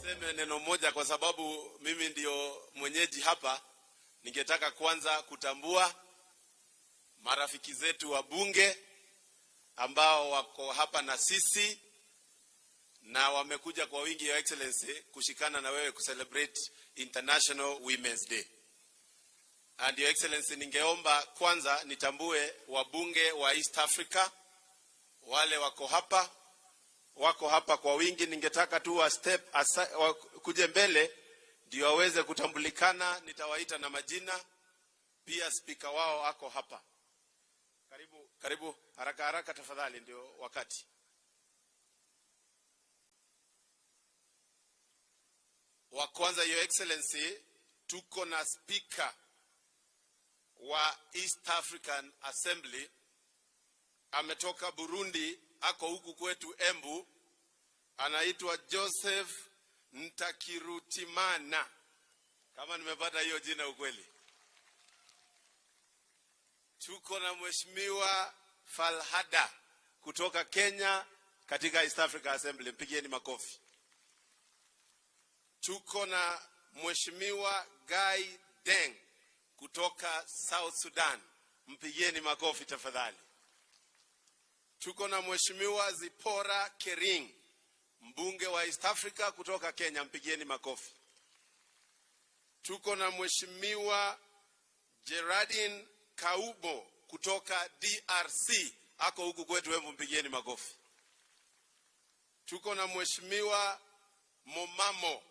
Niseme neno moja kwa sababu mimi ndio mwenyeji hapa. Ningetaka kwanza kutambua marafiki zetu wa bunge ambao wako hapa na sisi na wamekuja kwa wingi, Your Excellency, kushikana na wewe kucelebrate International Women's Day. And Your Excellency, ningeomba kwanza nitambue wabunge wa East Africa wale wako hapa kwa wingi. Ningetaka tu kuje mbele ndio waweze kutambulikana. Nitawaita na majina. Pia speaker wao ako hapa. Karibu haraka tafadhali, ndio wakati. Wa kwanza, Your Excellency, tuko na speaker wa East African Assembly, ametoka Burundi, ako huku kwetu Embu, anaitwa Joseph Ntakirutimana, kama nimepata hiyo jina ukweli. Tuko na Mheshimiwa Falhada kutoka Kenya katika East African Assembly, mpigieni makofi. Tuko na Mheshimiwa Guy Deng kutoka South Sudan, mpigieni makofi tafadhali. Tuko na Mheshimiwa Zipora Kering, mbunge wa East Africa kutoka Kenya, mpigieni makofi. Tuko na Mheshimiwa Gerardine Kaubo kutoka DRC, ako huku kwetu Embu, mpigieni makofi. Tuko na Mheshimiwa Momamo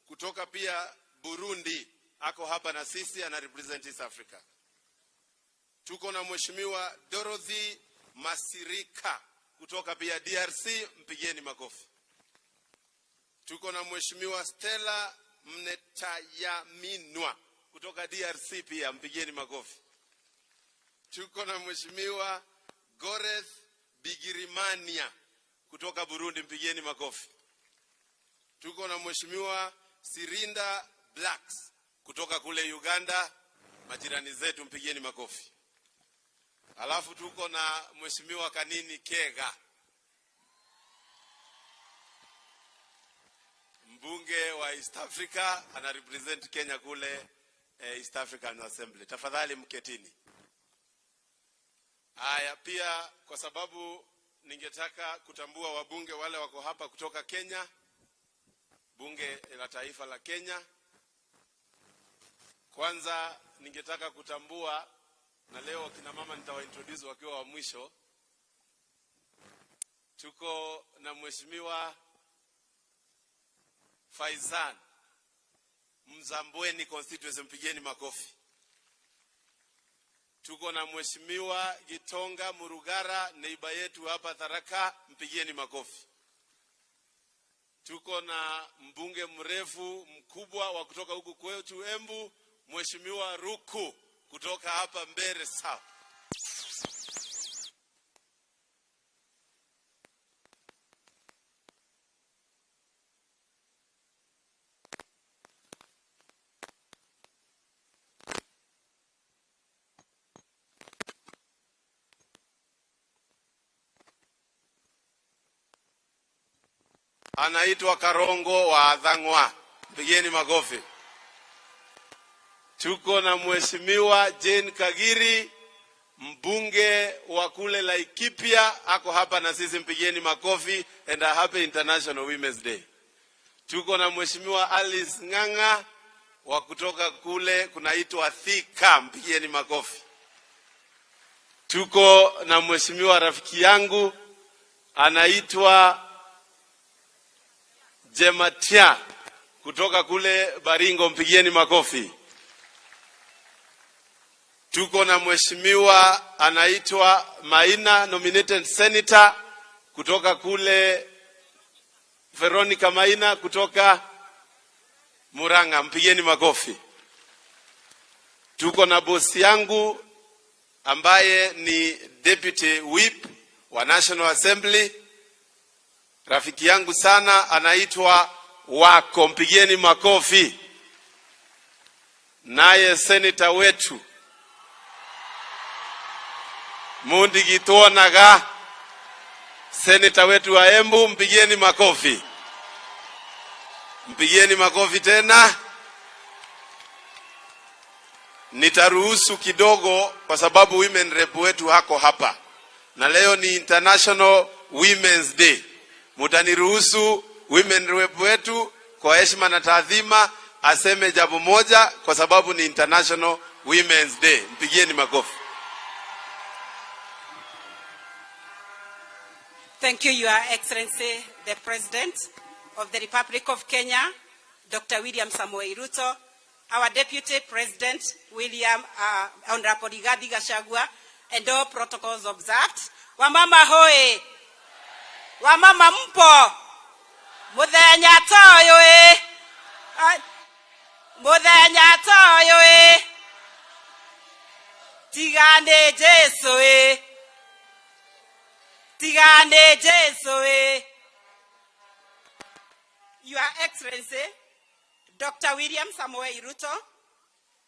kutoka pia Burundi, ako hapa na sisi, ana represent East Africa. Tuko na Mheshimiwa Dorothy Masirika kutoka pia DRC, mpigieni makofi. Tuko na Mheshimiwa Stella Mnetayaminwa kutoka DRC pia, mpigieni makofi. Tuko na Mheshimiwa Goreth Bigirimania kutoka Burundi, mpigieni makofi. Tuko na Mheshimiwa Sirinda Blacks kutoka kule Uganda, majirani zetu, mpigieni makofi. Alafu tuko na Mheshimiwa Kanini Kega, mbunge wa East Africa, ana represent Kenya kule East African Assembly. Tafadhali mketini. Haya, pia kwa sababu ningetaka kutambua wabunge wale wako hapa kutoka Kenya, bunge la taifa la Kenya. Kwanza ningetaka kutambua, na leo kina mama nitawaintroduce wakiwa wa mwisho. Tuko na Mheshimiwa Faizan Mzambweni constituency, mpigeni makofi. Tuko na Mheshimiwa Gitonga Murugara, neiba yetu hapa Tharaka, mpigeni makofi. Tuko na mbunge mrefu mkubwa wa kutoka huku kwetu Embu, Mheshimiwa Ruku kutoka hapa Mbere South. anaitwa Karongo wa Adhangwa. Pigeni makofi. Tuko na Mheshimiwa Jane Kagiri, mbunge wa kule Laikipia, ako hapa na sisi, mpigeni makofi, and a happy International Women's Day. Tuko na Mheshimiwa Alice Ng'ang'a wa kutoka kule kunaitwa Thika, mpigeni makofi. Tuko na Mheshimiwa rafiki yangu anaitwa Jematia kutoka kule Baringo, mpigieni makofi. Tuko na Mheshimiwa anaitwa Maina, nominated senator kutoka kule, Veronica Maina kutoka Murang'a, mpigeni makofi. Tuko na bosi yangu ambaye ni deputy whip wa National Assembly, rafiki yangu sana, anaitwa Wako, mpigieni makofi. Naye senator wetu Mundi Gituonaga, senator wetu wa Embu, mpigieni makofi. Mpigieni makofi tena. Nitaruhusu kidogo kwa sababu women rep wetu hako hapa, na leo ni International Women's Day. Mutaniruhusu women rep wetu kwa heshima na taadhima aseme jambo moja kwa sababu ni International Women's Day. Mpigieni makofi. Thank you, Your Excellency, the President of the Republic of Kenya, Dr. William Samoei Ruto, our Deputy President, Honorable Rigathi Gachagua, and all protocols observed. Wamama hoe! Wamama mpo! Muthenya toyo e! Muthenya toyo e! Tigane Jesu e! Tigane Jesu e! Your Excellency, Dr. William Samoei Ruto,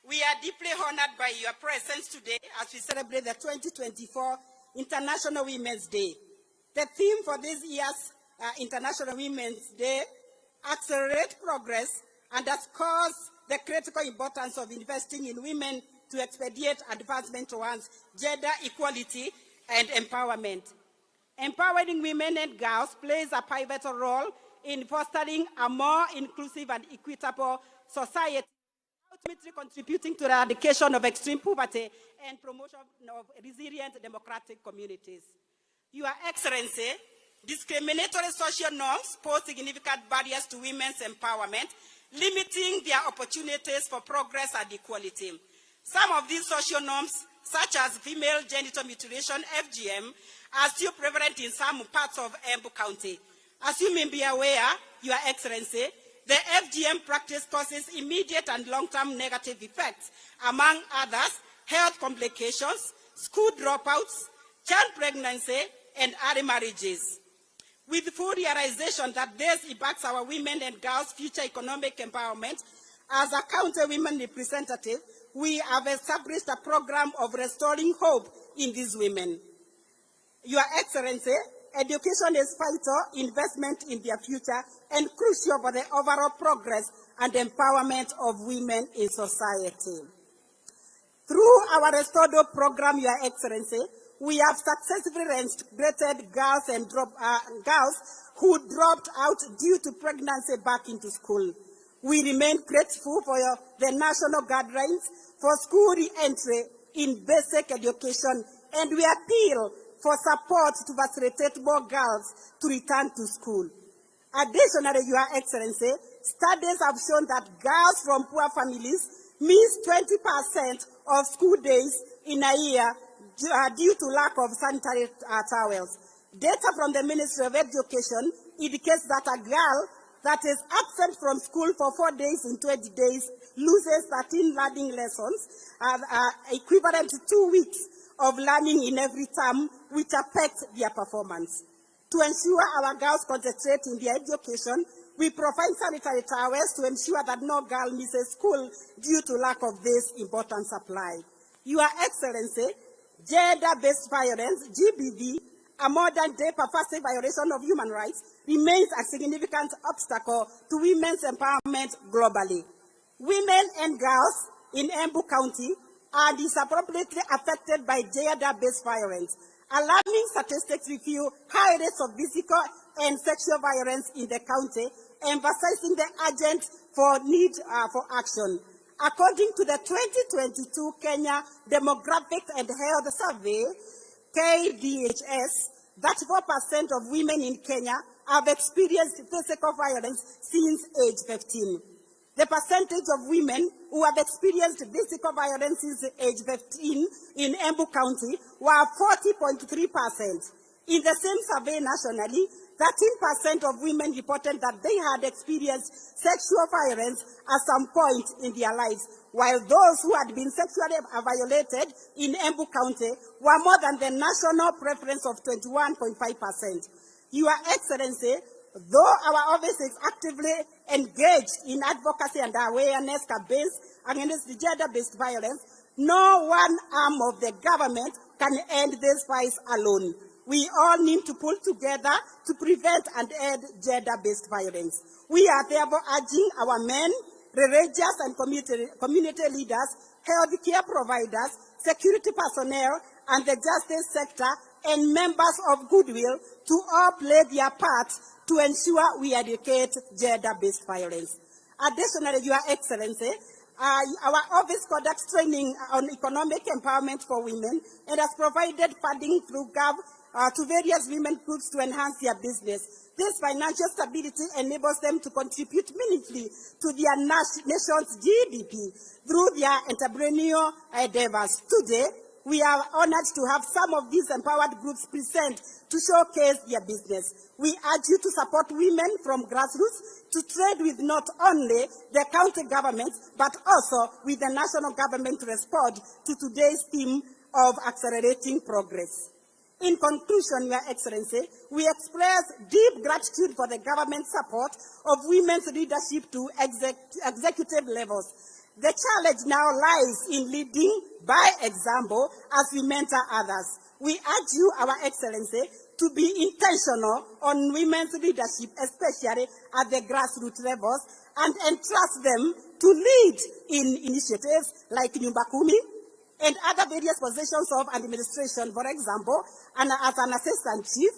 we are deeply honored by your presence today as we celebrate the 2024 International Women's Day. The theme for this year's International Women's Day, Accelerate Progress, underscores the critical importance of investing in women to expedite advancement towards gender equality and empowerment. Empowering women and girls plays a pivotal role in fostering a more inclusive and equitable society, ultimately contributing to the eradication of extreme poverty and promotion of resilient democratic communities. Your Excellency, discriminatory social norms pose significant barriers to women's empowerment, limiting their opportunities for progress and equality. Some of these social norms, such as female genital mutilation, FGM, are still prevalent in some parts of Embu County. As you may be aware, Your Excellency, the FGM practice causes immediate and long-term negative effects, among others, health complications, school dropouts, child pregnancy, and early marriages. With full realization that this impacts our women and girls' future economic empowerment, as a county women representative, we have established a program of restoring hope in these women. Your Excellency, education is vital investment in their future and crucial for the overall progress and empowerment of women in society. Through our Restored Hope program, Your Excellency, we have successfully reintegrated girls and girls who dropped out due to pregnancy back into school. We remain grateful for the national guidelines for school re-entry in basic education, and we appeal for support to facilitate more girls to return to school. Additionally, Your Excellency, studies have shown that girls from poor families miss 20% of school days in a year due to lack of sanitary towels. Data from the Ministry of Education indicates that a girl that is absent from school for 4 days in 20 days loses 13 learning lessons, equivalent to 2 weeks of learning in every term, which affects their performance. To ensure our girls concentrate in their education, we provide sanitary towels to ensure that no girl misses school due to lack of this important supply. Your Excellency, gender-based violence, GBV, a modern-day pervasive violation of human rights, remains a significant obstacle to women's empowerment globally. Women and girls in Embu County are disproportionately affected by gender-based violence. Alarming statistics reveal high rates of physical and sexual violence in the county, emphasizing the urgent need for action. According to the 2022 Kenya Demographics and Health Survey, KDHS, 34% of women in Kenya have experienced physical violence since age 15. The percentage of women who have experienced physical violence since age 15 in Embu County were 40.3%. In the same survey nationally, 13% of women reported that they had experienced sexual violence at some point in their lives, while those who had been sexually violated in Embu County were more than the national preference of 21.5%. Your Excellency, though our office is actively engaged in advocacy and awareness campaigns against gender-based violence, no one arm of the government can end this fight alone. We all need to pull together to prevent and end gender-based violence. We are therefore urging our men, religious and community leaders, healthcare providers, security personnel, and the justice sector, and members of goodwill to all play their part to ensure we eradicate gender-based violence. Additionally, Your Excellency, our office conducts training on economic empowerment for women and has provided funding through GAV to various women groups to enhance their business. This financial stability enables them to contribute meaningfully to their nation's GDP through their entrepreneurial endeavors. Today, we are honored to have some of these empowered groups present to showcase their business. We urge you to support women from grassroots to trade with not only the county government, but also with the national government to respond to today's theme of accelerating progress. In conclusion, Your Excellency, we express deep gratitude for the government support of women's leadership to executive levels. The challenge now lies in leading by example as we mentor others. We urge you, Our Excellency, to be intentional on women's leadership, especially at the grassroots levels, and entrust them to lead in initiatives like Nyumba Kumi and other various positions of administration, for example, and as an assistant chief,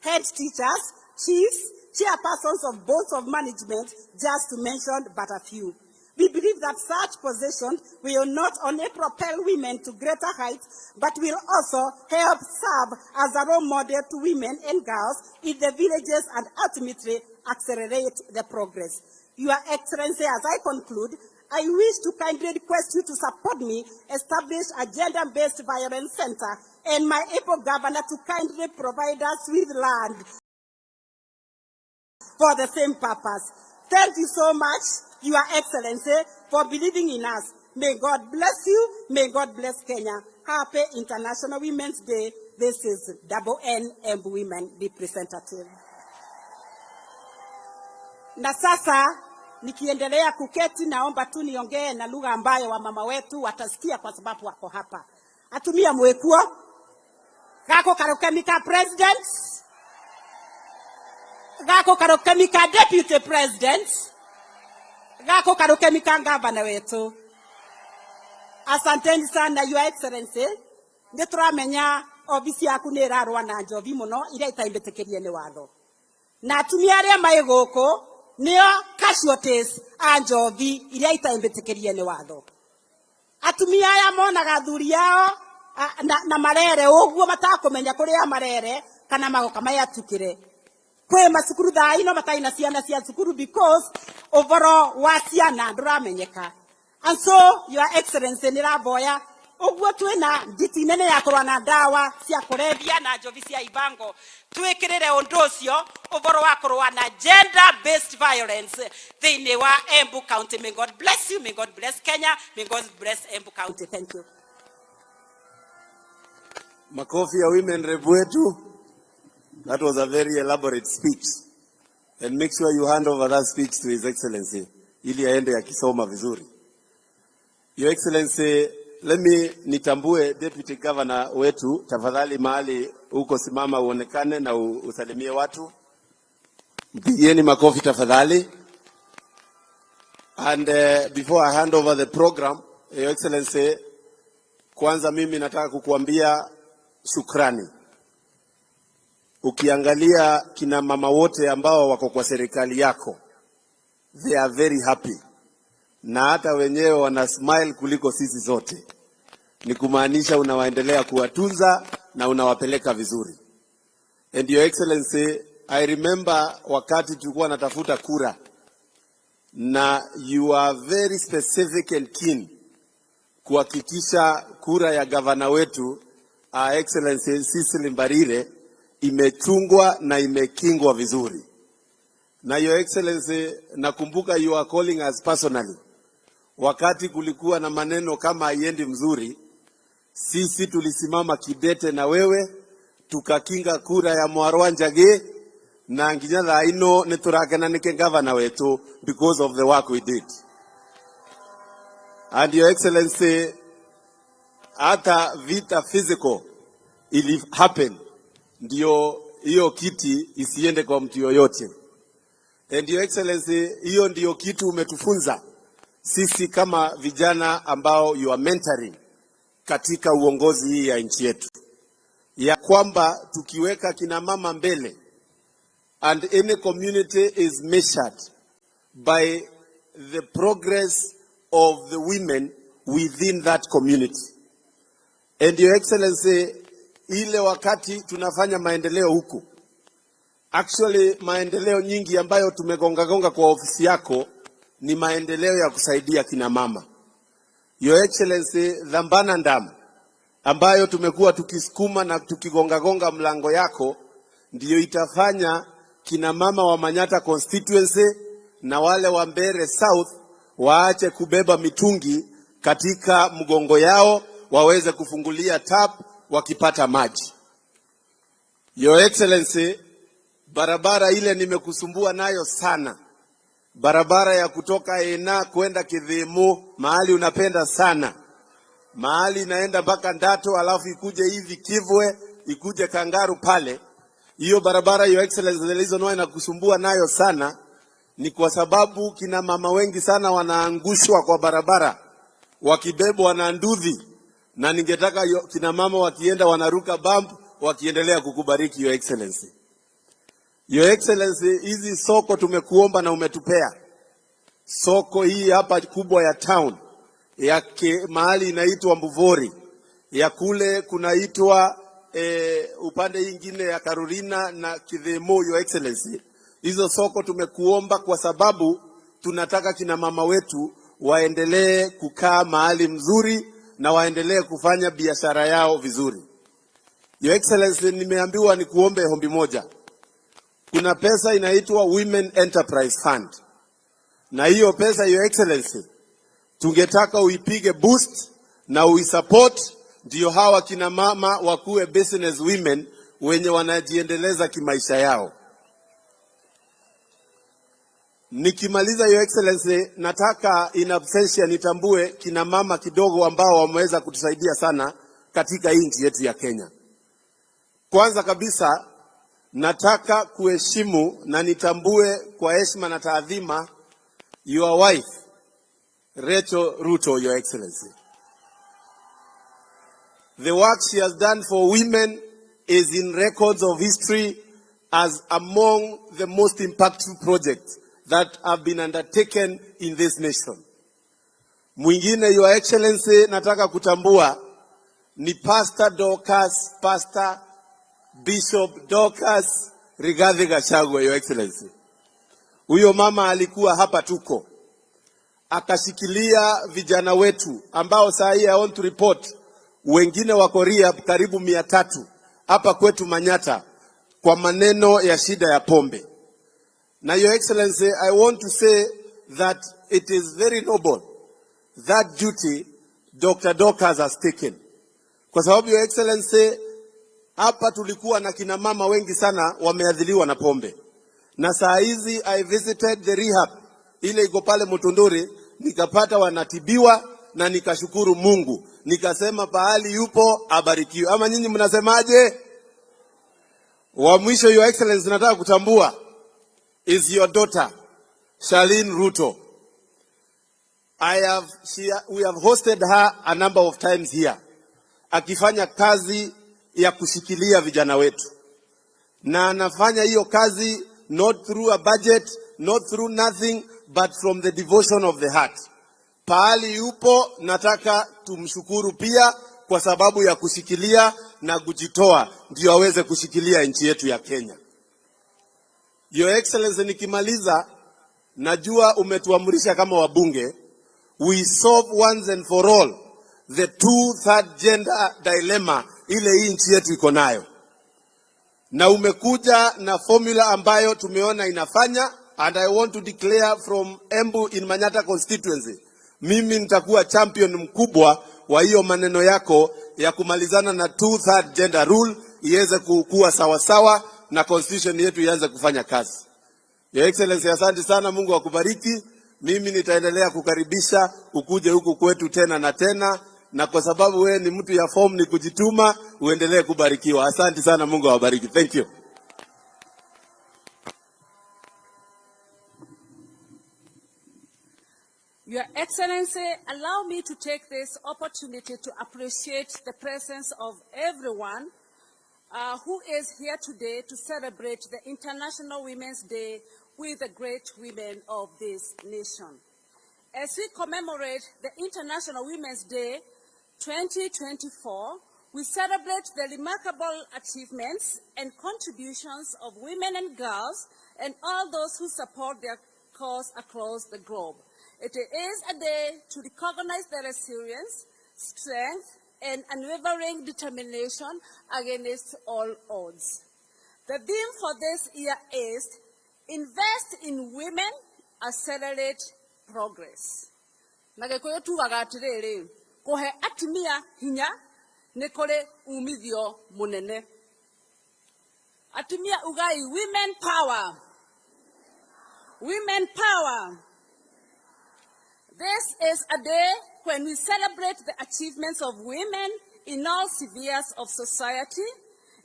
head teachers, chiefs, chairpersons of boards of management, just to mention but a few. We believe that such positions will not only propel women to greater heights, but will also help serve as a role model to women and girls in the villages and ultimately accelerate the progress. Your Excellency, as I conclude, I wish to kindly request you to support me establish a gender-based violence center and my Embu governor to kindly provide us with land for the same purpose. Thank you so much, Your Excellency, for believing in us. May God bless you. May God bless Kenya. Happy International Women's Day. This is N Embu Women Representative. Na sasa nikiendelea kuketi, naomba tu niongee na lugha ambayo wamama wetu watasikia kwa sababu wako hapa. Atumia mwekuo gako karokemika president, gako karokemika deputy president, gako karokemika gavana wetu. Asanteni sana, Your Excellency. Nituramenya ofisi yaku ni irarwa na njovi muno iria itaimbetekerie ni watho. Na atumia aria mai guku nio casualties a njovi iria itaimbetekerie ni watho. Atumia aya monaga athuri yao na marere uguo matakumenya kuria marere kana magoka mayatukire. Kwe masukuru thaa ino mataina ciana cia sukuru because ovoro wa ciana nduramenyeka. And so, Your Excellency, niraboya uguo twina nditi nene ya kurwa na dawa cia kurebia na njovi cia ibango twikirire undu ucio uvoro wa kurwa na gender based violence thiini wa Embu County. May God bless you, may God bless Kenya, may God bless Embu County. Thank you. Makofi ya women rep wetu. That was a very elaborate speech, and make sure you hand over that speech to His Excellency ili aende akisoma vizuri. Your Excellency, let me nitambue deputy governor wetu, tafadhali mahali uko simama uonekane na usalimie watu. Mpigieni makofi tafadhali. And before I hand over the program, Your Excellency, kwanza mimi nataka kukuambia shukrani. Ukiangalia kina mama wote ambao wako kwa serikali yako, they are very happy. Na hata wenyewe wana smile kuliko sisi zote. Ni kumaanisha unawaendelea kuwatunza na unawapeleka vizuri. And Your Excellency, I remember wakati tulikuwa natafuta kura, na you are very specific and keen kuhakikisha kura ya gavana wetu Excellency Cecily Mbarire imechungwa na imekingwa vizuri. Na Your Excellency, nakumbuka you are calling us personally. Wakati kulikuwa na maneno kama haiendi mzuri, sisi tulisimama kidete na wewe, tukakinga kura ya Mwarwa Njage, na nginya ino neturakena nike gavana wetu because of the work we did. And Your Excellency, hata vita physical ili happen ndio hiyo kiti isiende kwa mtu yoyote. And Your Excellency, hiyo ndio kitu umetufunza sisi kama vijana ambao you are mentoring katika uongozi hii ya nchi yetu, ya kwamba tukiweka kina mama mbele, and any community is measured by the progress of the women within that community. And Your Excellency, ile wakati tunafanya maendeleo huku, actually maendeleo nyingi ambayo tumegonga kwa ofisi yako ni maendeleo ya kusaidia kina mama. Your Excellency, Dhambana Ndam ambayo tumekuwa tukisukuma na tukigonga mlango yako, ndiyo itafanya kina mama wa Manyata constituency na wale wa Mbere South waache kubeba mitungi katika mgongo yao, waweze kufungulia tap wakipata maji. Your Excellency, barabara ile nimekusumbua nayo sana. Barabara ya kutoka Ena kwenda Kidhemu, mahali unapenda sana. Mahali inaenda mpaka Ndato alafu ikuje hivi Kivwe, ikuje Kangaru pale. Hiyo barabara Your Excellency zilizonoa inakusumbua nayo sana, ni kwa sababu kina mama wengi sana wanaangushwa kwa barabara wakibebwa na nduthi, na ningetaka kina mama wakienda wanaruka bump wakiendelea kukubariki Your Excellency. Your Excellency, hizi soko tumekuomba na umetupea. Soko hii hapa kubwa ya town, ya mahali inaitwa Mbuvori, ya kule kunaitwa upande ingine ya Karurina na Kidhemo. Your Excellency, hizo soko tumekuomba kwa sababu tunataka kina mama wetu waendelee kukaa mahali mzuri na waendelee kufanya biashara yao vizuri. Your Excellency, nimeambiwa nikuombe ombi moja. Kuna pesa inaitwa Women Enterprise Fund, na hiyo pesa Your Excellency tungetaka uipige boost na uisupport, ndio hawa kina mama wakuwe business women wenye wanajiendeleza kimaisha yao. Nikimaliza Your Excellency, nataka in absentia nitambue kina mama kidogo ambao wameweza kutusaidia sana katika nchi yetu ya Kenya. Kwanza kabisa nataka kuheshimu na nitambue kwa heshima na taadhima your wife Rachel RUTO, Your Excellency. The work she has done for women is in records of history as among the most impactful projects that have been undertaken in this nation. Mwingine Your Excellency nataka kutambua ni Pastor Bishop Dorcas Rigathi Gachagua, Your Excellency. Huyo mama alikuwa hapa tuko, akashikilia vijana wetu ambao saa hii I want to report wengine wako rehab karibu 300 hapa kwetu Manyata kwa maneno ya shida ya pombe. Na Your Excellency, I want to say that it is very noble that duty Dr. Dorcas has taken. Kwa sababu Your Excellency, hapa tulikuwa na kina mama wengi sana wameadhiliwa na pombe. Na saa hizi I visited the rehab ile iko pale Mutunduri, nikapata wanatibiwa na nikashukuru Mungu. Nikasema pahali yupo abarikiwe. Ama nyinyi mnasemaje? Wa mwisho, Your Excellency, nataka kutambua is your daughter, Charlene Ruto. We have hosted her a number of times here. Akifanya kazi ya kushikilia vijana wetu. Na anafanya hiyo kazi not through a budget, not through nothing, but from the devotion of the heart. Pahali yupo, nataka tumshukuru pia kwa sababu ya kushikilia na kujitoa ndio aweze kushikilia nchi yetu ya Kenya. Your Excellency, nikimaliza, najua umetuamrisha kama wabunge, we solve once and for all the 2/3 gender dilemma ile hii nchi yetu iko nayo. Na umekuja na formula ambayo tumeona inafanya, and I want to declare from Embu in Manyata constituency, mimi nitakuwa champion mkubwa wa hiyo maneno yako ya kumalizana na 2/3 gender rule iweze kukua sawa sawa na constitution yetu ianze kufanya kazi. Your Excellency, asante sana, Mungu akubariki. Mimi nitaendelea kukaribisha ukuje huku kwetu tena na tena, na kwa sababu wewe ni mtu ya form ni kujituma, uendelee kubarikiwa. Asante sana, Mungu awabariki. Thank you. Your Excellency, allow me to take this opportunity to appreciate the presence of everyone who is here today to celebrate the International Women's Day with the great women of this nation. As we commemorate the International Women's Day 2024, we celebrate the remarkable achievements and contributions of women and girls and all those who support their cause across the globe. It is a day to recognize their resilience, strength, and unwavering determination against all odds. The theme for this year is Invest in Women, Accelerate Progress. Nagekuyo tugaga atiriri, kuhe atimia hinya ni kuri umithio munene. Atimia ugai women power. Women power. This is a day when we celebrate the achievements of women in all spheres of society,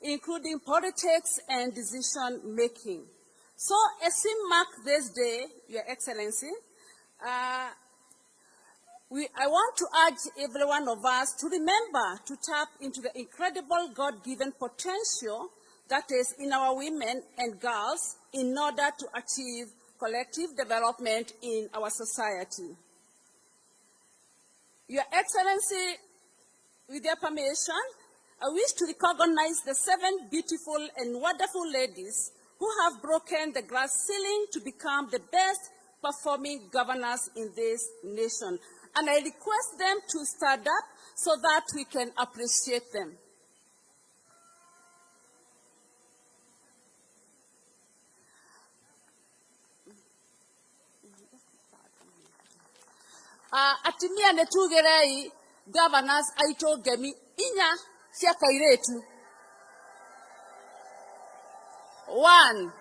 including politics and decision making. So as we mark this day, Your Excellency, I want to urge every one of us to remember to tap into the incredible God-given potential that is in our women and girls in order to achieve collective development in our society. Your Excellency, with your permission, I wish to recognize the 7 beautiful and wonderful ladies who have broken the glass ceiling to become the best performing governors in this nation. And I request them to stand up so that we can appreciate them. Atimia netugerei governors aito gemi inya cia kairetu. 1,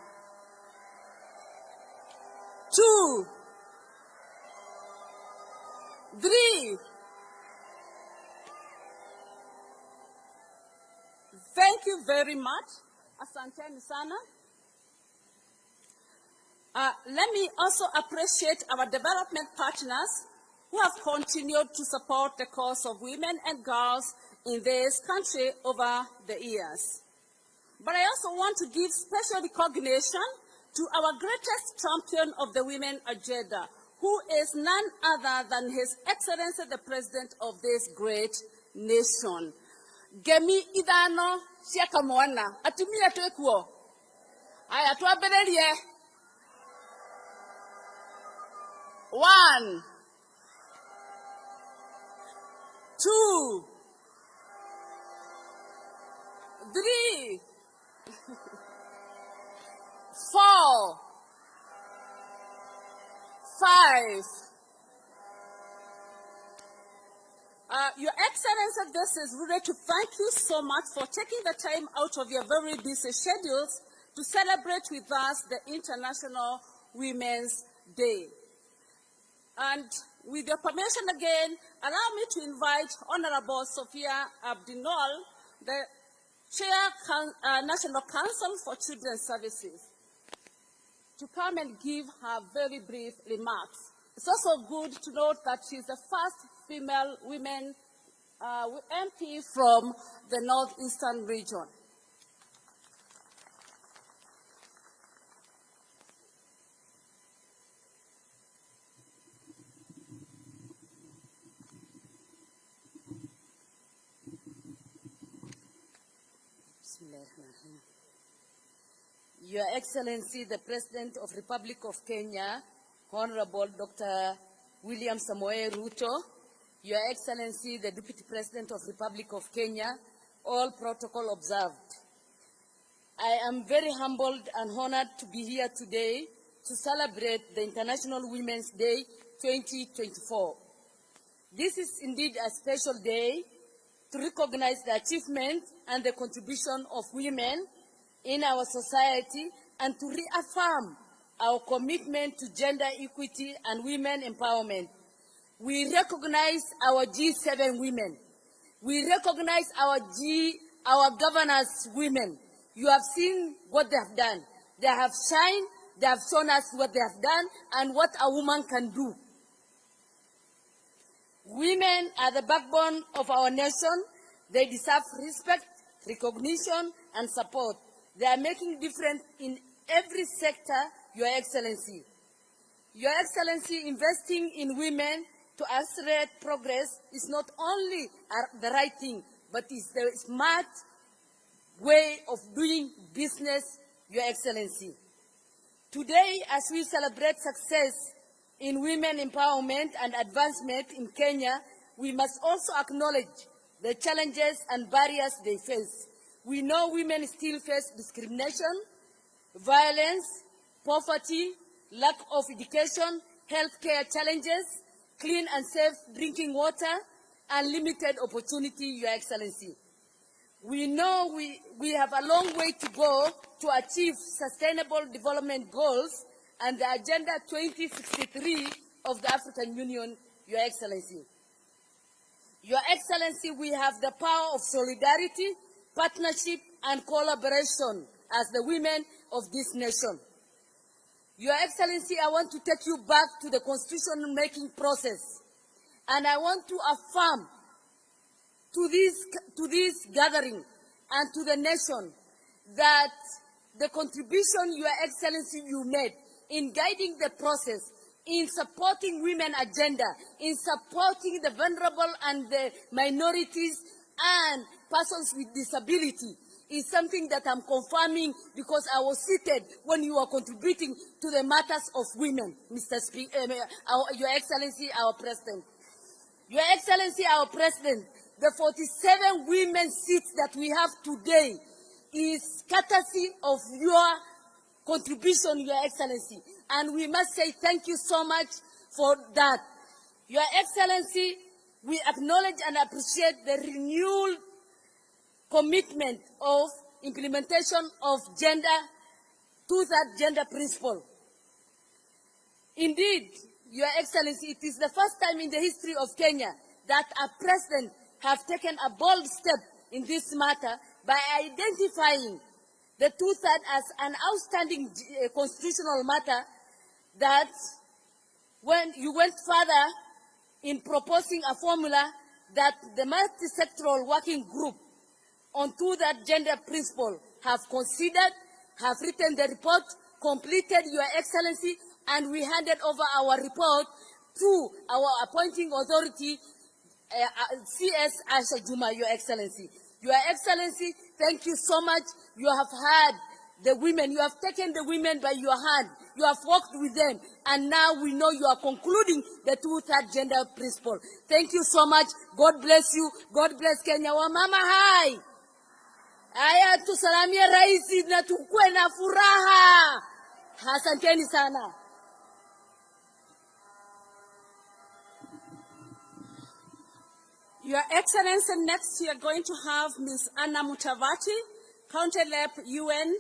2, 3. Thank you very much. Asanteni sana. Let me also appreciate our development partners who have continued to support the cause of women and girls in this country over the years. But I also want to give special recognition to our greatest champion of the women agenda, who is none other than His Excellency, the President of this great nation. Gemi idano siaka mwana. Atimia tuekuo. Aya tuaberelie. 1, 2, 3, 4, 5. Your Excellency, this is really to thank you so much for taking the time out of your very busy schedules to celebrate with us the International Women's Day. And with your permission again, allow me to invite Honorable Sophia Abdinol, the Chair, National Council for Children's Services, to come and give her very brief remarks. It's also good to note that she's the first female women MP from the Northeastern region. Your Excellency, the President of Republic of Kenya, Honorable Dr. William Samoei Ruto, Your Excellency, the Deputy President of Republic of Kenya, all protocol observed. I am very humbled and honored to be here today to celebrate the International Women's Day 2024. This is indeed a special day to recognize the achievement and the contribution of women in our society and to reaffirm our commitment to gender equity and women empowerment. We recognize our G7 women. We recognize our governors women. You have seen what they have done. They have shined, they have shown us what they have done and what a woman can do. Women are the backbone of our nation. They deserve respect, recognition, and support. They are making difference in every sector, Your Excellency. Your Excellency, investing in women to accelerate progress is not only the right thing, but is the smart way of doing business, Your Excellency. Today, as we celebrate success in women empowerment and advancement in Kenya, we must also acknowledge the challenges and barriers they face. We know women still face discrimination, violence, poverty, lack of education, healthcare challenges, clean and safe drinking water, and limited opportunity, Your Excellency. We know we have a long way to go to achieve sustainable development goals and the Agenda 2063 of the African Union, Your Excellency. Your Excellency, we have the power of solidarity, partnership, and collaboration as the women of this nation. Your Excellency, I want to take you back to the constitution-making process, and I want to affirm to this gathering and to the nation that the contribution, Your Excellency, you made in guiding the process, in supporting women agenda, in supporting the vulnerable and the minorities and persons with disability is something that I'm confirming because I was seated when you were contributing to the matters of women, Your Excellency, our President. Your Excellency, our President, the 47 women seats that we have today is courtesy of your contribution, Your Excellency. And we must say thank you so much for that. Your Excellency, we acknowledge and appreciate the renewed commitment of implementation of two-thirds gender principle. Indeed, Your Excellency, it is the first time in the history of Kenya that a president has taken a bold step in this matter by identifying the two-thirds as an outstanding constitutional matter that when you went further in proposing a formula that the multi-sectoral working group on two-thirds gender principle have considered, have written the report, completed, Your Excellency, and we handed over our report to our appointing authority, CS Asha Juma, Your Excellency. Your Excellency, thank you so much. You have had the women, you have taken the women by your hand, you have worked with them, and now we know you are concluding the two-thirds gender principle. Thank you so much. God bless you. God bless Kenya. Wamama hai. Aya tusalamia raisi na tukue na furaha. Asanteni sana. Your Excellency, next we are going to have Ms. Anna Mutavati, County Rep UN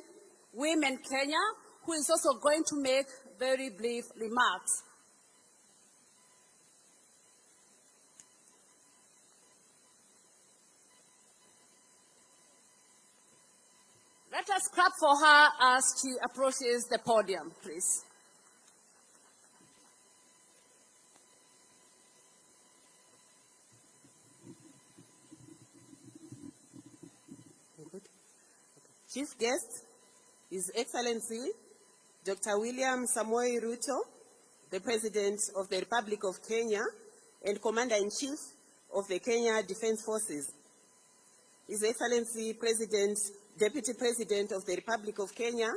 Women Kenya, who is also going to make very brief remarks. Let us clap for her as she approaches the podium, please. Chief guest, His Excellency Dr. William Samoei Ruto, the President of the Republic of Kenya and Commander-in-Chief of the Kenya Defense Forces. His Excellency Deputy President of the Republic of Kenya,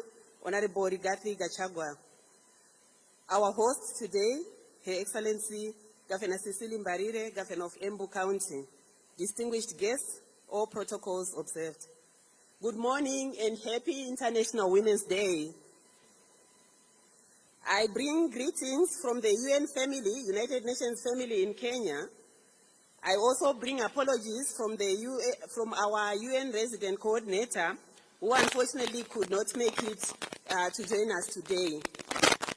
Honorable Rigathi Gachagua. Our host today, Her Excellency Governor Cecily Mbarire, Governor of Embu County. Distinguished guests, all protocols observed. Good morning and happy International Women's Day. I bring greetings from the UN family, United Nations family in Kenya. I also bring apologies from our UN resident coordinator, who unfortunately could not make it to join us today.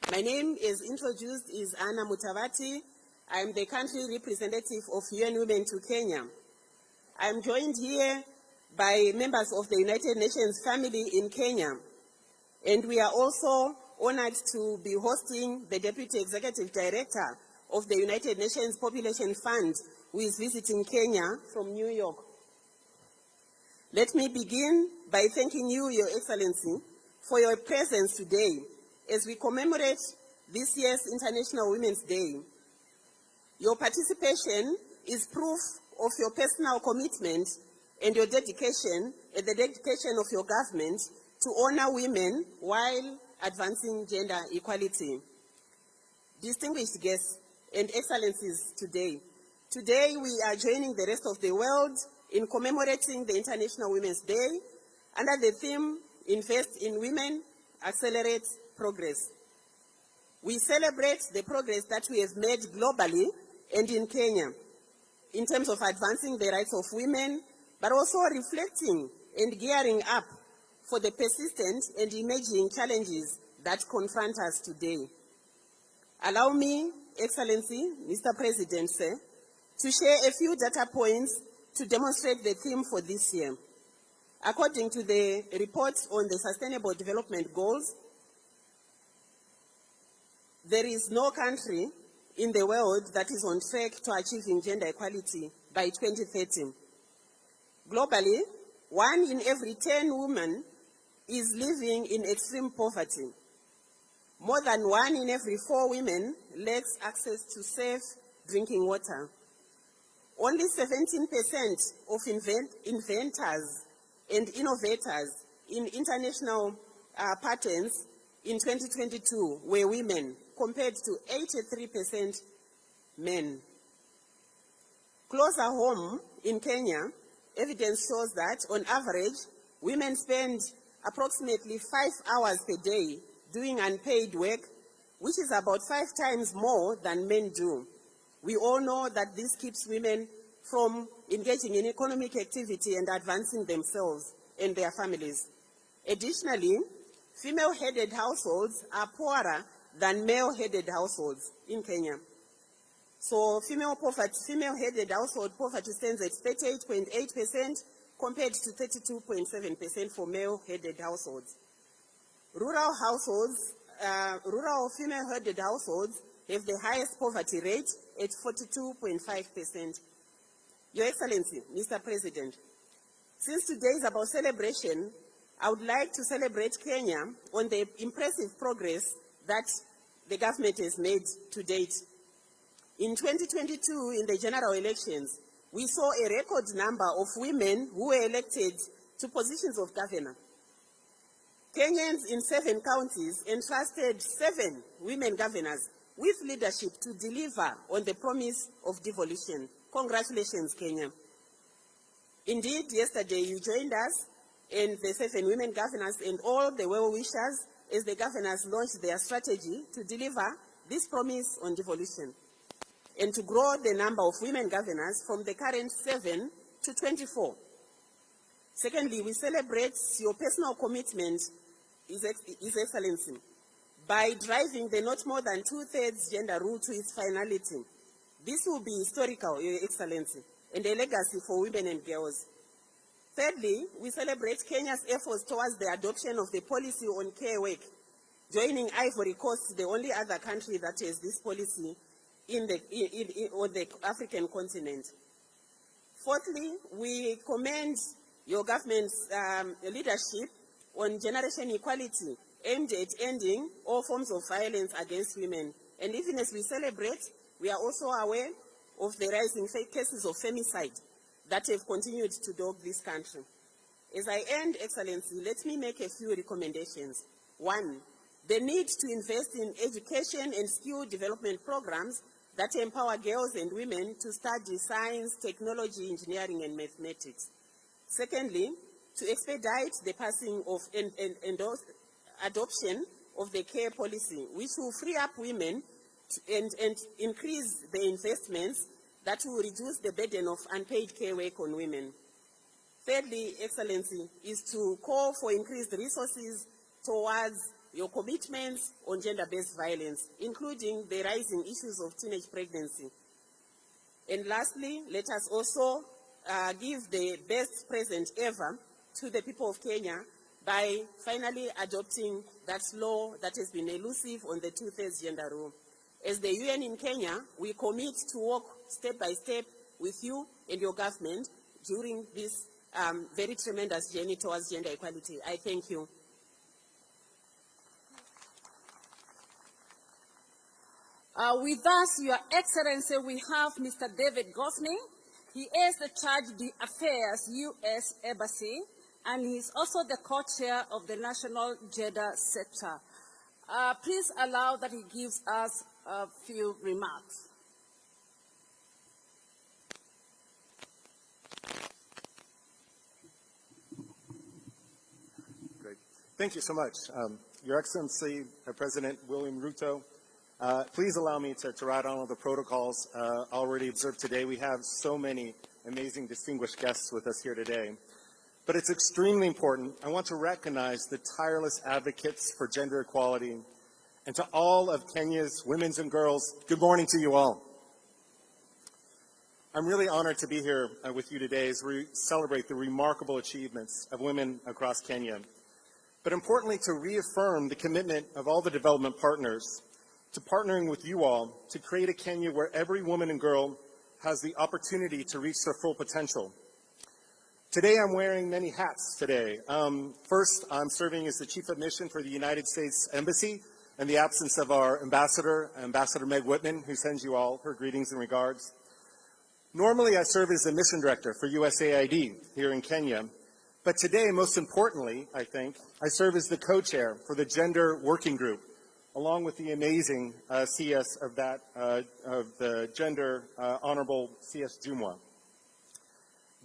My name, as introduced, is Anna Mutavati. I am the country representative of UN Women to Kenya. I am joined here by members of the United Nations family in Kenya. And we are also honored to be hosting the Deputy Executive Director of the United Nations Population Fund, who is visiting Kenya from New York. Let me begin by thanking you, Your Excellency, for your presence today as we commemorate this year's International Women's Day. Your participation is proof of your personal commitment and your dedication and the dedication of your government to honor women while advancing gender equality. Distinguished guests and excellencies today we are joining the rest of the world in commemorating the International Women's Day under the theme, Invest in Women, Accelerate Progress. We celebrate the progress that we have made globally and in Kenya in terms of advancing the rights of women, but also reflecting and gearing up for the persistent and emerging challenges that confront us today. Allow me, Excellency, Mr. President, sir, to share a few data points to demonstrate the theme for this year. According to the report on the Sustainable Development Goals, there is no country in the world that is on track to achieving gender equality by 2030. Globally, 1 in every 10 women is living in extreme poverty. More than 1 in every 4 women lacks access to safe drinking water. Only 17% of inventors and innovators in international patents in 2022 were women, compared to 83% men. Closer home in Kenya, evidence shows that, on average, women spend approximately 5 hours per day doing unpaid work, which is about 5 times more than men do. We all know that this keeps women from engaging in economic activity and advancing themselves and their families. Additionally, female-headed households are poorer than male-headed households in Kenya. So female-headed household poverty stands at 38.8% compared to 32.7% for male-headed households. Rural female-headed households have the highest poverty rate at 42.5%. Your Excellency, Mr. President, since today is about celebration, I would like to celebrate Kenya on the impressive progress that the government has made to date. In 2022, in the general elections, we saw a record number of women who were elected to positions of governor. Kenyans in 7 counties entrusted 7 women governors with leadership to deliver on the promise of devolution. Congratulations, Kenya. Indeed, yesterday you joined us and the 7 women governors and all the well-wishers as the governors launched their strategy to deliver this promise on devolution and to grow the number of women governors from the current 7 to 24. Secondly, we celebrate your personal commitment, His Excellency, by driving the not more than 2/3 gender rule to its finality. This will be historical, Your Excellency, and a legacy for women and girls. Thirdly, we celebrate Kenya's efforts towards the adoption of the policy on care work, joining Ivory Coast, the only other country that has this policy on the African continent. Fourthly, we commend your government's leadership on generation equality aimed at ending all forms of violence against women. And even as we celebrate, we are also aware of the rising cases of femicide that have continued to dog this country. As I end, Excellency, let me make a few recommendations. One, the need to invest in education and skill development programs that empower girls and women to study science, technology, engineering, and mathematics. Secondly, to expedite the passing of and adoption of the care policy, which will free up women and increase the investments that will reduce the burden of unpaid care work on women. Thirdly, Excellency, is to call for increased resources towards your commitments on gender-based violence, including the rising issues of teenage pregnancy. And lastly, let us also give the best present ever to the people of Kenya by finally adopting that law that has been elusive on the 2/3 gender rule. As the UN in Kenya, we commit to work step by step with you and your government during this very tremendous journey towards gender equality. I thank you. With us, Your Excellency, we have Mr. David Gosney. He is the Charge d'Affaires U.S. Embassy, and he is also the co-chair of the National Gender Sector. Please allow that he gives us a few remarks. Great. Thank you so much. Your Excellency, President William RUTO, please allow me to write on all the protocols already observed today. We have so many amazing distinguished guests with us here today. But it's extremely important. I want to recognize the tireless advocates for gender equality. And to all of Kenya's women and girls, good morning to you all. I'm really honored to be here with you today as we celebrate the remarkable achievements of women across Kenya. But importantly, to reaffirm the commitment of all the development partners to partnering with you all to create a Kenya where every woman and girl has the opportunity to reach their full potential. Today, I'm wearing many hats today. First, I'm serving as the Chief of Mission for the United States Embassy in the absence of our Ambassador Meg Whitman, who sends you all her greetings and regards. Normally, I serve as the Mission Director for USAID here in Kenya. But today, most importantly, I think, I serve as the co-chair for the Gender Working Group, along with the amazing CS of the Gender Honorable CS Jumwa.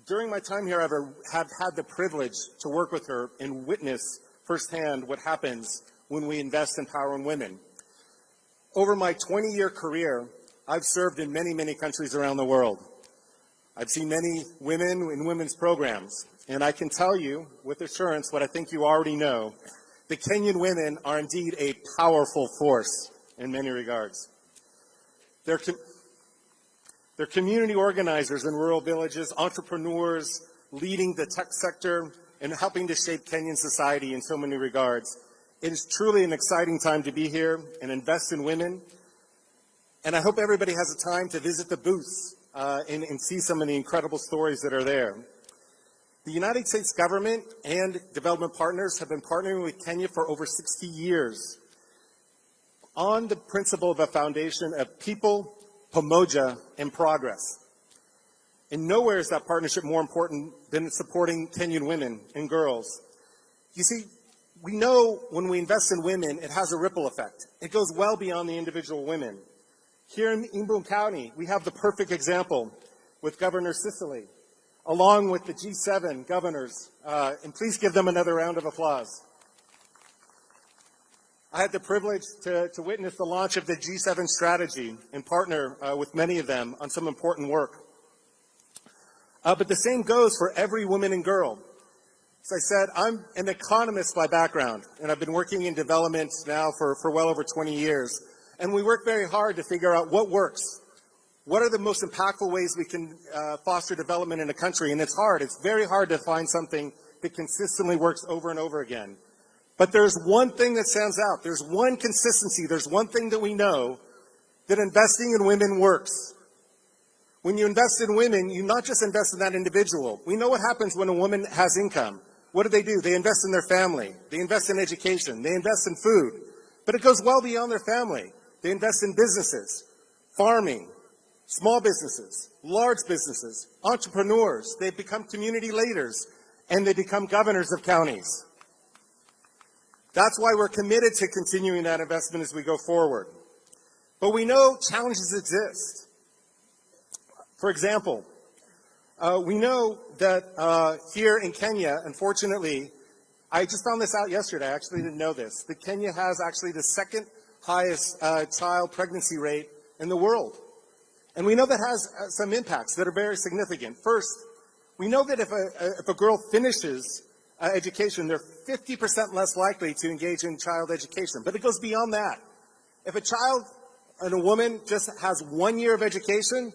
During my time here, I have had the privilege to work with her and witness firsthand what happens when we invest in power in women. Over my 20-year career, I've served in many, many countries around the world. I've seen many women in women's programs, and I can tell you with assurance what I think you already know. The Kenyan women are indeed a powerful force in many regards. They're community organizers in rural villages, entrepreneurs, leading the tech sector, and helping to shape Kenyan society in so many regards. It is truly an exciting time to be here and invest in women. And I hope everybody has a time to visit the booths and see some of the incredible stories that are there. The United States government and development partners have been partnering with Kenya for over 60 years on the principle of a foundation of people, pamoja, and progress. And nowhere is that partnership more important than supporting Kenyan women and girls. You see, we know when we invest in women, it has a ripple effect. It goes well beyond the individual women. Here in Embu County, we have the perfect example with Governor Sicily, along with the G7 governors, and please give them another round of applause. I had the privilege to witness the launch of the G7 strategy and partner with many of them on some important work. But the same goes for every woman and girl. As I said, I'm an economist by background, and I've been working in development now for well over 20 years. And we work very hard to figure out what works. What are the most impactful ways we can foster development in a country? And it's hard. It's very hard to find something that consistently works over and over again. But there's one thing that stands out. There's one consistency. There's one thing that we know, that investing in women works. When you invest in women, you not just invest in that individual. We know what happens when a woman has income. What do? They invest in their family. They invest in education. They invest in food. But it goes well beyond their family. They invest in businesses, farming, small businesses, large businesses, entrepreneurs. They become community leaders, and they become governors of counties. That's why we're committed to continuing that investment as we go forward. But we know challenges exist. For example, we know that here in Kenya, unfortunately, I just found this out yesterday, I actually didn't know this, that Kenya has actually the second highest child pregnancy rate in the world. And we know that has some impacts that are very significant. First, we know that if a girl finishes education, they're 50% less likely to engage in child education. But it goes beyond that. If a child and a woman just has 1 year of education,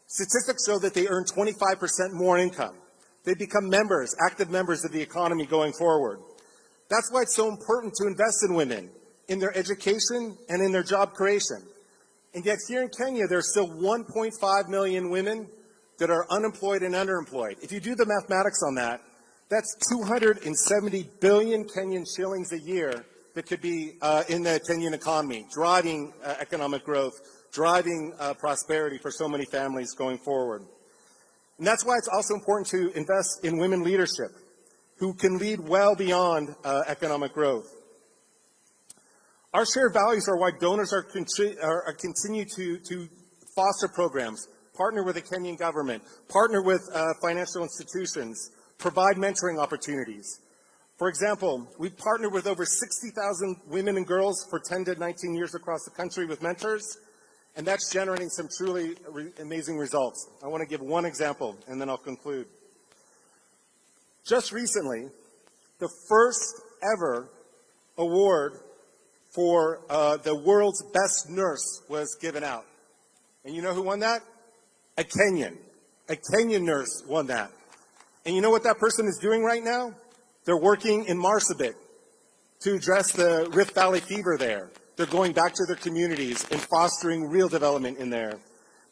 statistics show that they earn 25% more income. They become members, active members of the economy going forward. That's why it's so important to invest in women, in their education and in their job creation. And yet here in Kenya, there's still 1.5 million women that are unemployed and underemployed. If you do the mathematics on that, that's 270 billion Kenyan shillings a year that could be in the Kenyan economy, driving economic growth, driving prosperity for so many families going forward. And that's why it's also important to invest in women leadership who can lead well beyond economic growth. Our shared values are why donors are continue to foster programs, partner with the Kenyan government, partner with financial institutions, provide mentoring opportunities. For example, we've partnered with over 60,000 women and girls for 10 to 19 years across the country with mentors, and that's generating some truly amazing results. I want to give one example, and then I'll conclude. Just recently, the first ever award for the world's best nurse was given out. And you know who won that? A Kenyan. A Kenyan nurse won that. And you know what that person is doing right now? They're working in Marsabit to address the Rift Valley fever there. They're going back to their communities and fostering real development in there.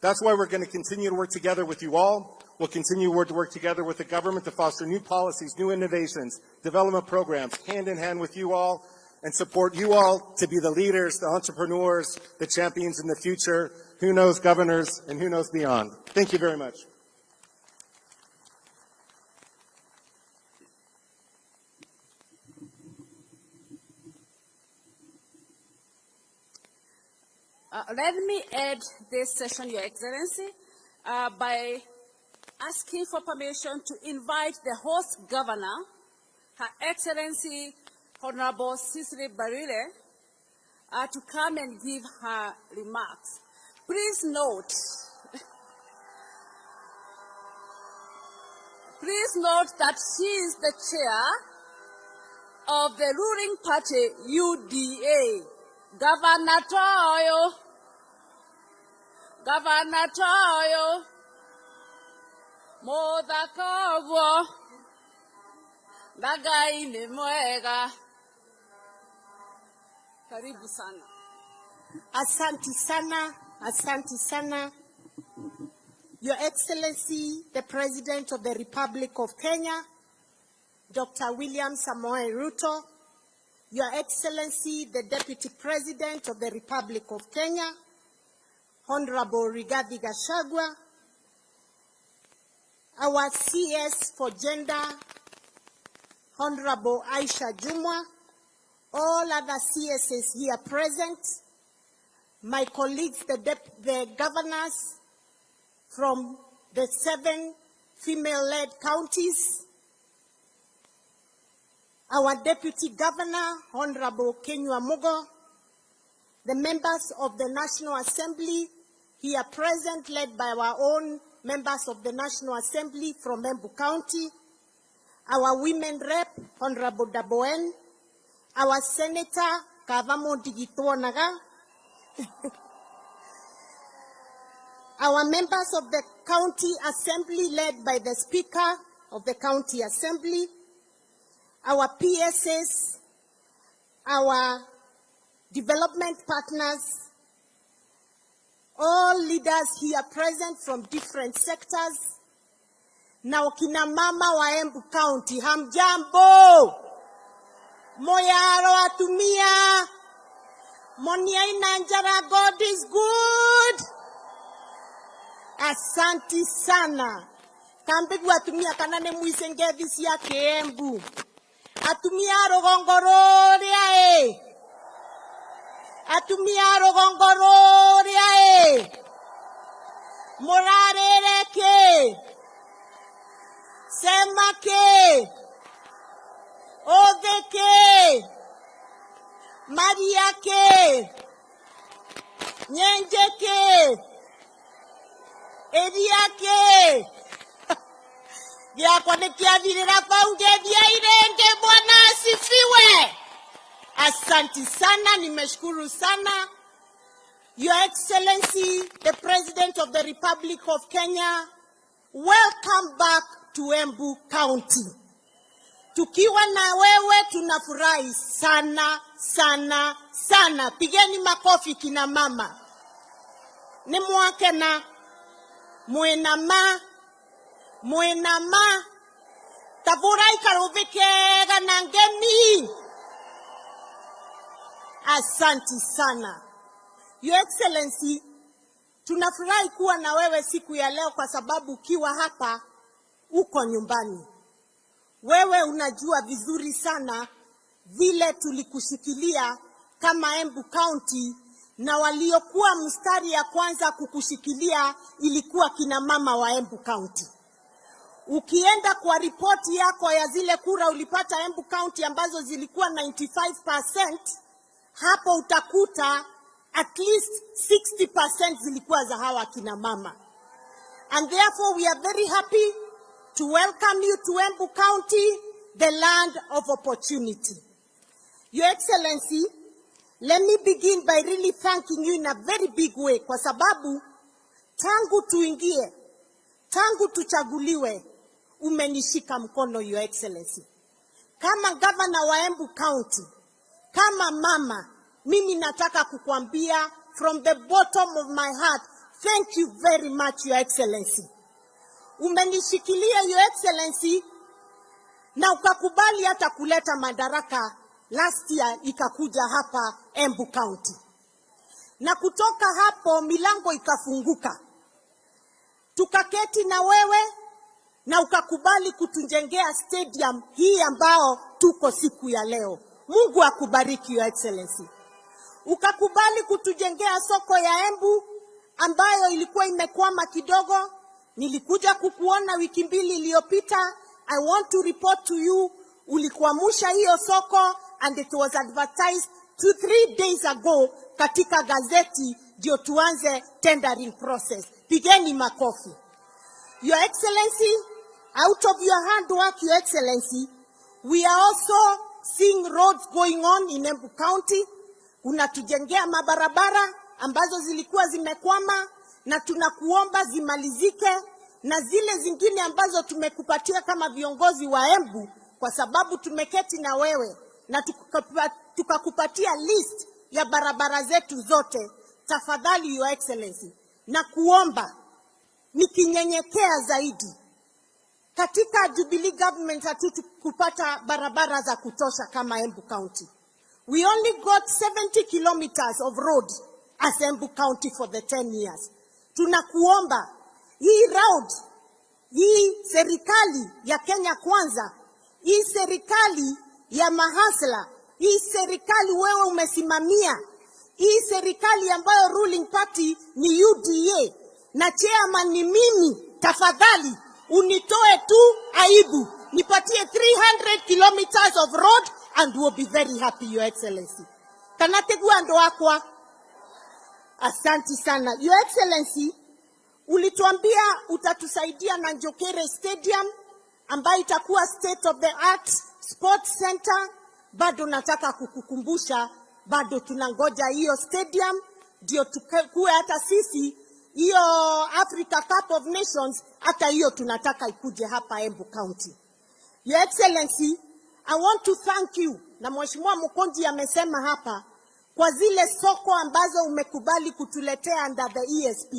That's why we're going to continue to work together with you all. We'll continue to work together with the government to foster new policies, new innovations, development programs, hand in hand with you all, and support you all to be the leaders, the entrepreneurs, the champions in the future, who knows governors, and who knows beyond. Thank you very much. Let me add this session, Your Excellency, by asking for permission to invite the host governor, Her Excellency Honorable Cicely Barile, to come and give her remarks. Please note that she is the chair of the ruling party, UDA. Governor Toyo, Modakavo, Dagaine Mwega. Karibu sana. Asante sana. Your Excellency, the President of the Republic of Kenya, Dr. William Samoei Ruto, Your Excellency, the Deputy President of the Republic of Kenya, Honorable Rigathi Gachagua, our CS for Gender, Honorable Aisha Jumwa, all other CSs here present, my colleagues, the governors from the 7 female-led counties, our Deputy Governor, Honorable Kenywa Mugo, the members of the National Assembly here present, led by our own members of the National Assembly from Embu County, our women rep, Honorable Daboen, our Senator, Kavamo Digituonaga, our members of the County Assembly led by the Speaker of the County Assembly, our PSS, our development partners, all leaders here present from different sectors, na wakina mama wa Embu County, hamjambo, moyaro atumia, monia inanjara, God is good. Asanti sana. Kambegu atumia kanane muisengedisi ya Embu. Atumia rogongororia Atumia rogongororia Morarereke. Semake. Odeke. Mariake. Nyenjeke. Ediake. Giakwa nikiathirira paungedia irenge, Bwana asifiwe. Asanti sana, nimeshukuru sana. Your Excellency, the President of the Republic of Kenya, welcome back to Embu County. Tukiwa na wewe tunafurahi sana, sana, sana. Pigeni makofi kina mama. Ni mwake na Mwenama tavurai karuvike ganangemi. Asanti sana. Your Excellency, tunafurahi kuwa na wewe siku ya leo kwa sababu ukiwa hapa uko nyumbani. Wewe unajua vizuri sana vile tulikushikilia kama Embu County, na waliokuwa mstari ya kwanza kukushikilia ilikuwa kina mama wa Embu County. Ukienda kwa ripoti yako ya zile kura ulipata Embu County ambazo zilikuwa 95%, hapo utakuta at least 60% zilikuwa za hawa kina mama. And therefore we are very happy to welcome you to Embu County, the land of opportunity. Your Excellency, let me begin by really thanking you in a very big way kwa sababu tangu tuingie, tangu tuchaguliwe, umenishika mkono, Your Excellency. Kama governor wa Embu County, kama mama, mimi nataka kukuambia from the bottom of my heart, thank you very much, Your Excellency. Umenishikilia, Your Excellency, na ukakubali hata kuleta madaraka last year ikakuja hapa Embu County. Na kutoka hapo milango ikafunguka. Tukaketi na wewe na ukakubali kutujengea stadium hii ambao tuko siku ya leo. Mungu akubariki, Your Excellency. Ukakubali kutujengea soko ya Embu ambayo ilikuwa imekwama kidogo. Nilikuja kukuona wiki 2 iliyopita. I want to report to you, ulikuamusha hiyo soko and it was advertised 2-3 days ago katika gazeti ndio tuanze tendering process. Pigeni makofi. Your Excellency, out of your hard work, Your Excellency, we are also seeing roads going on in Embu County. Unatujengea mabarabara ambazo zilikuwa zimekwama na tunakuomba zimalizike, na zile zingine ambazo tumekupatia kama viongozi wa Embu kwa sababu tumeketi na wewe na tukakupatia list ya barabara zetu zote. Tafadhali, Your Excellency, na kuomba nikinyenyekea zaidi, katika Jubilee government hatutukupata barabara za kutosha kama Embu County. We only got 70 kilometers of road as Embu County for the 10 years. Tunakuomba hii road, hii serikali ya Kenya Kwanza, hii serikali ya mahasla, hii serikali wewe umesimamia, hii serikali ambayo ruling party ni UDA na chairman ni mimi, tafadhali unitoe tu aibu, nipatie 300 kilometers of road and we'll be very happy, Your Excellency. Kanategua ndo akwa. Asanti sana. Your Excellency, ulituambia utatusaidia na Njokere Stadium ambayo itakuwa state of the art sports center. Bado nataka kukukumbusha, bado tunangoja hiyo stadium ndio tukue hata sisi hiyo Africa Cup of Nations, hata hiyo tunataka ikuje hapa Embu County. Your Excellency, I want to thank you, na Mheshimiwa Mukonji amesema hapa, kwa zile soko ambazo umekubali kutuletea under the ESP.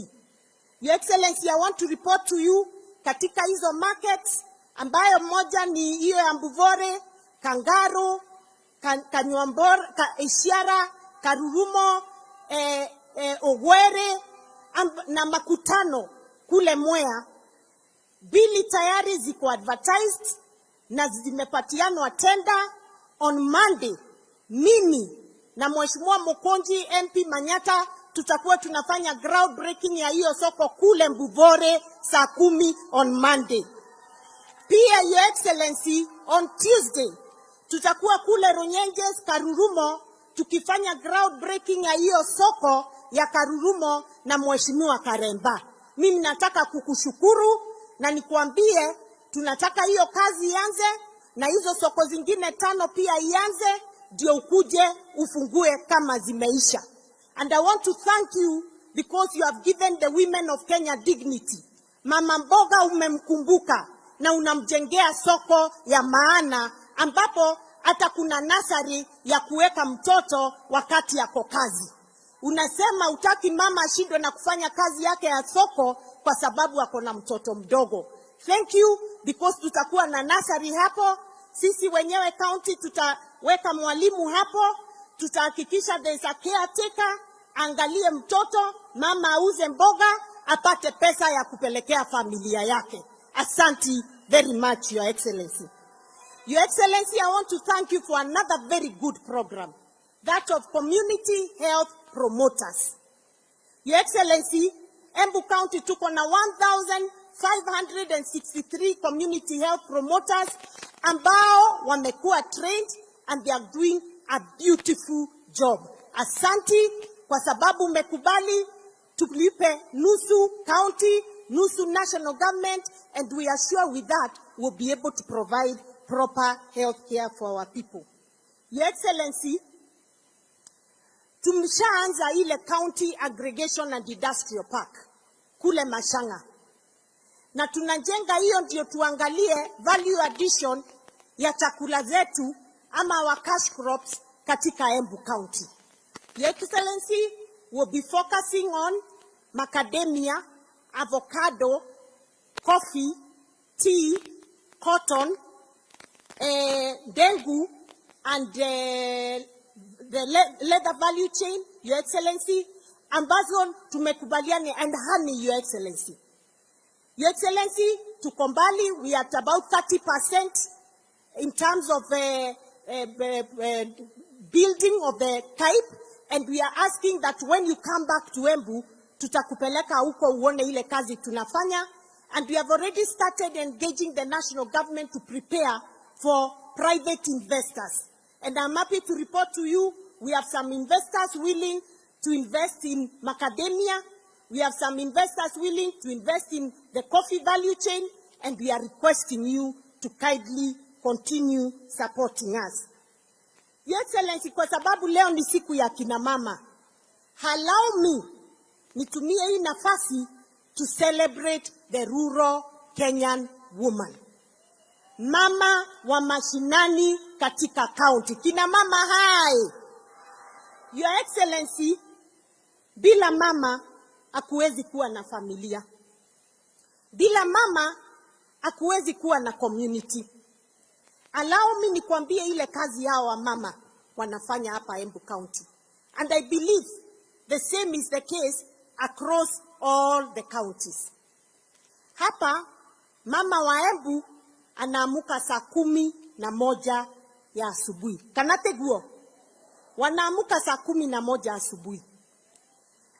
Your Excellency, I want to report to you, katika hizo markets, ambayo moja ni hiyo ya Mbuvore, Kangaru, Kanywambor, Isiara, Karurumo, Ogwere, na Makutano kule Mwea, bili tayari ziko advertised na zimepatianwa tender. On Monday, mimi na Mheshimiwa Mukonji MP Manyata tutakuwa tunafanya ground breaking ya hiyo soko kule Mbuvore saa 10 on Monday. Pia Your Excellency, on Tuesday tutakuwa kule Runyenjes, Karurumo, tukifanya ground breaking ya hiyo soko ya Karurumo na Mheshimiwa Karemba. Mimi nataka kukushukuru na nikuambie tunataka hiyo kazi ianze, na hizo soko zingine 5 pia ianze, ndio ukuje ufungue kama zimeisha. And I want to thank you because you have given the women of Kenya dignity. Mama mboga umemkumbuka na unamjengea soko ya maana, ambapo hata kuna nasari ya kuweka mtoto wakati yako kazi. Unasema utaki mama ashindwe na kufanya kazi yake ya soko kwa sababu ako na mtoto mdogo. Thank you, because tutakuwa na nasari hapo. Sisi wenyewe county tutaweka mwalimu hapo. Tutahakikisha there is a caretaker, angalie mtoto, mama auze mboga, apate pesa ya kupelekea familia yake. Asante very much, Your Excellency. Your Excellency, I want to thank you for another very good program, that of community health promoters. Your Excellency, Embu County tuko na 1,563 community health promoters ambao wamekuwa trained and they are doing a beautiful job. Asante kwa sababu umekubali tulipe nusu county, nusu national government, and we are sure with that we'll be able to provide proper health care for our people. Your Excellency, tumeshaanza ile county aggregation and industrial park kule Mashanga, na tunajenga hiyo ndio tuangalie value addition ya chakula zetu ama wa cash crops katika Embu County. Your Excellency, will be focusing on macadamia, avocado, coffee, tea, cotton, dengu, and the leather value chain, Your Excellency, ambazo tumekubaliana, and honey, Your Excellency. Your Excellency, tukombali, we are at about 30% in terms of building of the type, and we are asking that when you come back to Embu, tutakupeleka huko uone ile kazi tunafanya, and we have already started engaging the national government to prepare for private investors. And I'm happy to report to you, we have some investors willing to invest in macadamia, we have some investors willing to invest in the coffee value chain, and we are requesting you to kindly continue supporting us. Your Excellency, kwa sababu leo ni siku ya kina mama, allow me nitumie hii nafasi to celebrate the rural Kenyan woman. Mama wa mashinani katika county. Kina mama hai. Your Excellency, bila mama hakuwezi kuwa na familia. Bila mama hakuwezi kuwa na community. Allow me nikwambie ile kazi yao wa mama wanafanya hapa Embu County. And I believe the same is the case across all the counties. Hapa mama wa Embu anaamuka saa 11 ya asubuhi. Kanate guo. Wanaamuka saa 11 asubuhi.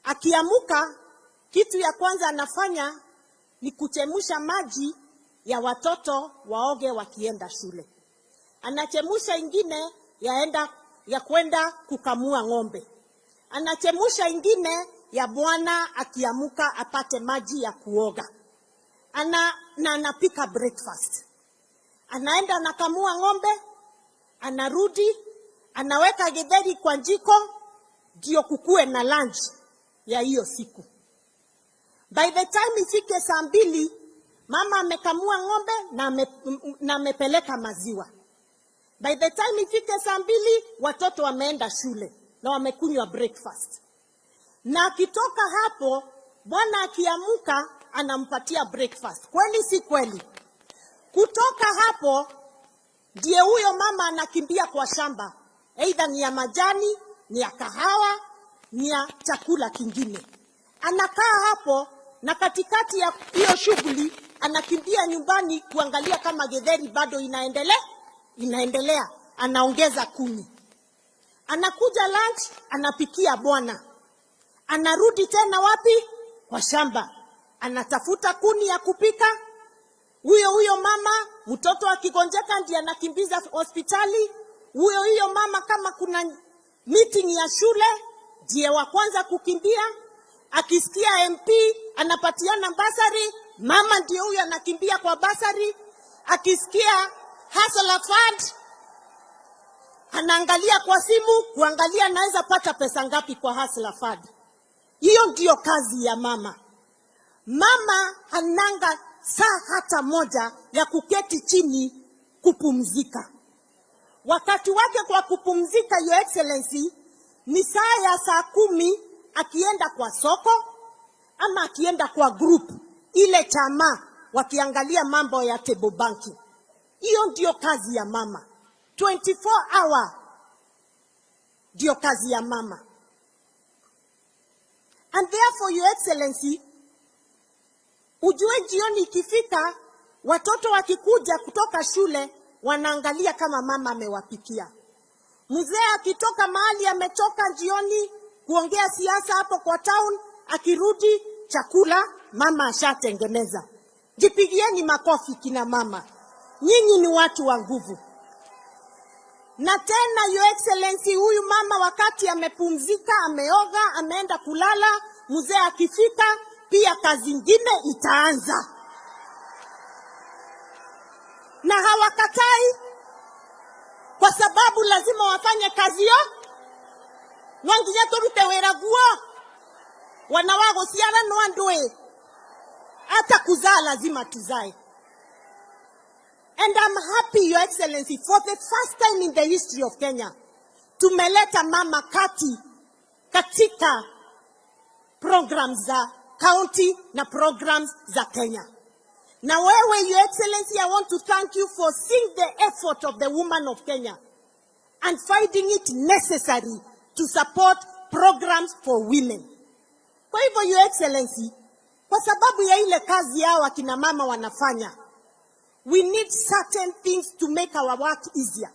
Akiamuka, kitu ya kwanza anafanya ni kuchemusha maji ya watoto waoge wakienda shule. Anachemusha ingine ya kwenda kukamua ng'ombe. Anachemusha ingine ya bwana akiamuka apate maji ya kuoga. Na anapika breakfast. Anaenda anakamua ng'ombe, anarudi, anaweka githeri kwa jiko, ndio kukue na lunch ya hiyo siku. By the time ifike saa 2, mama amekamua ng'ombe na amepeleka maziwa. By the time ifike saa 2, watoto wameenda shule na wamekunywa breakfast. Na akitoka hapo, bwana akiamuka anampatia breakfast. Kweli si kweli? Kutoka hapo, ndiye huyo mama anakimbia kwa shamba. Either ni ya majani, ni ya kahawa, ni ya chakula kingine. Anakaa hapo na katikati ya hiyo shughuli anakimbia nyumbani kuangalia kama getheri bado inaendelea. Anaongeza kuni. Anakuja lunch, anapikia bwana. Anarudi tena wapi? Kwa shamba. Anatafuta kuni ya kupika. Huyo mama, mtoto akigonjeka ndiye anakimbiza hospitali. Huyo mama kama kuna meeting ya shule, ndiye wa kwanza kukimbia. Akisikia MP anapatiana basari, mama ndiye huyo anakimbia kwa basari. Akisikia hustler fund, anaangalia kwa simu kuangalia anaweza pata pesa ngapi kwa hustler fund. Hiyo ndio kazi ya mama. Mama hananga saa hata moja ya kuketi chini kupumzika. Wakati wake kwa kupumzika, Your Excellency, ni saa ya saa 10 akienda kwa soko ama akienda kwa group ile chama wakiangalia mambo ya table banking. Hiyo ndio kazi ya mama. 24 hour ndio kazi ya mama. And therefore, Your Excellency, ujue jioni ikifika, watoto wakikuja kutoka shule wanaangalia kama mama amewapikia. Mzee akitoka mahali amechoka jioni kuongea siasa hapo kwa town, akirudi chakula mama ashatengeneza. Jipigieni makofi kina mama. Nyinyi ni watu wa nguvu. Na tena Your Excellency, huyu mama wakati amepumzika, ameoga, ameenda kulala, mzee akifika pia kazi nyingine itaanza. Na hawakatai kwa sababu lazima wafanye kazi hiyo. Nwanginya turute wera guo. Wanawago siara no andoe. Hata kuzaa lazima tuzae. And I'm happy, Your Excellency, for the first time in the history of Kenya, tumeleta mama katika programs za county na programs za Kenya. Na wewe, Your Excellency, I want to thank you for seeing the effort of the woman of Kenya and finding it necessary to support programs for women. Kwa hivyo, Your Excellency, kwa sababu ya ile kazi yao akina mama wanafanya, we need certain things to make our work easier.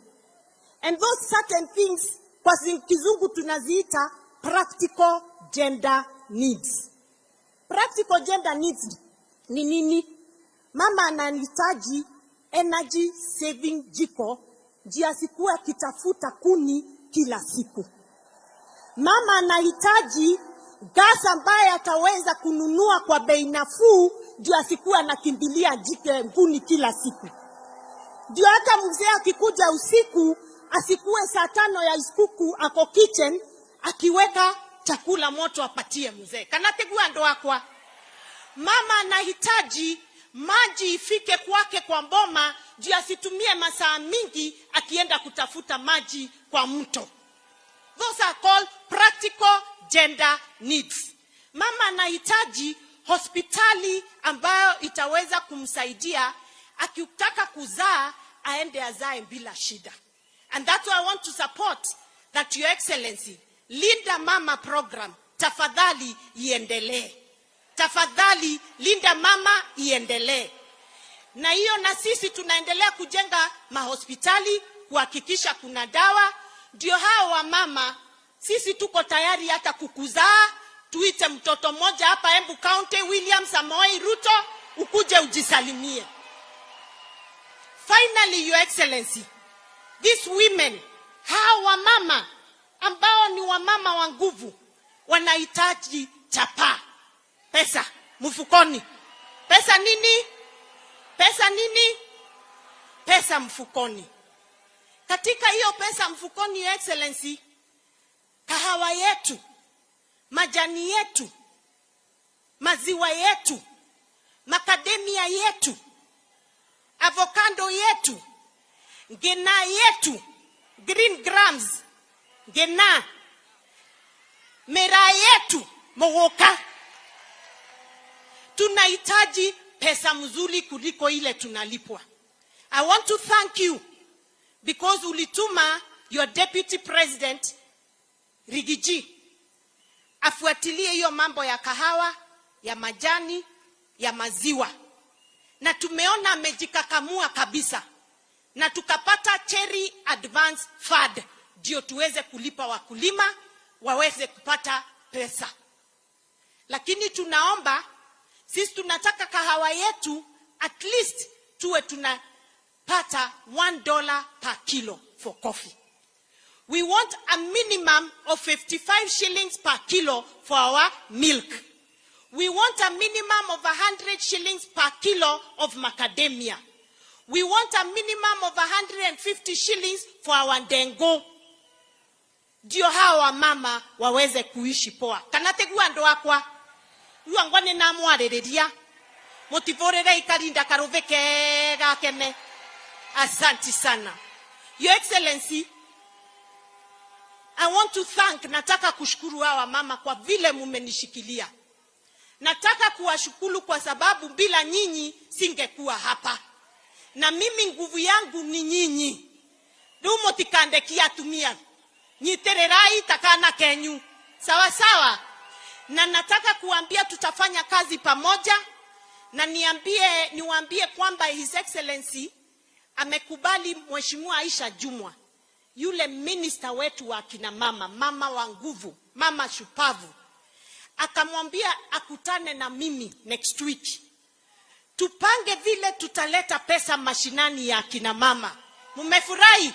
And those certain things, kwa kizungu tunaziita practical gender needs. Practical gender needs ni nini? Mama anahitaji energy saving jiko, ndio asikuwe akitafuta kuni kila siku. Mama anahitaji gas ambaye ataweza kununua kwa bei nafuu, ndio asikuwe anakimbilia kuni kila siku. Ndio hata mzee akikuja usiku asikuwe saa 5 ya usiku ako kitchen akiweka chakula moto apatie mzee. Kanategua ndo akwa. Mama anahitaji maji ifike kwake kwa mboma, ndio asitumie masaa mingi akienda kutafuta maji kwa mto. Those are called practical gender needs. Mama anahitaji hospitali ambayo itaweza kumsaidia akitaka kuzaa aende azae bila shida. And that's why I want to support that, Your Excellency, Linda Mama program tafadhali iendelee. Tafadhali Linda Mama iendelee. Na hiyo na sisi tunaendelea kujenga mahospitali kuhakikisha kuna dawa. Ndio hao wa mama sisi tuko tayari hata kukuzaa. Tuite mtoto mmoja hapa Embu County, William Samoei Ruto, ukuje ujisalimie. Finally, Your Excellency, these women, hawa mama ambao ni wamama wa nguvu, wanahitaji chapa. Pesa mfukoni. Pesa nini? Pesa nini? Pesa mfukoni. Katika hiyo pesa mfukoni, Your Excellency, kahawa yetu, majani yetu, maziwa yetu, makademia yetu, avocado yetu, ngena yetu, green grams, ngena, mera yetu, mowoka. Tunahitaji pesa mzuri kuliko ile tunalipwa. I want to thank you because ulituma your deputy president Rigiji afuatilie hiyo mambo ya kahawa, ya majani, ya maziwa. Na tumeona amejikakamua kabisa. Na tukapata cherry advance fund ndio tuweze kulipa wakulima waweze kupata pesa. Lakini tunaomba sisi tunataka kahawa yetu at least tuwe tunapata $1 per kilo for coffee. We want a minimum of 55 shillings per kilo for our milk. We want a minimum of 100 shillings per kilo of macadamia. We want a minimum of 150 shillings for our ndengo. Ndio hawa mama waweze kuishi poa. Kanategua ndo akwa. Uangwane na mwarereria. Motivorere ikarinda karoveke gakene. Asante sana. Your Excellency, I want to thank, nataka kushukuru hawa mama kwa vile mumenishikilia. Nataka kuwashukuru kwa sababu bila nyinyi singekuwa hapa. Na mimi nguvu yangu ni nyinyi. Dumo tikandekia tumia. Nyitererai takana kenyu. Sawa sawa. Na nataka kuambia tutafanya kazi pamoja. Na niwaambie kwamba His Excellency amekubali Mheshimiwa Aisha Jumwa, yule minister wetu wa kina mama, mama wa nguvu, mama shupavu. Akamwambia akutane na mimi next week. Tupange vile tutaleta pesa mashinani ya kina mama. Mumefurahi?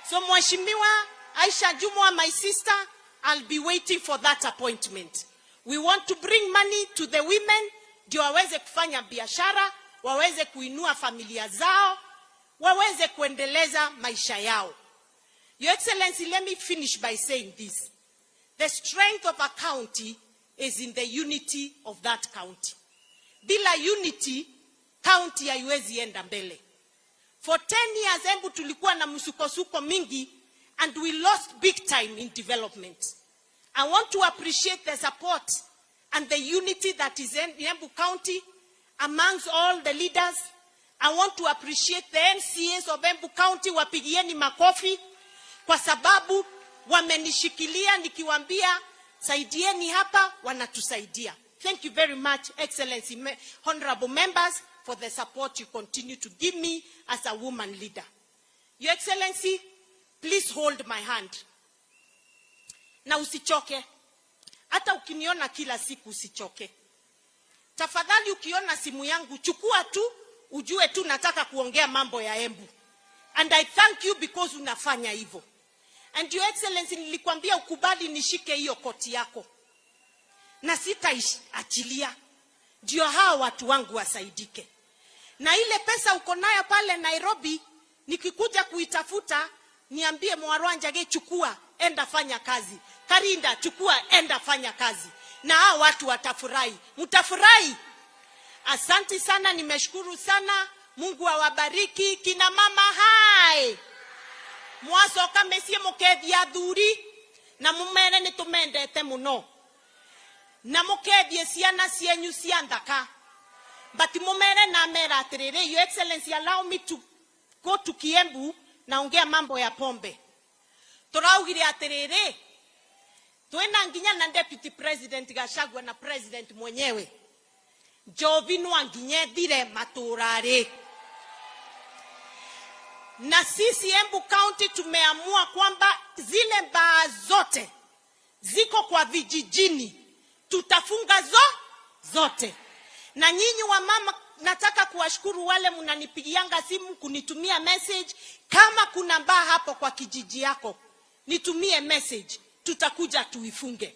So Mheshimiwa Aisha Jumwa, my sister, I'll be waiting for that appointment. We want to bring money to the women, ndio waweze kufanya biashara, waweze kuinua familia zao, waweze kuendeleza maisha yao. Your Excellency, let me finish by saying this. The strength of a county is in the unity of that county. Bila unity, county haiwezi enda mbele. For 10 years, Embu tulikuwa na msukosuko mingi, and we lost big time in development. I want to appreciate the support and the unity that is in Embu County amongst all the leaders. I want to appreciate the NCAs of Embu County, wapigieni makofi, kwa sababu wamenishikilia nikiwaambia saidieni hapa, wanatusaidia. Thank you very much, Excellency, honorable members, for the support you continue to give me as a woman leader. Your Excellency, please hold my hand. Na usichoke. Hata ukiniona kila siku usichoke. Tafadhali ukiona simu yangu, chukua tu, ujue tu nataka kuongea mambo ya Embu. And I thank you because unafanya hivyo. And Your Excellency, nilikwambia ukubali nishike hiyo koti yako. Na sitaachilia. Ndio hawa watu wangu wasaidike. Na ile pesa uko nayo pale Nairobi, nikikuja kuitafuta, niambie Mwarwanjage chukua, enda fanya kazi. Karinda chukua, enda fanya kazi. Na hao watu watafurahi. Mtafurahi. Asante sana, nimeshukuru sana. Mungu awabariki. Kina mama hai. Mwasoka mesie mukethia thuri. Na mumere ni tumendete muno. Na mukethie ciana cienyu cia nthaka. But mumere na mera atiriri. Your Excellency, allow me to go to Kiembu na ongea mambo ya pombe. Turaugire atiriri. Tuena nginya na deputy president Gachagua na president mwenyewe. Jovinu anginye dire maturare. Na sisi Embu County tumeamua kwamba zile baa zote ziko kwa vijijini tutafunga zote. Na nyinyi wa mama, nataka kuwashukuru wale mnanipigianga simu kunitumia message. Kama kuna baa hapo kwa kijiji yako, nitumie message, tutakuja tuifunge.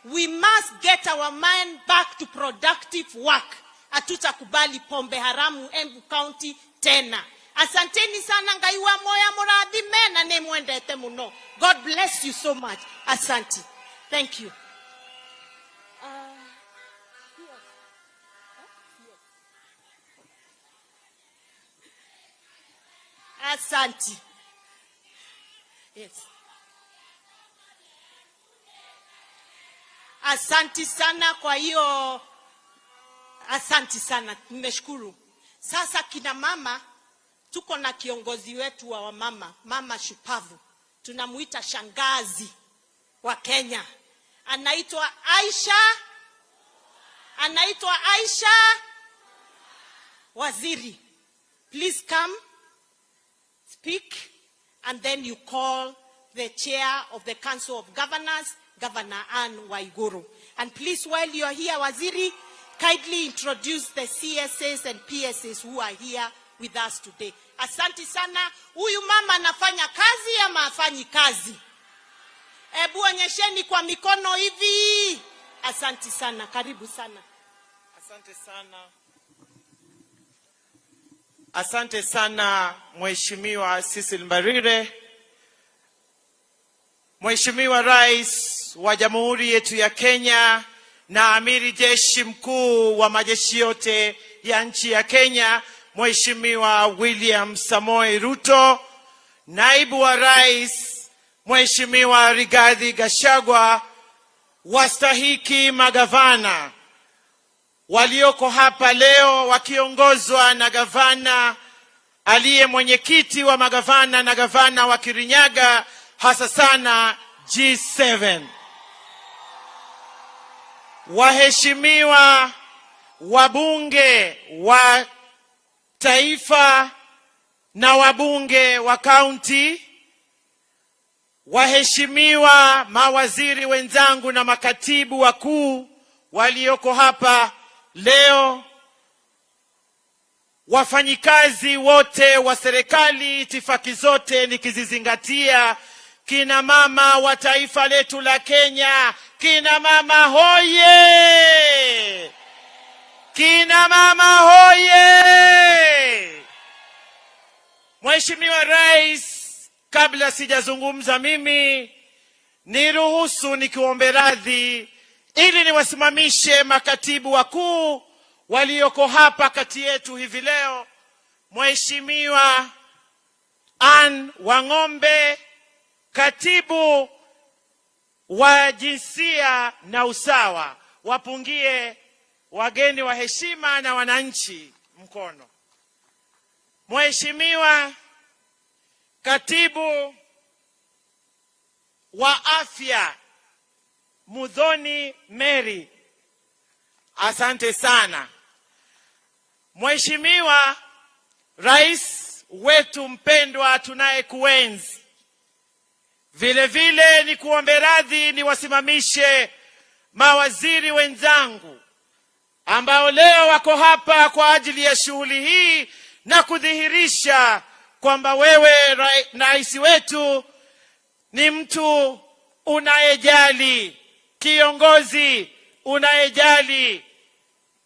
We must get our mind back to productive work. Hatutakubali pombe haramu Embu County tena. Asanteni sana, ngaiwa moya muradhime na nemwendete muno. God bless you so much. Asante. Thank you. Asante. Yes. Asante sana kwa hiyo. Asante sana. Nimeshukuru. Sasa kina mama, tuko na kiongozi wetu wa mama, mama shupavu. Tunamuita shangazi wa Kenya. Anaitwa Aisha Waziri. Please come, speak, and then you call the chair of the Council of Governors, Governor Anne Waiguru. And please, while you are here, Waziri, kindly introduce the CSAs and PSAs who are here with us today. Asante sana. Huyu mama anafanya kazi ama hafanyi kazi? Ebu onyesheni kwa mikono hivi. Asante sana. Karibu sana. Asante sana. Asante sana Mheshimiwa Cecil Mbarire, Mheshimiwa Rais wa Jamhuri yetu ya Kenya na Amiri Jeshi Mkuu wa majeshi yote ya nchi ya Kenya, Mheshimiwa William Samoei Ruto, Naibu wa Rais Mheshimiwa Rigathi Gachagua, wastahiki magavana walioko hapa leo wakiongozwa na gavana aliye mwenyekiti wa magavana na gavana wa Kirinyaga, hasa sana G7. Waheshimiwa wabunge wa taifa na wabunge wa kaunti, waheshimiwa mawaziri wenzangu na makatibu wakuu walioko hapa leo, wafanyikazi wote wa serikali, itifaki zote nikizizingatia, kina mama wa taifa letu la Kenya, kina mama hoye! Kina mama hoye! Mheshimiwa Rais, kabla sijazungumza mimi, niruhusu nikiombe radhi ili niwasimamishe makatibu wakuu walioko hapa kati yetu hivi leo. Mheshimiwa Anne Wang'ombe, katibu wa jinsia na usawa, wapungie wageni wa heshima na wananchi mkono. Mheshimiwa katibu wa afya Mudhoni Mary, asante sana. Mheshimiwa Rais wetu mpendwa tunayekuenzi, vile vile ni kuombe radhi niwasimamishe mawaziri wenzangu ambao leo wako hapa kwa ajili ya shughuli hii na kudhihirisha kwamba wewe rais wetu ni mtu unayejali, kiongozi unayejali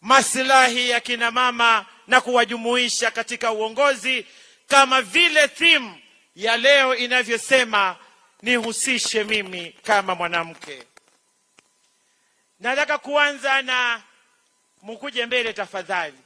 maslahi ya kina mama na kuwajumuisha katika uongozi, kama vile theme ya leo inavyosema, nihusishe mimi kama mwanamke. Nataka kuanza na mkuje mbele tafadhali.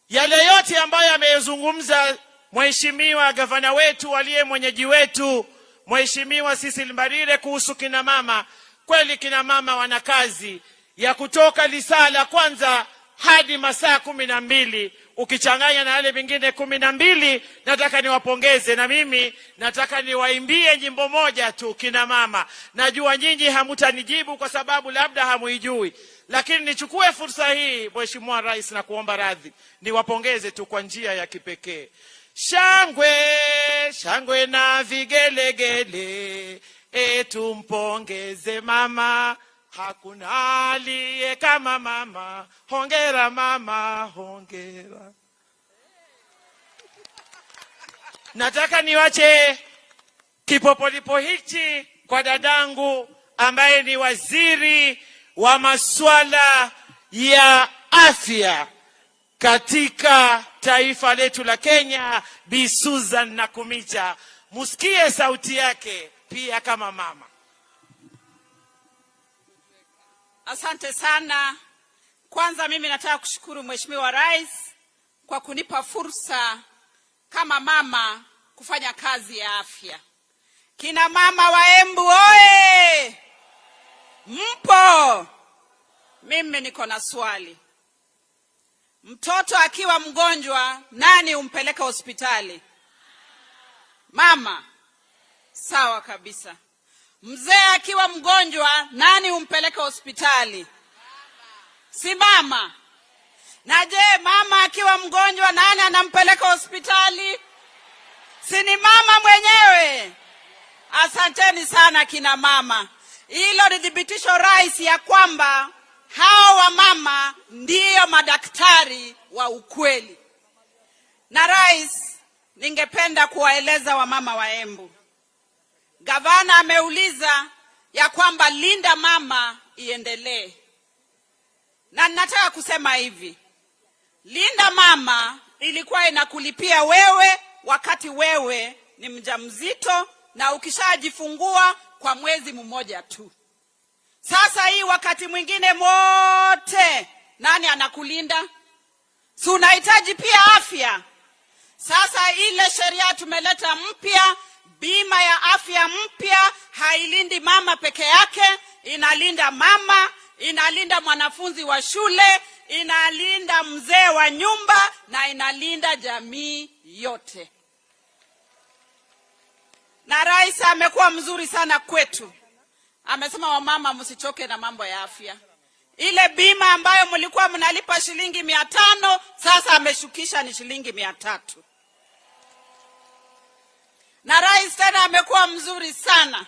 Yale yote ambayo amezungumza Mheshimiwa gavana wetu aliye mwenyeji wetu Mheshimiwa Cecil Mbarire kuhusu kina mama, kweli kina mama wana kazi ya kutoka lisaa la kwanza hadi masaa 12, ukichanganya na wale vingine 12. Nataka niwapongeze, na mimi nataka niwaimbie nyimbo moja tu kina mama. Najua nyinyi hamutanijibu kwa sababu labda hamuijui, lakini nichukue fursa hii Mheshimiwa Rais na kuomba radhi, niwapongeze tu kwa njia ya kipekee. Shangwe, shangwe na vigelegele, tumpongeze mama, hakuna aliye kama mama. Hongera mama, hongera. Nataka niwache kipopolipo hichi kwa dadangu ambaye ni waziri wa masuala ya afya katika taifa letu la Kenya, Bi Susan Nakumicha. Musikie sauti yake pia kama mama. Asante sana Kwanza mimi nataka kushukuru Mheshimiwa Rais kwa kunipa fursa kama mama kufanya kazi ya afya. Kina mama wa Embu oye! Mpo? Mimi niko na swali. Mtoto akiwa mgonjwa, nani umpeleka hospitali? Mama. Sawa kabisa. Mzee akiwa mgonjwa, nani umpeleka hospitali? Si mama. Na je, mama akiwa mgonjwa, nani anampeleka hospitali? Si ni mama mwenyewe? Asanteni sana kina mama. Hilo ni thibitisho rais ya kwamba hao wa mama ndiyo madaktari wa ukweli. Na rais, ningependa kuwaeleza wa mama wa Embu. Gavana ameuliza ya kwamba linda mama iendelee. Na nataka kusema hivi. Linda mama ilikuwa inakulipia wewe wakati wewe ni mjamzito na ukishajifungua kwa mwezi mmoja tu. Sasa hii wakati mwingine mote nani anakulinda? Si unahitaji pia afya. Sasa ile sheria tumeleta mpya, bima ya afya mpya, hailindi mama peke yake, inalinda mama, inalinda mwanafunzi wa shule, inalinda mzee wa nyumba na inalinda jamii yote. Na rais amekuwa mzuri sana kwetu. Amesema wamama msichoke na mambo ya afya. Ile bima ambayo mlikuwa mnalipa shilingi 500, sasa ameshukisha ni shilingi 300. Na rais tena amekuwa mzuri sana.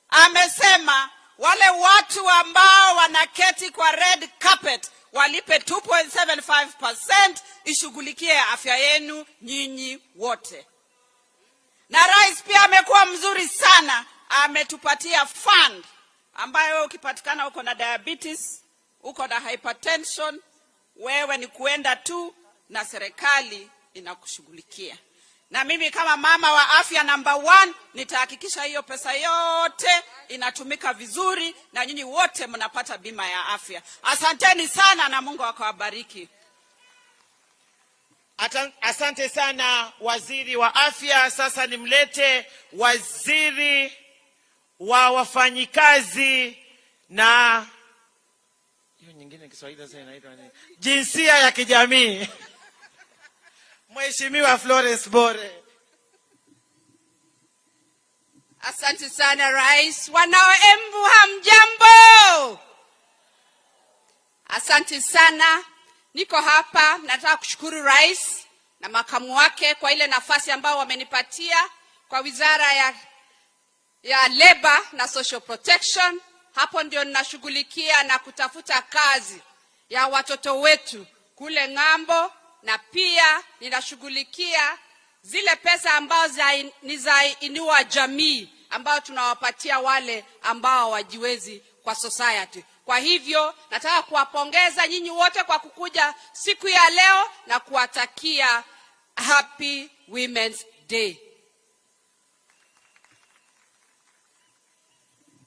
Amesema wale watu ambao wanaketi kwa red carpet walipe 2.75%, ishughulikie afya yenu nyinyi wote. Na rais pia amekuwa mzuri sana, ametupatia fund ambayo ukipatikana uko na diabetes, uko na hypertension, wewe ni kuenda tu na serikali inakushughulikia. Na mimi kama mama wa afya number 1 nitahakikisha hiyo pesa yote inatumika vizuri na nyinyi wote mnapata bima ya afya. Asanteni sana na Mungu akawabariki. Asante sana waziri wa afya. Sasa nimlete waziri wa wafanyikazi na hiyo nyingine Kiswahili sasa inaitwa nini? Jinsia ya kijamii. Mheshimiwa Florence Bore. Asante sana rais. Wanao Embu hamjambo? Asante sana. Niko hapa nataka kushukuru rais na makamu wake kwa ile nafasi ambayo wamenipatia kwa wizara ya labor na social protection. Hapo ndio ninashughulikia na kutafuta kazi ya watoto wetu kule ng'ambo, na pia ninashughulikia zile pesa ambazo ni za inua jamii ambao tunawapatia wale ambao wajiwezi kwa society. Kwa hivyo nataka kuwapongeza nyinyi wote kwa kukuja siku ya leo na kuwatakia Happy Women's Day.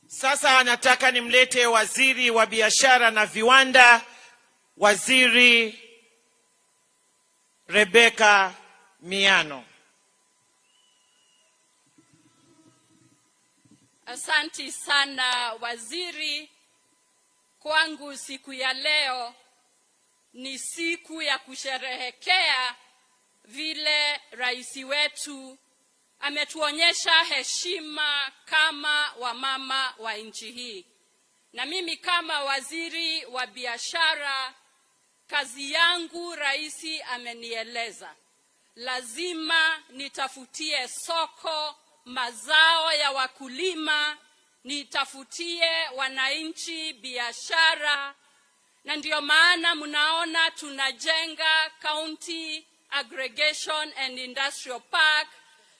Sasa nataka nimlete waziri wa biashara na viwanda, waziri Rebecca Miano. Asante sana waziri. Kwangu siku ya leo ni siku ya kusherehekea vile rais wetu ametuonyesha heshima kama wamama wa nchi hii. Na mimi kama waziri wa biashara, kazi yangu rais amenieleza, lazima nitafutie soko mazao ya wakulima, nitafutie wananchi biashara, na ndio maana mnaona tunajenga County Aggregation and Industrial Park,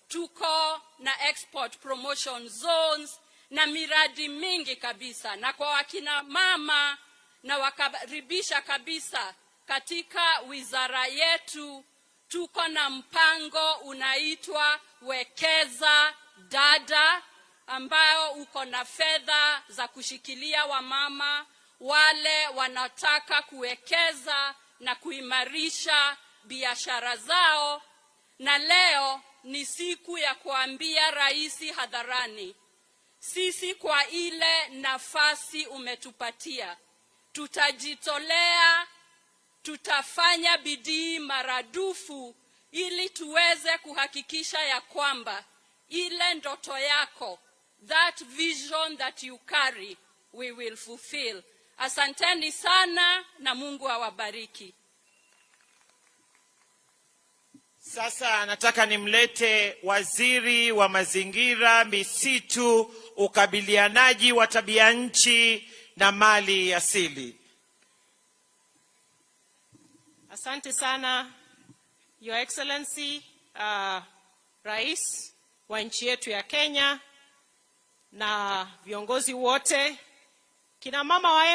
tuko na Export Promotion Zones na miradi mingi kabisa. Na kwa wakina mama na wakaribisha kabisa katika wizara yetu, tuko na mpango unaitwa Wekeza Dada, ambao uko na fedha za kushikilia wamama wale wanataka kuwekeza na kuimarisha biashara zao. Na leo ni siku ya kuambia rais hadharani, sisi kwa ile nafasi umetupatia, tutajitolea, tutafanya bidii maradufu ili tuweze kuhakikisha ya kwamba ile ndoto yako, that vision that you carry, we will fulfill. Asanteni sana na Mungu awabariki. Sasa nataka nimlete waziri wa mazingira, misitu, ukabilianaji wa tabia nchi na mali asili. Asante sana, Your Excellency, Rais wa nchi yetu ya Kenya na viongozi wote. Kina mama wa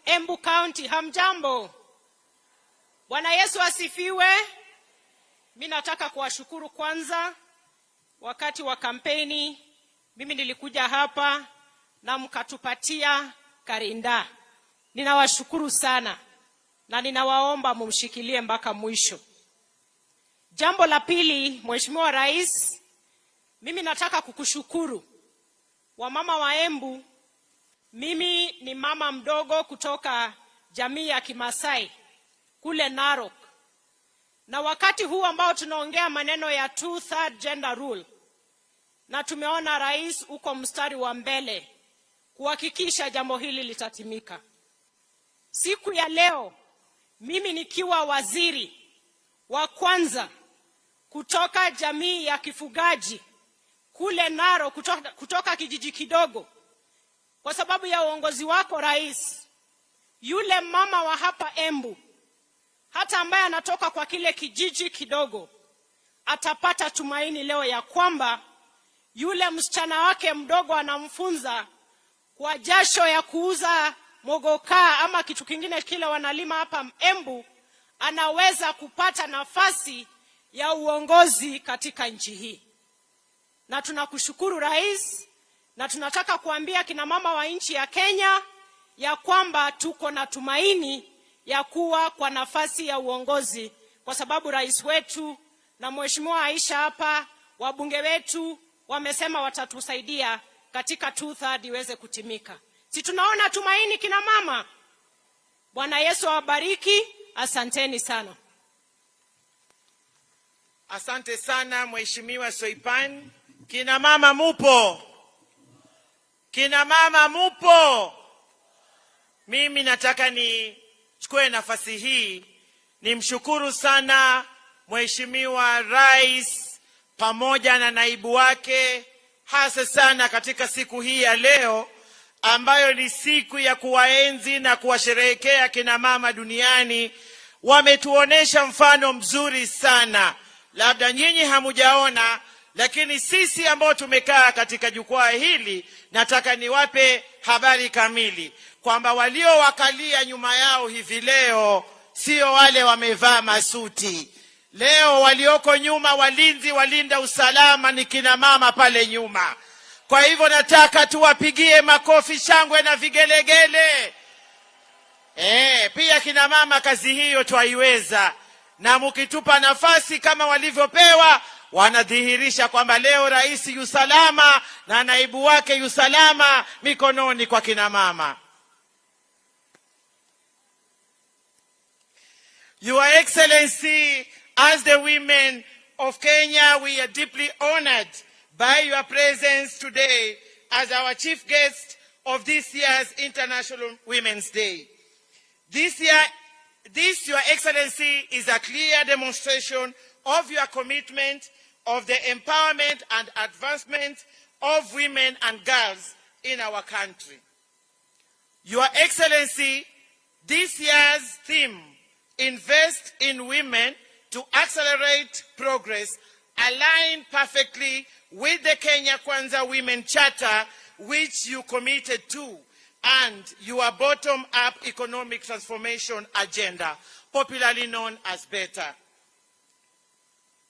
Embu County, hamjambo? Bwana Yesu asifiwe. Mimi nataka kuwashukuru kwanza. Wakati wa kampeni mimi nilikuja hapa na mkatupatia karinda. Ninawashukuru sana na ninawaomba mumshikilie mpaka mwisho. Jambo la pili, Mheshimiwa Rais, mimi nataka kukushukuru. Wamama wa Embu, mimi ni mama mdogo kutoka jamii ya Kimasai kule Narok. Na wakati huu ambao tunaongea maneno ya 2/3 gender rule, na tumeona rais uko mstari wa mbele kuhakikisha jambo hili litatimika. Siku ya leo mimi nikiwa waziri wa kwanza kutoka jamii ya kifugaji kule Narok, kutoka kijiji kidogo, kwa sababu ya uongozi wako rais, yule mama wa hapa Embu, hata ambaye anatoka kwa kile kijiji kidogo, atapata tumaini leo ya kwamba yule msichana wake mdogo anamfunza kwa jasho ya kuuza mogoka ama kitu kingine kile wanalima hapa Embu, anaweza kupata nafasi ya uongozi katika nchi hii. Na tunakushukuru rais, na tunataka kuambia kina mama wa nchi ya Kenya ya kwamba tuko na tumaini ya kuwa kwa nafasi ya uongozi, kwa sababu rais wetu na Mheshimiwa Aisha hapa, wabunge wetu wamesema watatusaidia katika 2/3 iweze kutimika. Si tunaona tumaini kina mama? Bwana Yesu awabariki. Asanteni sana. Asante sana Mheshimiwa Soipan. Kina mama mupo? Kina mama mupo? Mimi nataka nichukue nafasi hii nimshukuru sana Mheshimiwa Rais pamoja na naibu wake, hasa sana katika siku hii ya leo ambayo ni siku ya kuwaenzi na kuwasherehekea kina mama duniani. Wametuonesha mfano mzuri sana. Labda nyinyi hamujaona, lakini sisi ambao tumekaa katika jukwaa hili, nataka niwape habari kamili kwamba waliowakalia nyuma yao hivi leo sio wale wamevaa masuti. Leo walioko nyuma, walinzi walinda usalama, ni kina mama pale nyuma. Kwa hivyo nataka tuwapigie makofi, shangwe na vigelegele. Pia kina mama kazi hiyo twaiweza, na mkitupa nafasi kama walivyopewa, wanadhihirisha kwamba leo rais yusalama na naibu wake yusalama mikononi kwa kina mama. Your Excellency, as the women of Kenya, we are deeply honored by your presence today as our chief guest of this year's International Women's Day. This, Your Excellency, is a clear demonstration of your commitment of the empowerment and advancement of women and girls in our country. Your Excellency, this year's theme, Invest in Women to Accelerate Progress, align perfectly with the Kenya Kwanza Women Charter, which you committed to, and your bottom-up economic transformation agenda, popularly known as BETTER.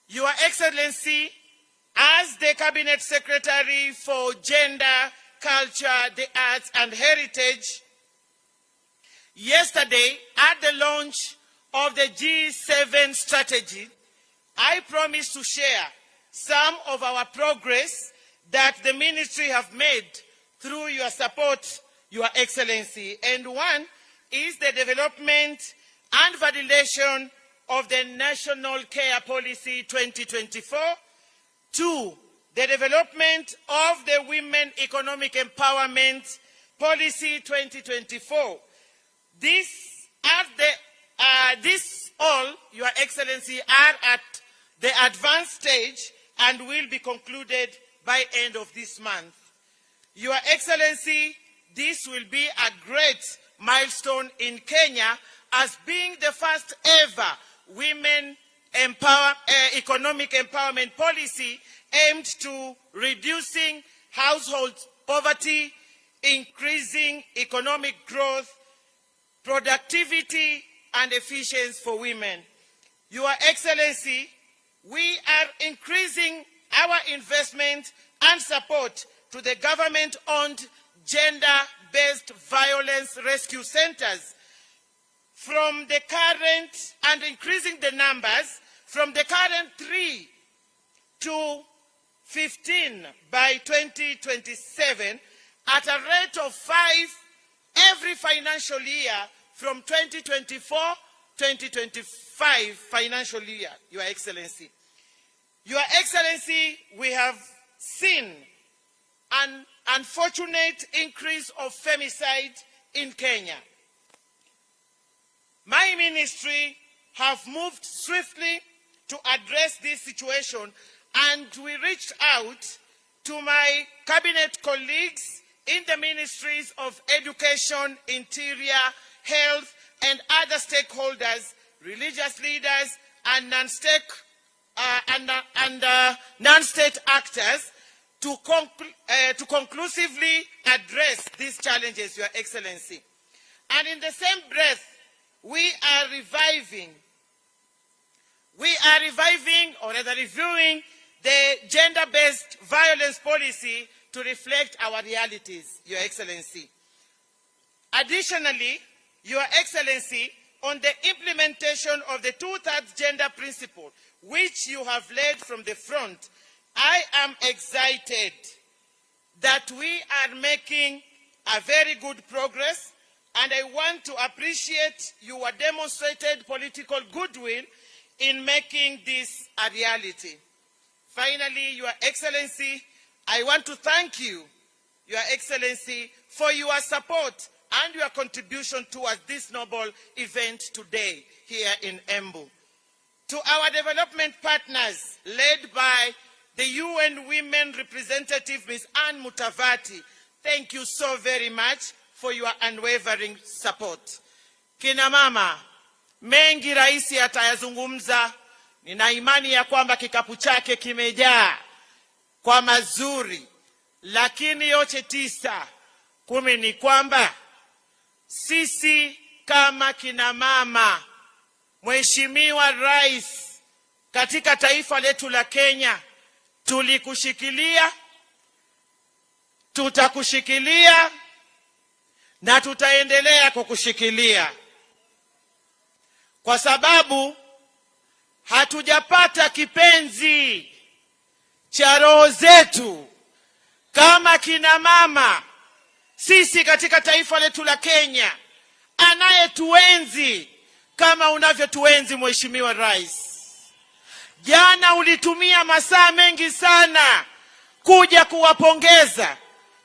Your Excellency, as the Cabinet Secretary for Gender, Culture, the Arts and Heritage, Yesterday, at the launch of the G7 strategy, I promised to share some of our progress that the ministry have made through your support, Your Excellency. And one is the development and validation of the National Care Policy 2024. Two, the development of the Women Economic Empowerment Policy 2024. This all, Your Excellency, are at the advanced stage and will be concluded by end of this month. Your Excellency, this will be a great milestone in Kenya as being the first ever women economic empowerment policy aimed to reducing household poverty, increasing economic growth, productivity, and efficiency for women. Your Excellency, we are increasing our investment and support to the government-owned gender-based violence rescue centers from the current, and increasing the numbers from the current 3 to 15 by 2027 at a rate of 5 every financial year from 2024-2025 financial year, Your Excellency. Your Excellency, we have seen an unfortunate increase of femicide in Kenya. My ministry have moved swiftly to address this situation, and we reached out to my cabinet colleagues in the ministries of Education, Interior, Health, and other stakeholders, religious leaders, and non-state actors to conclusively address these challenges, Your Excellency. And in the same breath, we are reviewing the gender-based violence policy to reflect our realities, Your Excellency. Additionally, Your Excellency, on the implementation of the 2/3 gender principle, which you have led from the front, I am excited that we are making a very good progress, and I want to appreciate your demonstrated political goodwill in making this a reality. Finally, Your Excellency, I want to thank you, Your Excellency, for your support and your contribution towards this noble event today here in Embu. To our development partners, led by the UN Women Representative, Ms. Ann Mutavati, thank you so very much for your unwavering support. Kina mama, mengi raisi atayazungumza, nina imani ya kwamba kikapu chake kimejaa kwa mazuri, lakini yote 9, 10 ni kwamba sisi kama kina mama, Mheshimiwa Rais, katika taifa letu la Kenya, tulikushikilia, tutakushikilia na tutaendelea kukushikilia, kwa sababu hatujapata kipenzi cha roho zetu kama kina mama sisi katika taifa letu la Kenya, anayetuenzi kama unavyotuenzi Mheshimiwa Rais. Jana ulitumia masaa mengi sana kuja kuwapongeza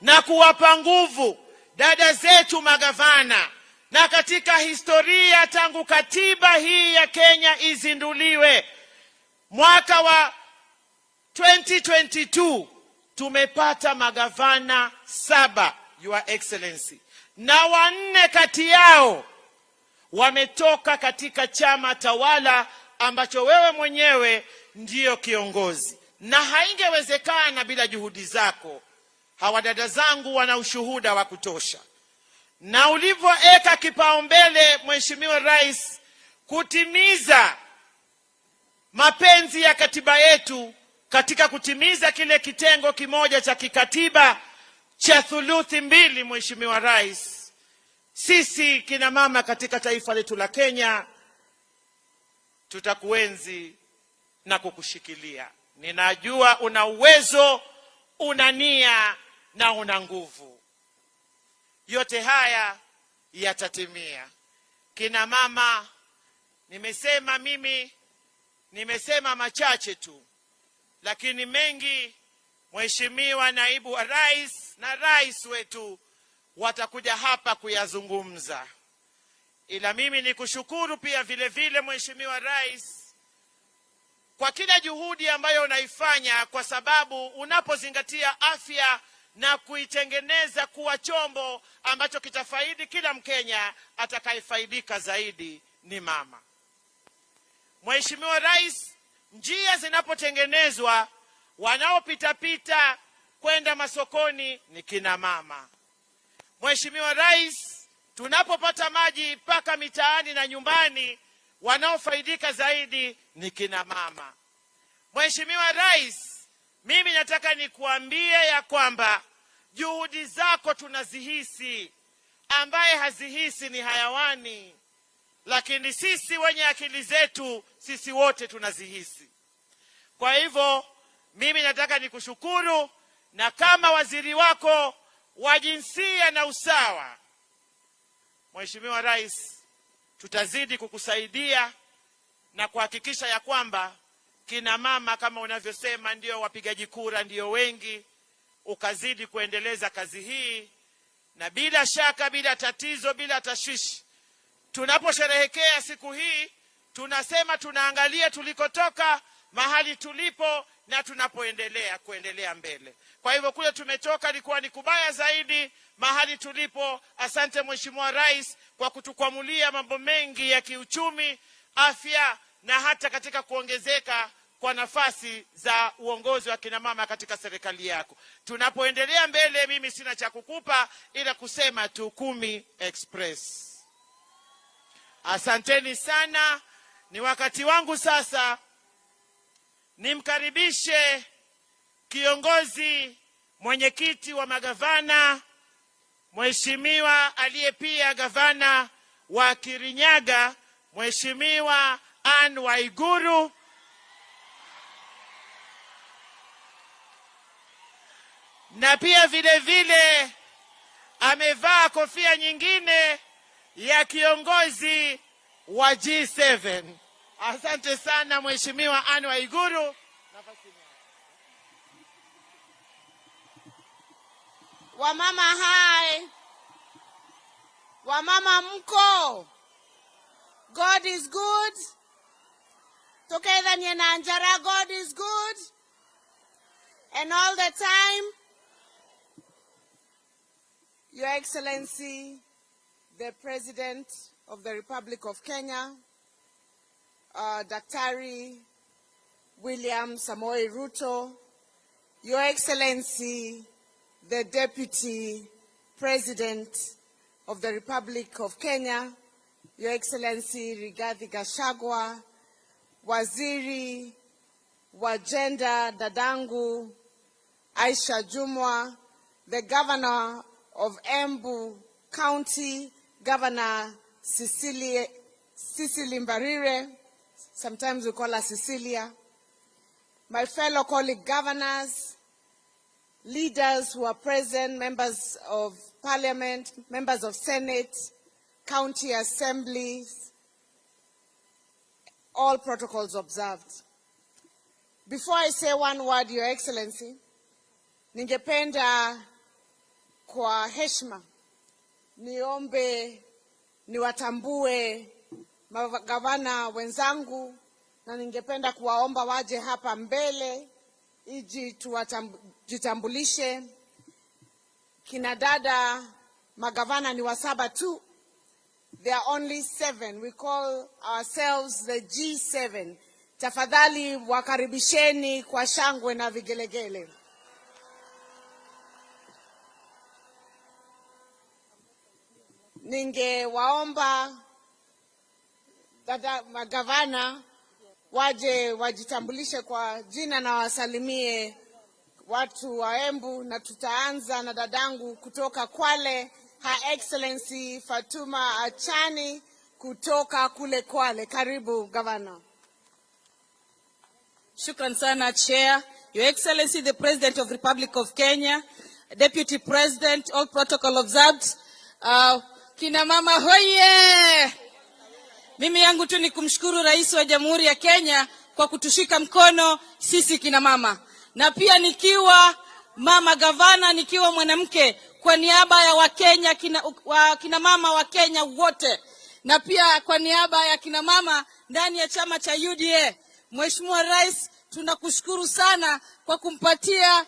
na kuwapa nguvu dada zetu magavana, na katika historia tangu katiba hii ya Kenya izinduliwe mwaka wa 2022 tumepata magavana 7, Your Excellency, na 4 kati yao wametoka katika chama tawala ambacho wewe mwenyewe ndiyo kiongozi, na haingewezekana bila juhudi zako. Hawa dada zangu wana ushuhuda wa kutosha, na ulivyoeka kipaumbele Mheshimiwa Rais kutimiza mapenzi ya katiba yetu katika kutimiza kile kitengo kimoja cha kikatiba cha 2/3, Mheshimiwa Rais, sisi kina mama katika taifa letu la Kenya tutakuenzi na kukushikilia. Ninajua una uwezo, una nia na una nguvu. Yote haya yatatimia. Kina mama, nimesema machache tu, lakini mengi Mheshimiwa Naibu wa Rais na Rais wetu watakuja hapa kuyazungumza. Ila mimi nikushukuru pia vile vile Mheshimiwa Rais kwa kila juhudi ambayo unaifanya, kwa sababu unapozingatia afya na kuitengeneza kuwa chombo ambacho kitafaidi kila Mkenya, atakayefaidika zaidi ni mama. Mheshimiwa Rais, njia zinapotengenezwa, wanaopita kwenda masokoni ni kina mama. Mheshimiwa Rais, tunapopata maji mpaka mitaani na nyumbani, wanaofaidika zaidi ni kina mama. Mheshimiwa Rais, mimi nataka nikuambie ya kwamba juhudi zako tunazihisi, ambaye hazihisi ni hayawani, lakini sisi wenye akili zetu, sisi wote tunazihisi. Kwa hivyo mimi nataka nikushukuru, na kama waziri wako wa jinsia na usawa, Mheshimiwa Rais, tutazidi kukusaidia na kuhakikisha ya kwamba kina mama kama unavyosema ndio wapigaji kura, ndio wengi, ukazidi kuendeleza kazi hii. Na bila shaka, bila tatizo, bila tashwishi, tunaposherehekea siku hii tunasema tunaangalia tulikotoka, mahali tulipo na kuendelea mbele. Kwa hivyo kule tumetoka ilikuwa ni kubaya zaidi, mahali tulipo. Asante Mheshimiwa Rais kwa kutukwamulia mambo mengi ya kiuchumi, afya na hata katika kuongezeka kwa nafasi za uongozi wa kina mama katika serikali yako. Tunapoendelea mbele, mimi sina cha kukupa ila kusema tu 10 Express. Asanteni sana. Ni wakati wangu sasa nimkaribishe kiongozi mwenyekiti wa magavana, Mheshimiwa aliye pia gavana wa Kirinyaga, Mheshimiwa Anne Waiguru. Na pia vile vile amevaa kofia nyingine ya kiongozi wa G7. Asante sana Mheshimiwa Anne Waiguru. Wamama hai, wamama mko, God is good. Together nyena anjara, God is good. And all the time. Your Excellency, the President of the Republic of Kenya, Daktari William Samoei Ruto, Your Excellency, the Deputy President of the Republic of Kenya, Your Excellency Rigathi Gachagua, Waziri wa Gender Dadangu Aisha Jumwa, the Governor of Embu County, Governor Cecily Mbarire, sometimes we call her Cecilia, my fellow colleague governors, leaders who are present, members of parliament, members of Senate, county assemblies, all protocols observed. Before I say one word, Your Excellency, ningependa kwa heshima niombe niwatambue magavana wenzangu, na ningependa kuwaomba waje hapa mbele ili tujitambulishe. Kina dada magavana ni 7 tu. There are only 7. We call ourselves the G7. Tafadhali wakaribisheni kwa shangwe na vigelegele. Ningewaomba dada magavana waje wajitambulishe kwa jina na wasalimie watu wa Embu, na tutaanza na dadangu kutoka Kwale, Her Excellency Fatuma Achani kutoka kule Kwale. Karibu, Governor. Shukran sana, Chair. Your Excellency, the President of the Republic of Kenya, Deputy President, all protocol observed. Kina mama hoye! Mimi yangu tu ni kumshukuru Rais wa Jamhuri ya Kenya kwa kutushika mkono sisi kina mama. Na pia nikiwa mama gavana, nikiwa mwanamke, kwa niaba ya Wakenya, kina mama wa Kenya wote, na pia kwa niaba ya kina mama ndani ya chama cha UDA, Mheshimiwa Rais, tunakushukuru sana kwa kumpatia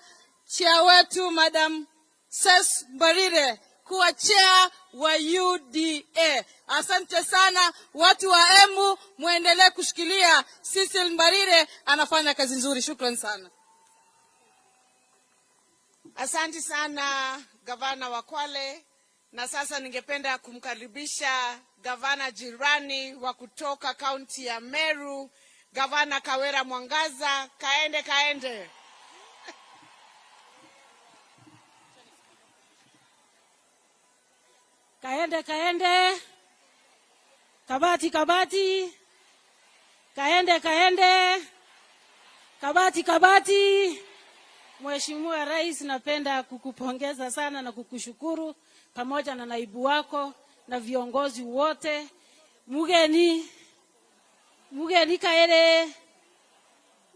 chair wetu Madam Ses Mbarire kuwa chair wa UDA. Asante sana watu wa Embu, muendelee kushikilia. Cecil Mbarire anafanya kazi nzuri. Shukran sana. Asante sana gavana wa Kwale. Na sasa ningependa kumkaribisha gavana jirani wa kutoka kaunti ya Meru, Gavana Kawera Mwangaza. Kaende. Kaende. Kabati. Kaende. Kabati. Mheshimiwa Rais, napenda kukupongeza sana na kukushukuru pamoja na naibu wako na viongozi wote. Mugeni kaere.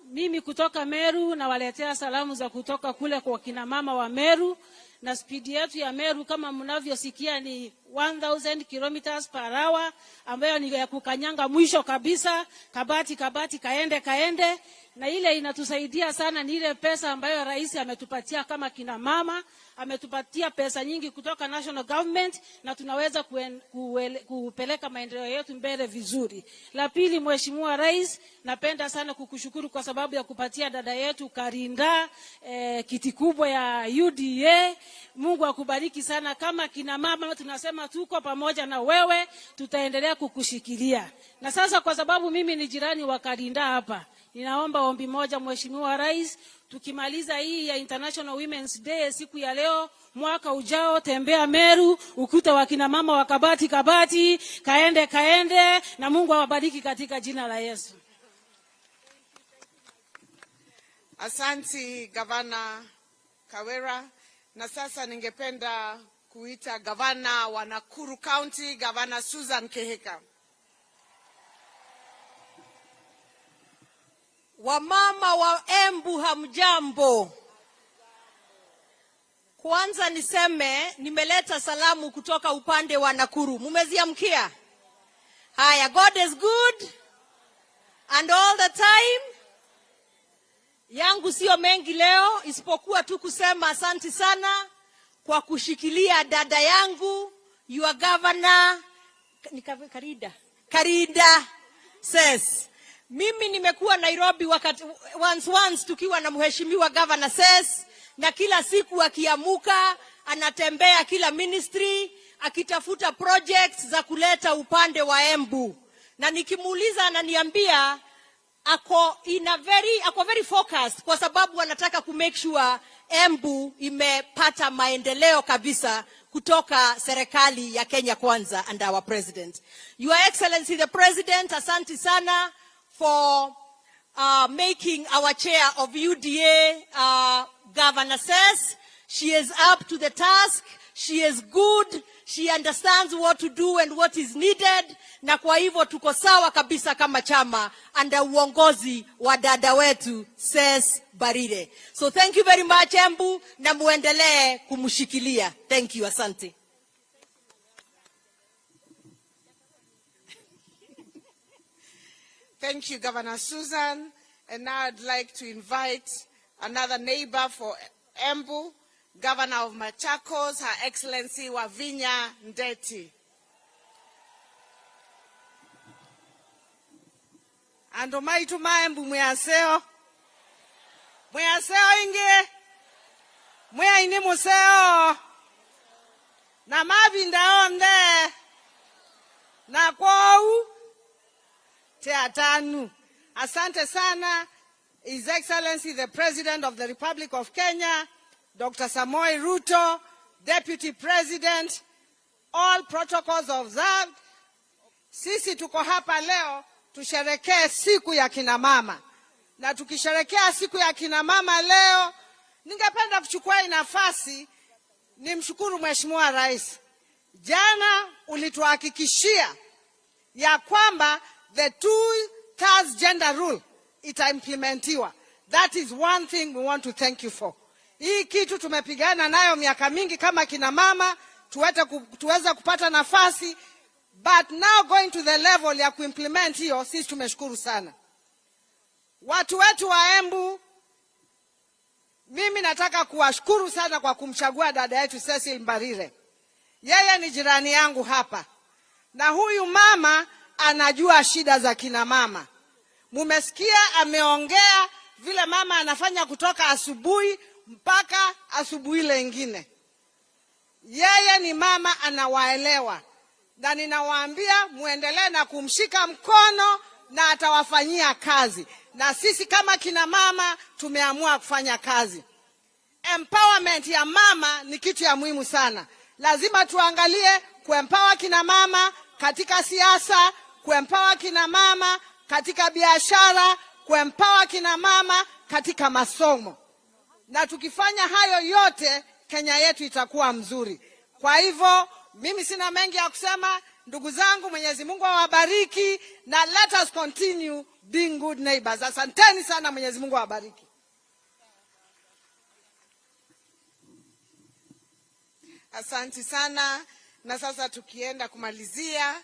Mimi kutoka Meru na waletea salamu za kutoka kule kwa kina mama wa Meru, na speed yetu ya Meru kama mnavyosikia ni 1000 kilometers per hour, ambayo ni ya kukanyanga mwisho kabisa. Kabati, kaende. Na ile inatusaidia sana ni ile pesa ambayo rais ametupatia kama kina mama. Ametupatia pesa nyingi kutoka national government, na tunaweza kupeleka maendeleo yetu mbele vizuri. La pili, Mheshimiwa Rais, napenda sana kukushukuru kwa sababu ya kupatia dada yetu Karinda kiti kubwa ya UDA. Mungu akubariki sana. Kama kina mama tunasema tuko pamoja na wewe, tutaendelea kukushikilia. Na sasa kwa sababu mimi ni jirani wa Karinda hapa, ninaomba ombi moja, Mheshimiwa Rais. Tukimaliza hii ya International Women's Day siku ya leo, mwaka ujao tembea Meru, ukuta wa kina mama wa Kabati, kaende, na Mungu awabariki katika jina la Yesu. Asante Gavana Kawera. Na sasa ningependa kuita gavana wa Nakuru County, Gavana Susan Kehika. Wamama wa Embu hamjambo. Kwanza niseme nimeleta salamu kutoka upande wa Nakuru. Mumeziamkia? Haya, God is good and all the time. Yangu sio mengi leo isipokuwa tu kusema asante sana kwa kushikilia dada yangu, your governor Karida Ses. Mimi nimekuwa Nairobi wakati once tukiwa na mheshimiwa Governor Ses, na kila siku akiamuka anatembea kila ministry akitafuta projects za kuleta upande wa Embu. Na nikimuuliza ananiambia ako very focused kwa sababu anataka ku make sure Embu imepata maendeleo kabisa kutoka serikali ya Kenya Kwanza and our president. Your Excellency the President, asante sana for making our chair of UDA Governor Ses. She is up to the task. She is good. She understands what to do and what is needed. Na kwa hivyo tuko sawa kabisa kama chama under uongozi wa dada wetu Ses Mbarire. So thank you very much Embu, na muendelee kumshikilia. Thank you, asante. Thank you, Governor Susan. And now I'd like to invite another neighbor for Embu, Governor of Machakos, Her Excellency Wavinya Ndeti. Ando maitu maembu mwaseo. Mwaseo inge. Mwa ini museo. Na mavinda onde. Na kwau. Teatanu. Asante sana, His Excellency the President of the Republic of Kenya, Dr. RUTO, Deputy President, all protocols observed. Sisi tuko hapa leo tusherekee siku ya kina mama. Na tukisherekea siku ya kina mama leo, ningependa kuchukua hii nafasi nimshukuru Mheshimiwa Rais. Jana ulituhakikishia ya kwamba the 2/3 gender rule itaimplementiwa. That is one thing we want to thank you for. Hii kitu tumepigana nayo miaka mingi kama kina mama, tuweze kupata nafasi, but now going to the level ya kuimplement hiyo, sisi tumeshukuru sana. Watu wetu wa Embu, mimi nataka kuwashukuru sana kwa kumchagua dada yetu Cecil Mbarire. Yeye ni jirani yangu hapa. Na huyu mama anajua shida za kina mama. Mumesikia ameongea vile mama anafanya kutoka asubuhi mpaka asubuhi lengine. Yeye ni mama anawaelewa. Na ninawaambia muendelee na kumshika mkono na atawafanyia kazi. Na sisi kama kina mama tumeamua kufanya kazi. Empowerment ya mama ni kitu ya muhimu sana. Lazima tuangalie kuempower kina mama katika siasa, kuempower kina mama katika biashara, kuempower kina mama katika masomo. Na tukifanya hayo yote, Kenya yetu itakuwa mzuri. Kwa hivyo, mimi sina mengi ya kusema. Ndugu zangu, Mwenyezi Mungu awabariki na let us continue being good neighbors. Asanteni sana, Mwenyezi Mungu awabariki. Asante sana. Na sasa tukienda kumalizia,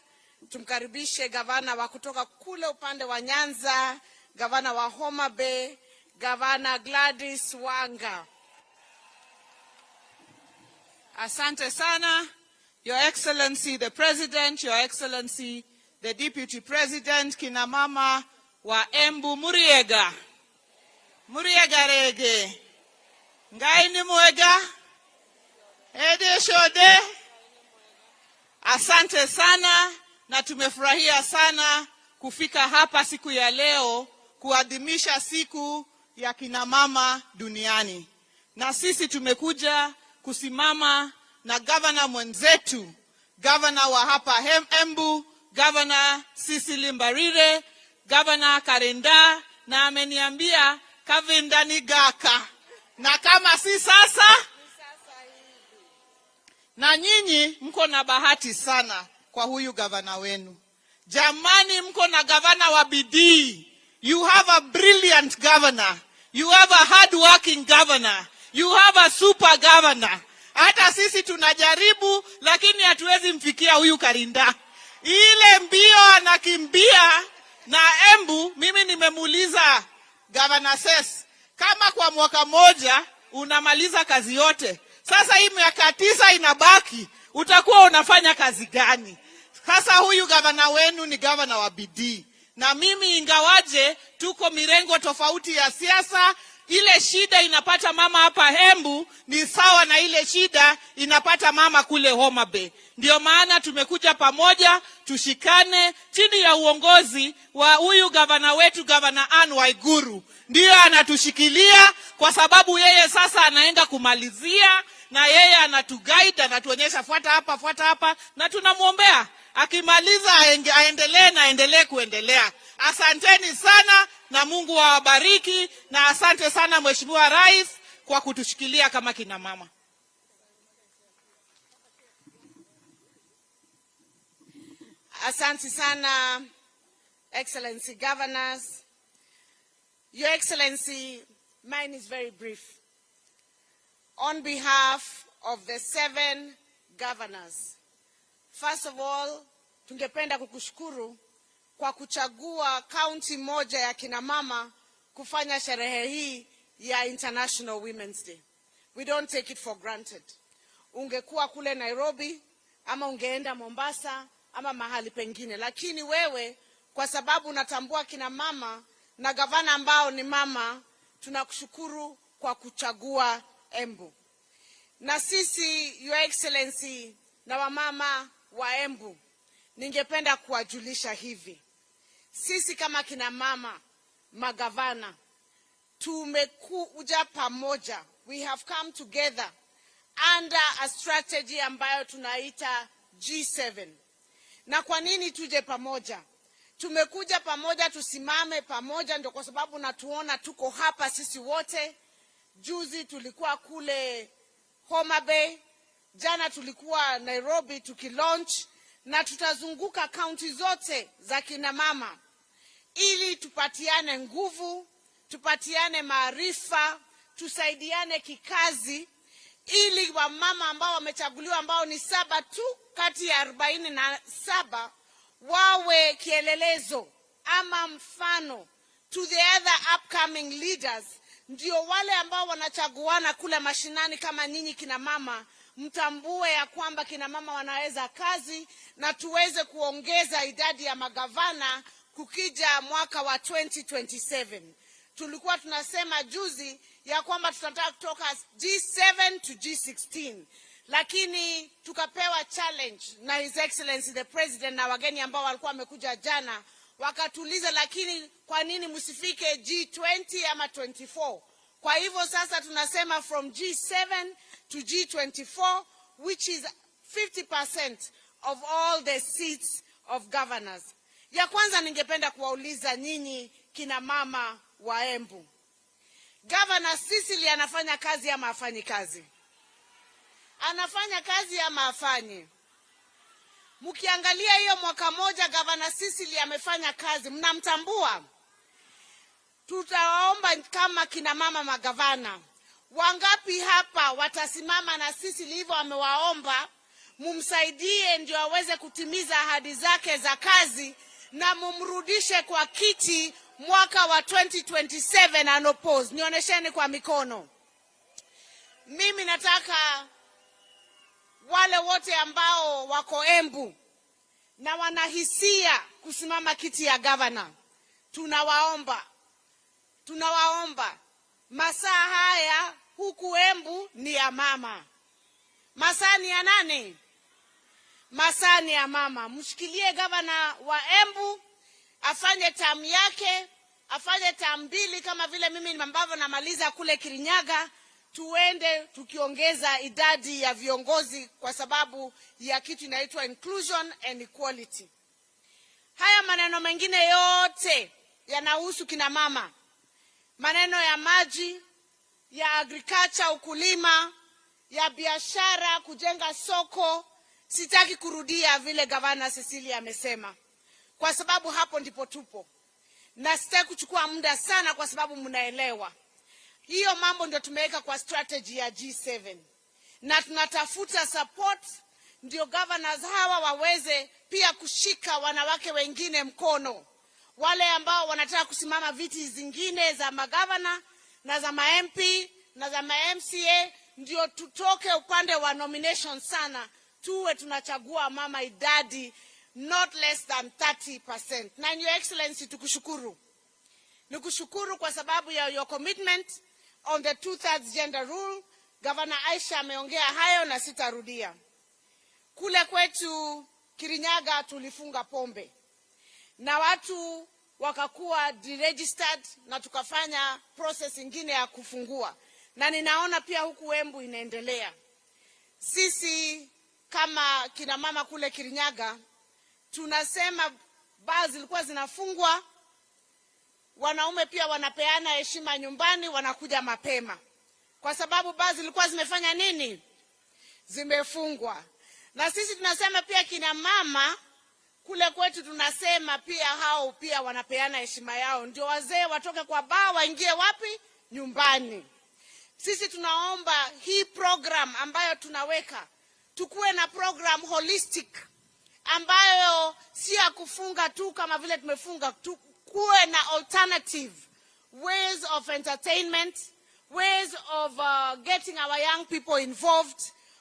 tumkaribishe gavana wa kutoka kule upande wa Nyanza, gavana wa Homa Bay, Gavana Gladys Wanga. Asante sana, Your Excellency the President, Your Excellency the Deputy President, kina mama wa Embu, Muriega. Muriega rege. Ngai ni mwega. Ede shode. Asante sana, na tumefurahia sana kufika hapa siku ya leo kuadhimisha siku ya kina mama duniani. Na sisi tumekuja kusimama na gavana mwenzetu, gavana wa hapa Embu, gavana Cecil Mbarire, gavana Karenda, na ameniambia kavinda ni gaka. Na kama si sasa, na nyinyi mko na bahati sana kwa huyu gavana wenu. Jamani, mko na gavana wa bidii. You have a brilliant governor. You have a hard-working governor. You have a super governor. Hata sisi tunajaribu, lakini hatuwezi mfikia huyu Karinda. Ile mbio anakimbia na Embu, mimi nimemuuliza Governor Ses, kama kwa mwaka moja unamaliza kazi yote, sasa hii miaka 9 inabaki, utakuwa unafanya kazi gani? Sasa huyu gavana wenu ni gavana wa bidii. Na mimi ingawaje tuko mirengo tofauti ya siasa, ile shida inapata mama hapa Embu ni sawa na ile shida inapata mama kule Homa Bay. Ndio maana tumekuja pamoja, tushikane chini ya uongozi wa huyu gavana wetu, Gavana Ann Waiguru. Ndio anatushikilia kwa sababu yeye sasa anaenda kumalizia, na yeye anatuguide, anatuonyesha fuata hapa, na tunamuombea akimaliza aendelee kuendelea. Asanteni sana na Mungu awabariki, na asante sana Mheshimiwa Rais kwa kutushikilia kama kina mama. Asante sana, Excellency Governors. Your Excellency, mine is very brief. On behalf of the 7 governors, first of all, tungependa kukushukuru kwa kuchagua kaunti moja ya kina mama kufanya sherehe hii ya International Women's Day. We don't take it for granted. Ungekuwa kule Nairobi, ama ungeenda Mombasa, ama mahali pengine. Lakini wewe, kwa sababu unatambua kina mama na gavana ambao ni mama, tunakushukuru kwa kuchagua Embu. Na sisi, Your Excellency, na wamama wa Embu, ningependa kuwajulisha hivi. Sisi kama kina mama, magavana, tumekuja pamoja. We have come together under a strategy ambayo tunaita G7. Na kwa nini tuje pamoja? Tumekuja pamoja, tusimame pamoja, ndio kwa sababu natuona tuko hapa sisi wote. Juzi tulikuwa kule Homa Bay, jana tulikuwa Nairobi tukilaunch, na tutazunguka kaunti zote za kina mama ili tupatiane nguvu, tupatiane maarifa, tusaidiane kikazi, ili wamama ambao wamechaguliwa ambao ni 7 tu kati ya 47 wawe kielelezo ama mfano to the other upcoming leaders. Ndio wale ambao wanachaguana kule mashinani kama nyinyi kina mama, mtambue ya kwamba kina mama wanaweza kazi, na tuweze kuongeza idadi ya magavana kukija mwaka wa 2027. Tulikuwa tunasema juzi ya kwamba tunataka kutoka G7 to G16. Lakini tukapewa challenge na His Excellency the President na wageni ambao walikuwa wamekuja jana, wakatuliza lakini kwa nini msifike G20 ama 24? Kwa hivyo sasa tunasema from G7 to G24, which is 50% of all the seats of governors. Ya kwanza ningependa kuwauliza nyinyi kina mama wa Embu. Governor Sicily anafanya kazi ama hafanyi kazi? Anafanya kazi ama hafanyi? Mkiangalia hiyo mwaka moja Governor Sicily amefanya kazi, mnamtambua? Tutawaomba kama kina mama magavana, wangapi hapa watasimama na Sicily hivyo amewaomba, mumsaidie ndio aweze kutimiza ahadi zake za kazi, na mumrudishe kwa kiti mwaka wa 2027 anopose. Nionyesheni kwa mikono. Mimi nataka wale wote ambao wako Embu na wanahisia kusimama kiti ya governor, tunawaomba masaa haya huku Embu ni ya mama. Masaa ni ya nani? Masaa ni ya mama. Mshikilie governor wa Embu afanye term yake, afanye term 2 kama vile mimi ambavyo namaliza kule Kirinyaga. Tuende tukiongeza idadi ya viongozi kwa sababu ya kitu inaitwa inclusion and equality. Haya maneno mengine yote yanahusu kina mama. Maneno ya maji, ya agriculture, ukulima, ya biashara, kujenga soko. Sitaki kurudia vile Gavana Cecilia amesema, kwa sababu hapo ndipo tupo. Na sitaki kuchukua muda sana kwa sababu mnaelewa. Hiyo mambo ndio tumeweka kwa strategy ya G7. Na tunatafuta support ndio governors hawa waweze pia kushika wanawake wengine mkono. Wale ambao wanataka kusimama viti zingine za magavana na za ma-MP na za ma-MCA, ndio tutoke upande wa nomination sana. Tuwe tunachagua mama idadi not less than 30%. Na Your Excellency tukushukuru. Nikushukuru kwa sababu ya your commitment on the 2/3 gender rule. Governor Aisha ameongea hayo na sitarudia. Kule kwetu Kirinyaga tulifunga pombe na watu wakakuwa deregistered na tukafanya process ingine ya kufungua, na ninaona pia huku Embu inaendelea. Sisi kama kina mama kule Kirinyaga tunasema baa zilikuwa zinafungwa, wanaume pia wanapeana heshima nyumbani, wanakuja mapema. Kwa sababu baa zilikuwa zimefanya nini? Zimefungwa. Na sisi tunasema pia kina mama kule kwetu tunasema pia hao pia wanapeana heshima yao. Ndio wazee watoke kwa baa waingie wapi? Nyumbani. Sisi tunaomba hii program ambayo tunaweka, tukuwe na program holistic ambayo si ya kufunga tu kama vile tumefunga. Tukuwe na alternative ways of entertainment, ways of getting our young people involved,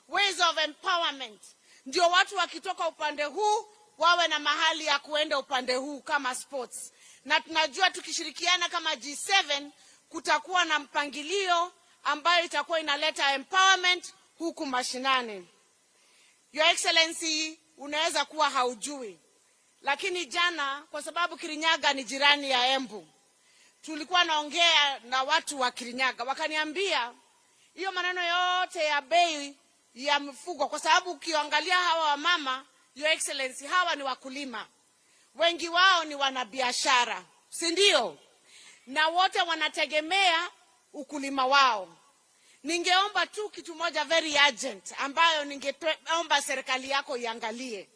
ways of empowerment. Ndio watu wakitoka upande huu wawe na mahali ya kuenda upande huu kama sports. Na tunajua tukishirikiana kama G7 kutakuwa na mpangilio ambayo itakuwa inaleta empowerment huku mashinani. Your Excellency, unaweza kuwa haujui, lakini jana kwa sababu Kirinyaga ni jirani ya Embu, tulikuwa naongea na watu wa Kirinyaga, wakaniambia hiyo maneno yote ya bei ya mifugo, kwa sababu ukiangalia hawa wamama, Your Excellency, hawa ni wakulima. Wengi wao ni wanabiashara, si ndio? Na wote wanategemea ukulima wao. Ningeomba tu kitu moja very urgent ambayo ningeomba serikali yako iangalie.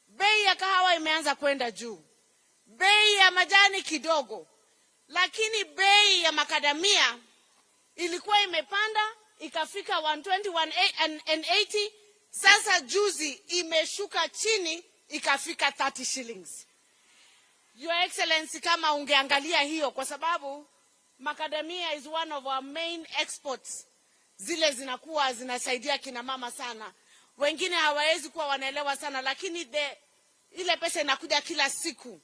Bei ya kahawa imeanza kwenda juu. Bei ya majani kidogo. Lakini bei ya makadamia ilikuwa imepanda ikafika 120 sasa juzi imeshuka chini ikafika 30 shillings. Your Excellency, kama ungeangalia hiyo, kwa sababu macadamia is one of our main exports. Zile zinakuwa zinasaidia kina mama sana. Wengine hawawezi kuwa wanaelewa sana, lakini ile pesa inakuja kila siku.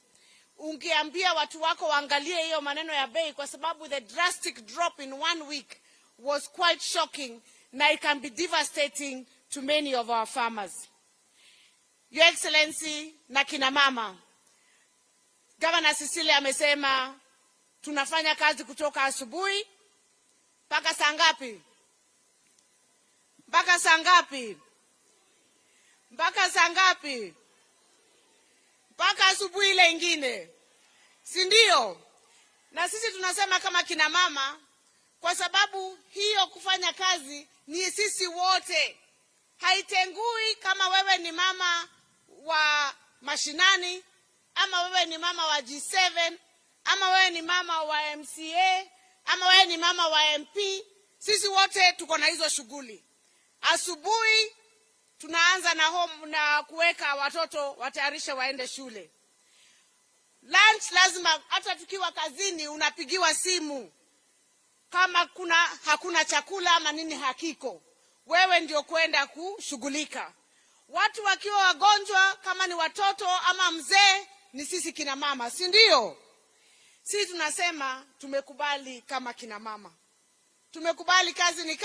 Ungeambia watu wako waangalie hiyo maneno ya bei, kwa sababu the drastic drop in 1 week was quite shocking, na it can be devastating to many of our farmers. Your Excellency na kina mama, Governor Cecilia amesema tunafanya kazi kutoka asubuhi mpaka saa ngapi? Mpaka saa ngapi? Mpaka saa ngapi? Mpaka asubuhi ile ingine, si ndio? Na sisi tunasema kama kina mama, kwa sababu hiyo kufanya kazi ni sisi wote. Haitengui kama wewe ni mama wa mashinani, ama wewe ni mama wa G7, ama wewe ni mama wa MCA, ama wewe ni mama wa MP. Sisi wote tuko na hizo shughuli. Asubuhi tunaanza na kuweka watoto watayarishe waende shule. Lunch lazima, hata tukiwa kazini unapigiwa simu kama hakuna chakula ama nini hakiko. Wewe ndio kwenda kushughulika. Watu wakiwa wagonjwa, kama ni watoto ama mzee, ni sisi kina mama, si ndio? Sisi tunasema tumekubali kama kina mama. Tumekubali kazi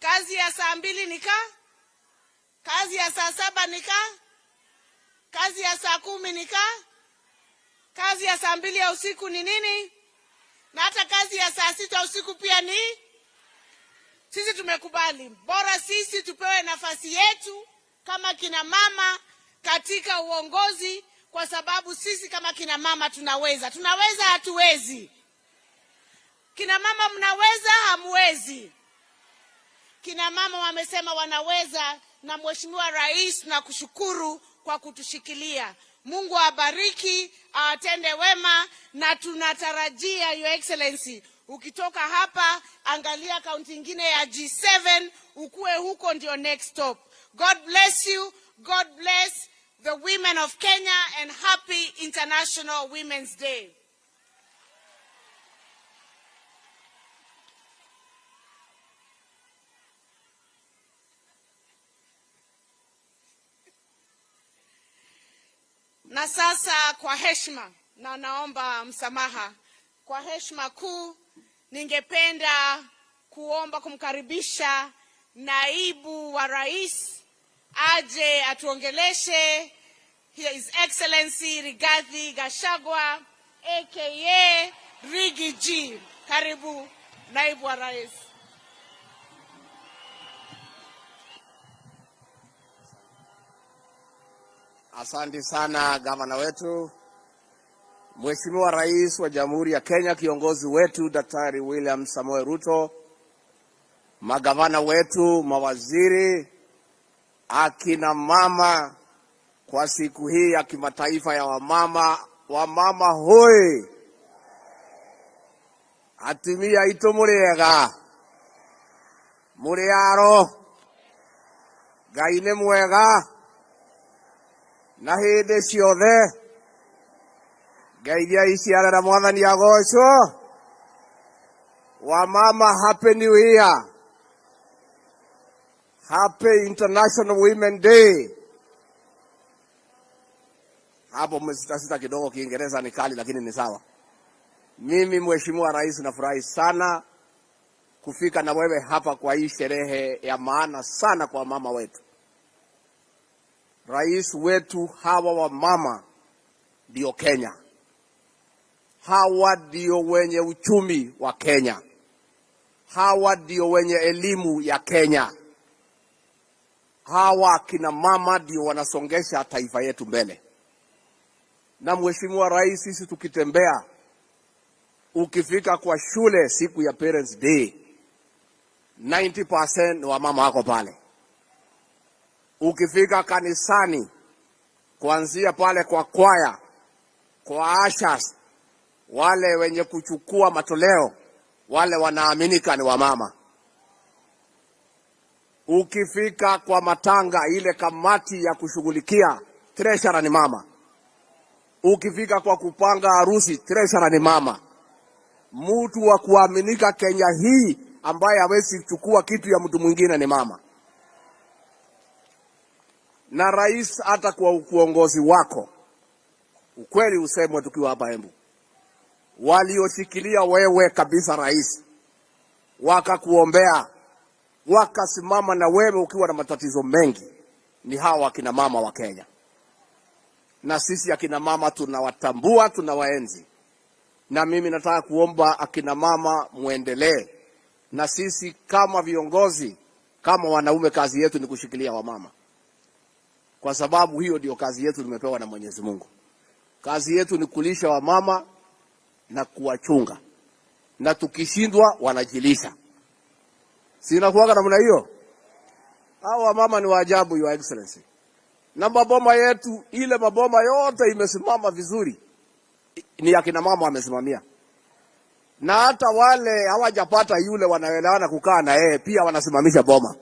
kazi ya saa 2 kazi ya saa 7 kazi ya saa 10 kazi ya saa 2 ya usiku ni nini? Na hata kazi ya saa 6 usiku pia ni. Sisi tumekubali. Bora sisi tupewe nafasi yetu kama kina mama katika uongozi, kwa sababu sisi kama kina mama tunaweza. Tunaweza, hatuwezi? Kina mama mnaweza, hamwezi? Kina mama wamesema wanaweza, na Mheshimiwa Rais na kushukuru kwa kutushikilia. Mungu awabariki, awatende wema, na tunatarajia Your Excellency, ukitoka hapa angalia kaunti nyingine ya G7, ukue huko ndio next stop. God bless you. God bless the women of Kenya, and happy International Women's Day. Na sasa kwa heshima, na naomba msamaha, kwa heshima kuu ningependa kuomba kumkaribisha naibu wa rais aje atuongeleshe, His Excellency Rigathi Gachagua aka Rigi G. Karibu naibu wa rais. Asante sana gavana wetu, Mheshimiwa Rais wa Jamhuri ya Kenya, kiongozi wetu Daktari William Samoei Ruto, magavana wetu, mawaziri, akina mama, kwa siku hii ya kimataifa ya wamama hoi. Atumia itu muriega, muriaro, Ngai nĩ mwega, na hĩndĩ ciothe. Ngai iria iciarĩra Mwathani agocwo. Wamama, happy new year. Happy International Women's Day. Hapo msitasita kidogo, Kiingereza ni kali lakini ni sawa. Mimi Mheshimiwa Rais nafurahi sana kufika na wewe hapa kwa hii sherehe ya maana sana kwa mama wetu. Rais wetu, hawa wa mama ndio Kenya. Hawa ndio wenye uchumi wa Kenya. hawa ndio wenye elimu ya Kenya. Hawa kina mama ndio wanasongesha taifa yetu mbele. Na Mheshimiwa Rais, sisi tukitembea, ukifika kwa shule siku ya Parents Day, 90% wa mama wako pale. Ukifika kanisani, kuanzia pale kwa kwaya, kwa ashas, wale wenye kuchukua matoleo, wale wanaaminika ni wamama. Ukifika kwa matanga, ile kamati ya kushughulikia, treasurer ni mama. Ukifika kwa kupanga harusi, treasurer ni mama. Mtu wa kuaminika Kenya hii ambaye hawezi kuchukua kitu ya mtu mwingine ni mama. Na rais, hata kwa uongozi wako, ukweli usemwe tukiwa hapa Embu, walioshikilia wewe kabisa rais, wakakuombea, wakasimama na wewe ukiwa na matatizo mengi, ni hawa akina mama wa Kenya. Na sisi akina mama tunawatambua, tunawaenzi. Na mimi nataka kuomba akina mama muendelee. Na sisi kama viongozi, kama wanaume, kazi yetu ni kushikilia wamama. Kwa sababu hiyo ndio kazi yetu tumepewa na Mwenyezi Mungu. Kazi yetu ni kulisha wamama na kuwachunga. Na tukishindwa wanajilisha. Sina kuwaga namna hiyo. Hawa mama ni waajabu, Your Excellency. Na maboma yetu, ile maboma yote imesimama vizuri, ni akina mama wamesimamia. Na hata wale hawajapata yule wanaelewana kukaa na yeye, pia wanasimamisha boma.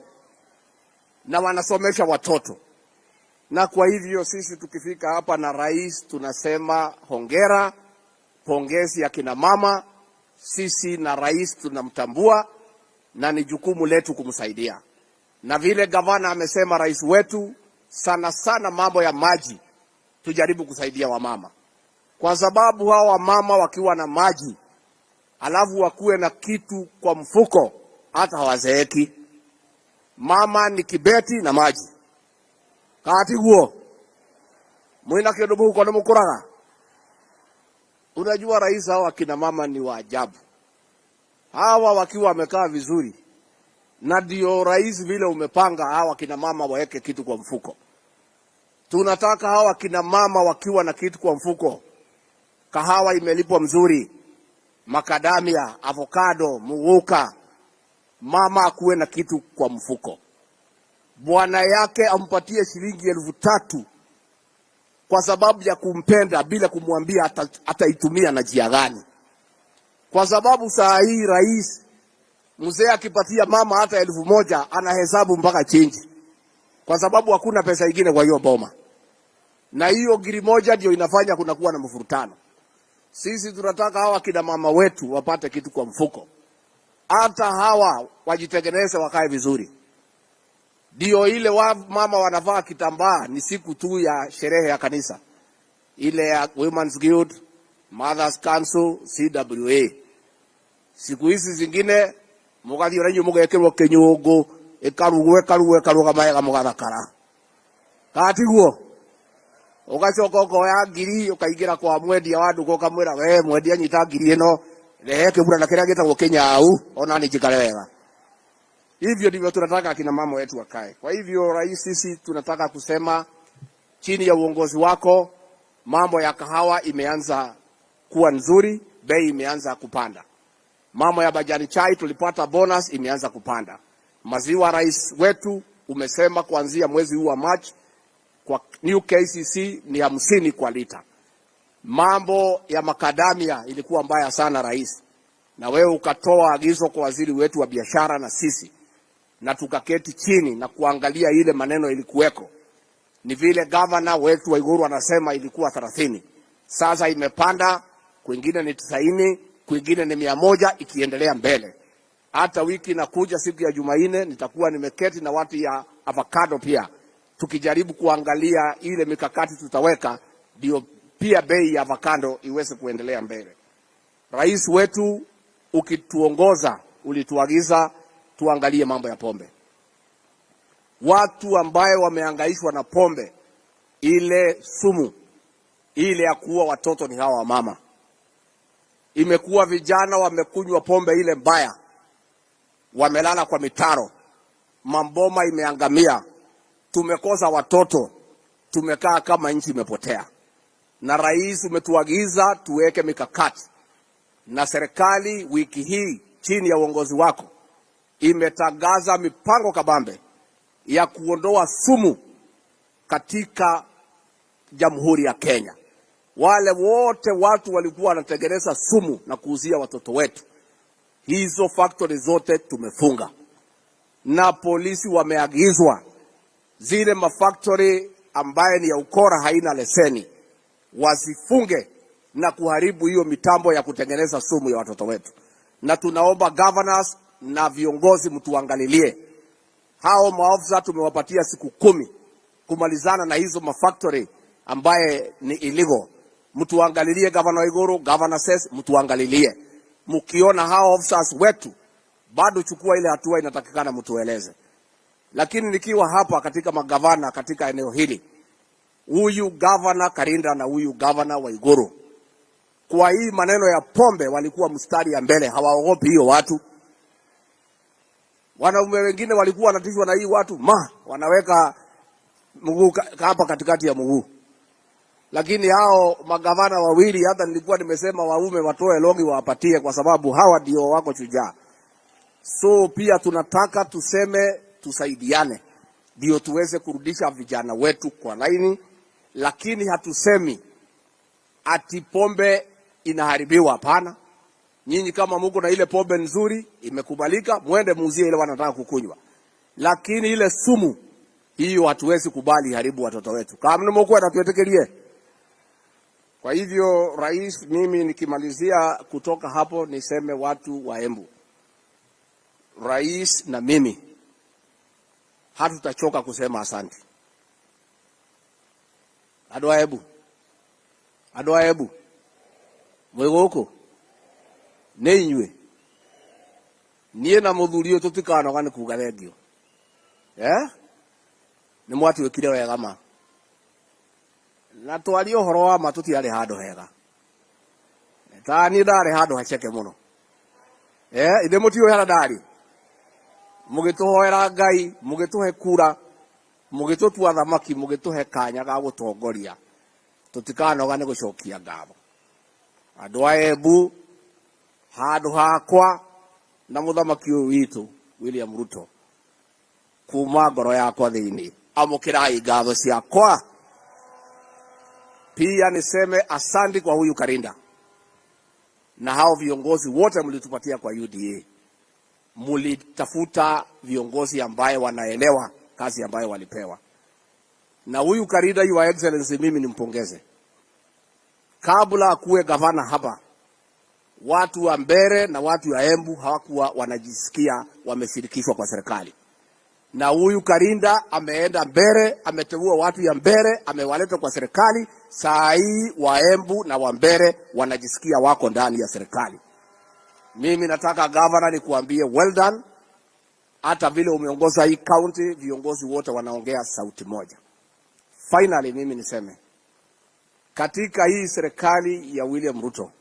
Na wanasomesha watoto. Na kwa hivyo sisi tukifika hapa na rais tunasema hongera, pongezi ya kina mama. Sisi na rais tunamtambua na ni jukumu letu kumsaidia. Na vile gavana amesema, rais wetu, sana sana mambo ya maji tujaribu kusaidia wamama. Kwa sababu hawa wamama wakiwa na maji, alafu wakuwe na kitu kwa mfuko, hata hawazeeki. Mama ni kibeti na maji. Kati huo, mwina kidogo huko na mukuraga. Unajua rais, hawa kina mama ni waajabu. Hawa wakiwa wamekaa vizuri, na ndio rais vile umepanga hawa kina mama waweke kitu kwa mfuko. Tunataka hawa kina mama wakiwa na kitu kwa mfuko. Kahawa imelipwa mzuri, makadamia, avocado, muguka. Mama akuwe na kitu kwa mfuko. Bwana yake ampatie shilingi 3,000 kwa sababu ya kumpenda, bila kumwambia ataitumia na njia gani. Kwa sababu saa hii rais, mzee akipatia mama hata 1,000 anahesabu mpaka change. Kwa sababu hakuna pesa nyingine kwa hiyo boma. Na hiyo giri moja ndio inafanya kunakuwa na mfurutano. Sisi tunataka hawa kina mama wetu wapate kitu kwa mfuko. Hata hawa wajitengeneze, wakae vizuri. Ndio ile mama wanavaa kitambaa ni siku tu ya sherehe ya kanisa. Ile ya Women's Guild, Mothers Council, CWA. Siku hizi zingine mugathi oranyo mugekerwo kinyungu, ikaruga maega mugathakara. Kati huo ugacoka ukoya ngiri ukaingira kwa mwendia wa ndugu ukamwira, we mwendia nyita ngiri ino, rehe kibura na kiria gitagwo kinyau, ona ni njikare wega. Hivyo ndivyo tunataka akina mama wetu wakae. Kwa hivyo rais, sisi tunataka kusema chini ya uongozi wako mambo ya kahawa imeanza kuwa nzuri, bei imeanza kupanda. Mambo ya majani chai tulipata bonus imeanza kupanda. Maziwa rais wetu umesema kuanzia mwezi huu wa March kwa new KCC ni 50 kwa lita. Mambo ya makadamia ilikuwa mbaya sana rais. Na wewe ukatoa agizo kwa waziri wetu wa biashara na sisi. Na tukaketi chini na kuangalia ile maneno ilikuweko. Ni vile governor wetu wa Uhuru anasema ilikuwa 30. Sasa imepanda, kwingine ni 90, kwingine ni 100, ikiendelea mbele. Hata wiki inakuja siku ya Jumanne nitakuwa nimeketi na watu ya avocado pia. Tukijaribu kuangalia ile mikakati tutaweka, ndio pia bei ya avocado iweze kuendelea mbele. Rais wetu ukituongoza, ulituagiza tuangalie mambo ya pombe. Watu ambaye wamehangaishwa na pombe, ile sumu, ile ya kuua watoto ni hawa mama. Imekuwa vijana wamekunywa pombe ile mbaya. wamelala kwa mitaro, mamboma imeangamia, tumekosa watoto, tumekaa kama nchi imepotea. Na rais umetuagiza tuweke mikakati, na serikali wiki hii chini ya uongozi wako imetangaza mipango kabambe ya kuondoa sumu katika Jamhuri ya Kenya. Wale wote watu walikuwa wanatengeneza sumu na kuuzia watoto wetu, hizo factory zote tumefunga, na polisi wameagizwa zile mafactory ambaye ni ya ukora haina leseni wasifunge na kuharibu hiyo mitambo ya kutengeneza sumu ya watoto wetu. Na tunaomba governors na viongozi mtuangalilie hao maofisa, tumewapatia siku 10 kumalizana na hizo mafactory ambaye ni illegal. Mtuangalilie governor Iguru, governor says mtuangalilie. Mkiona hao officers wetu bado chukua ile hatua inatakikana mtueleze. Lakini nikiwa hapa katika magavana katika eneo hili, huyu governor Karinda na huyu governor wa Iguru, kwa hii maneno ya pombe walikuwa mstari ya mbele, hawaogopi hiyo watu. Wanaume wengine walikuwa wanatishwa na hii watu, wanaweka mguu hapa katikati ya mguu. Lakini hao magavana wawili, hata nilikuwa nimesema waume watoe longi wapatie, kwa sababu hawa ndio wako shujaa. So pia tunataka tuseme tusaidiane ndio tuweze kurudisha vijana wetu kwa laini, lakini hatusemi ati pombe inaharibiwa, hapana. Nyinyi kama mko na ile pombe nzuri imekubalika, muende muuzie ile wanataka kukunywa. Lakini ile sumu hiyo hatuwezi kubali haribu watoto wetu. Kama mko atatuetekelie. Kwa hivyo rais, mimi nikimalizia kutoka hapo niseme watu wa Embu, rais na mimi hatutachoka kusema asante. Adwa Embu mwegoko neinywe nie na muthurio tutikanoga ni kuga thengio ni mwatuikire wega ma na twari uhoro wa ma tutiari handu hega tani ndari handu haceke muno ithe mutio hera ndari mugituhoera Ngai, mugituhe kura, mugitutua thamaki, mugituhe kanya ga gutongoria, tutikanoga ni gucokia ngatho. Andu a Embu, handu hakwa na muthamaki uyu witu William Ruto, kuma ngoro yakwa thiini, amukirai ngatho ciakwa. Pia niseme asante kwa huyu Karinda na hao viongozi wote mlitupatia kwa UDA. Mulitafuta viongozi ambaye wanaelewa kazi ambayo walipewa. Na huyu Karinda, Your Excellency, mimi nimpongeze. Kabla akuwe gavana hapa, watu wa Mbere na watu wa Embu hawakuwa wanajisikia wameshirikishwa kwa serikali. Na huyu Karinda ameenda Mbere, ameteua watu ya Mbere, amewaleta kwa serikali. Saa hii wa Embu na wa Mbere wanajisikia wako ndani ya serikali. Mimi nataka governor nikuambie well done. Hata vile umeongoza hii county, viongozi wote wanaongea sauti moja. Finally, mimi niseme katika hii serikali ya William Ruto,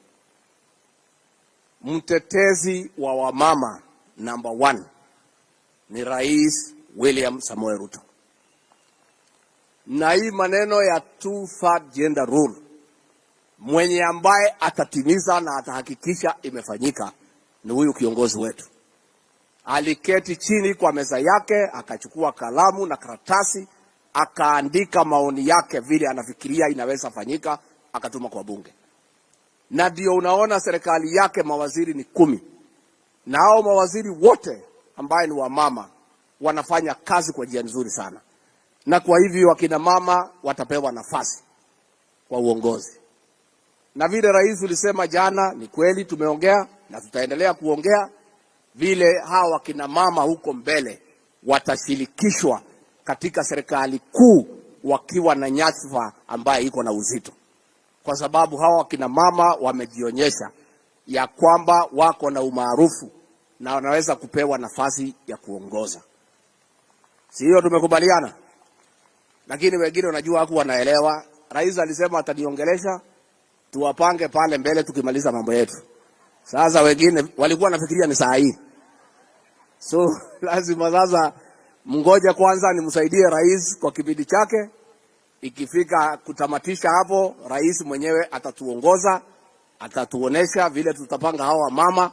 mtetezi wa wamama number 1 ni Rais William Samoei Ruto. Na hii maneno ya 2/3 gender rule, mwenye ambaye atatimiza na atahakikisha imefanyika ni huyu kiongozi wetu. Aliketi chini kwa meza yake, akachukua kalamu na karatasi, akaandika maoni yake vile anafikiria inaweza fanyika, akatuma kwa bunge. Na ndio unaona serikali yake mawaziri ni 10. Na hao mawaziri wote ambaye ni wamama wanafanya kazi kwa njia nzuri sana. Na kwa hivyo wakina mama watapewa nafasi kwa uongozi. Na vile rais ulisema jana ni kweli, tumeongea na tutaendelea kuongea vile hawa wakina mama huko mbele watashirikishwa katika serikali kuu wakiwa na nyadhifa ambaye iko na uzito. Kwa sababu hawa wakina mama wamejionyesha ya kwamba wako na umaarufu na wanaweza kupewa nafasi ya kuongoza. Sio tumekubaliana? Lakini wengine unajua haku wanaelewa. Rais alisema ataniongelesha, tuwapange pale mbele tukimaliza mambo yetu. Sasa wengine walikuwa nafikiria ni saa hii. So lazima sasa mngoja kwanza nimsaidie rais kwa kipindi chake. Ikifika kutamatisha hapo, rais mwenyewe atatuongoza, atatuonesha vile tutapanga hawa mama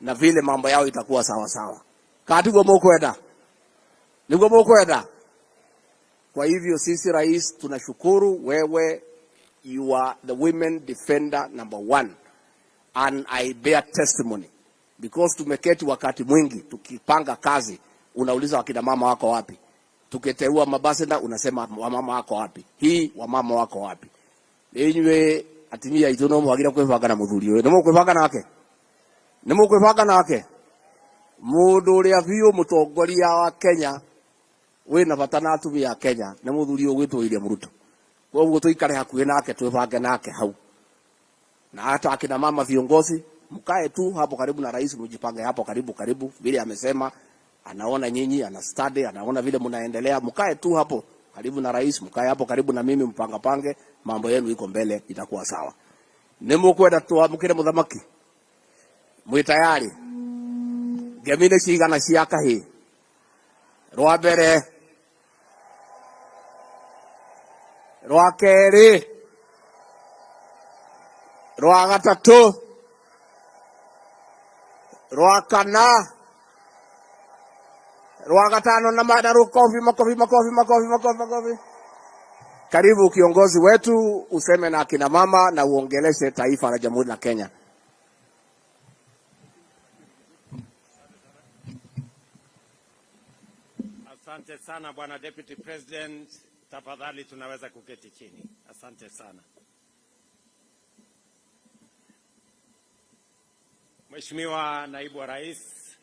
na vile mambo yao itakuwa sawa sawa. Katigo mokwenda. Nigo mokwenda. Kwa hivyo sisi rais tunashukuru wewe, you are the women defender number 1, and I bear testimony because tumeketi wakati mwingi tukipanga kazi, unauliza wakina mama wako wapi? Tuketeua mabasenda unasema wamama wako wapi? Hii wamama wako wapi? Enywe atimia itono mwagira kwebanga na muthuri we nimo kwebanga nake, nimo kwebanga nake mundu uria biu mutongoria wa Kenya wina bata na atumia ya Kenya na muthuri ugwitwo William Ruto. Koguo tuikare hakuhi nake twebange nake hau, na hata akina mama viongozi mkae tu hapo karibu na rais, mjipange hapo karibu vile amesema. Anaona nyinyi, ana study, anaona vile mnaendelea, mkae tu hapo karibu na rais, mkae hapo karibu na mimi, pange mambo yenu iko mbele, itakuwa sawa. Nemo kwenda tu amukire muthamaki mwi tayari gemine cigana ciaka hi rwa mbere rwa keri rwa gatatu rwa kana rwa gatano na madaru makofi. Karibu kiongozi wetu, useme na akina mama na uongeleshe taifa la Jamhuri la Kenya. Asante sana Bwana Deputy President, tafadhali tunaweza kuketi chini. Asante sana. Mheshimiwa Naibu wa Rais,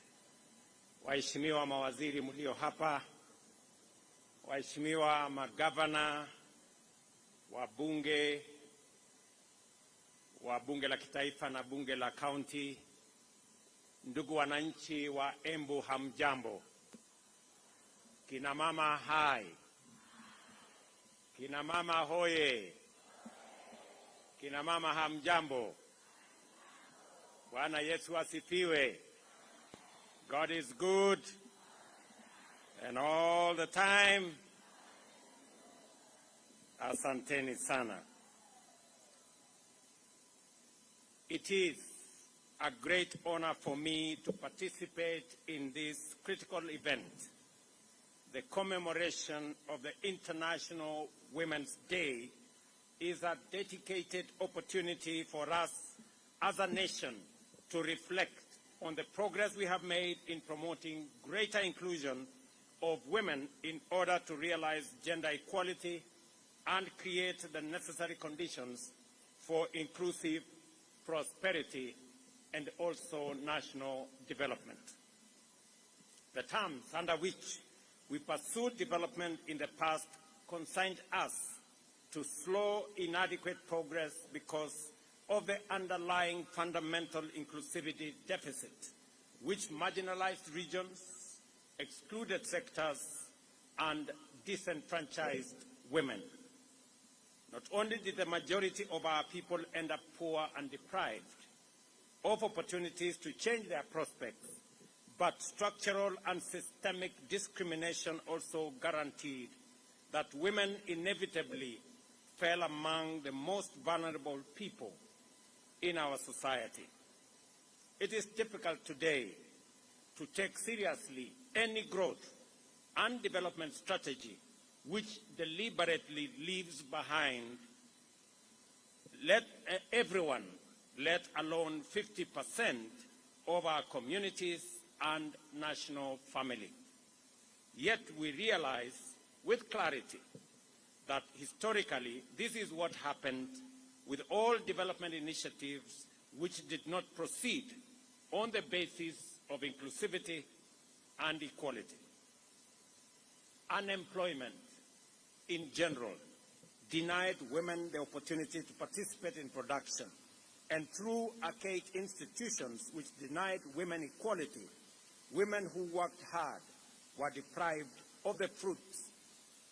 waheshimiwa mawaziri mlio hapa, waheshimiwa magavana, wabunge wa bunge la kitaifa na bunge la kaunti, ndugu wananchi wa Embu, hamjambo. Kina mama hai, kina mama hoye, kina mama hamjambo. Bwana Yesu asifiwe. God is good, and all the time. Asanteni sana. It is a great honor for me to participate in this critical event, the commemoration of the International Women's Day. Is a dedicated opportunity for us as a nation to reflect on the progress we have made in promoting greater inclusion of women in order to realize gender equality and create the necessary conditions for inclusive prosperity and also national development. The terms under which we pursued development in the past consigned us to slow, inadequate progress because of the underlying fundamental inclusivity deficit, which marginalized regions, excluded sectors, and disenfranchised women. Not only did the majority of our people end up poor and deprived of opportunities to change their prospects, but structural and systemic discrimination also guaranteed that women inevitably fell among the most vulnerable people in our society. It is difficult today to take seriously any growth and development strategy which deliberately leaves behind everyone, let alone 50% of our communities and national family. Yet we realize with clarity that historically this is what happened with all development initiatives which did not proceed on the basis of inclusivity and equality. Unemployment in general denied women the opportunity to participate in production, and through archaic institutions which denied women equality, women who worked hard were deprived of the fruits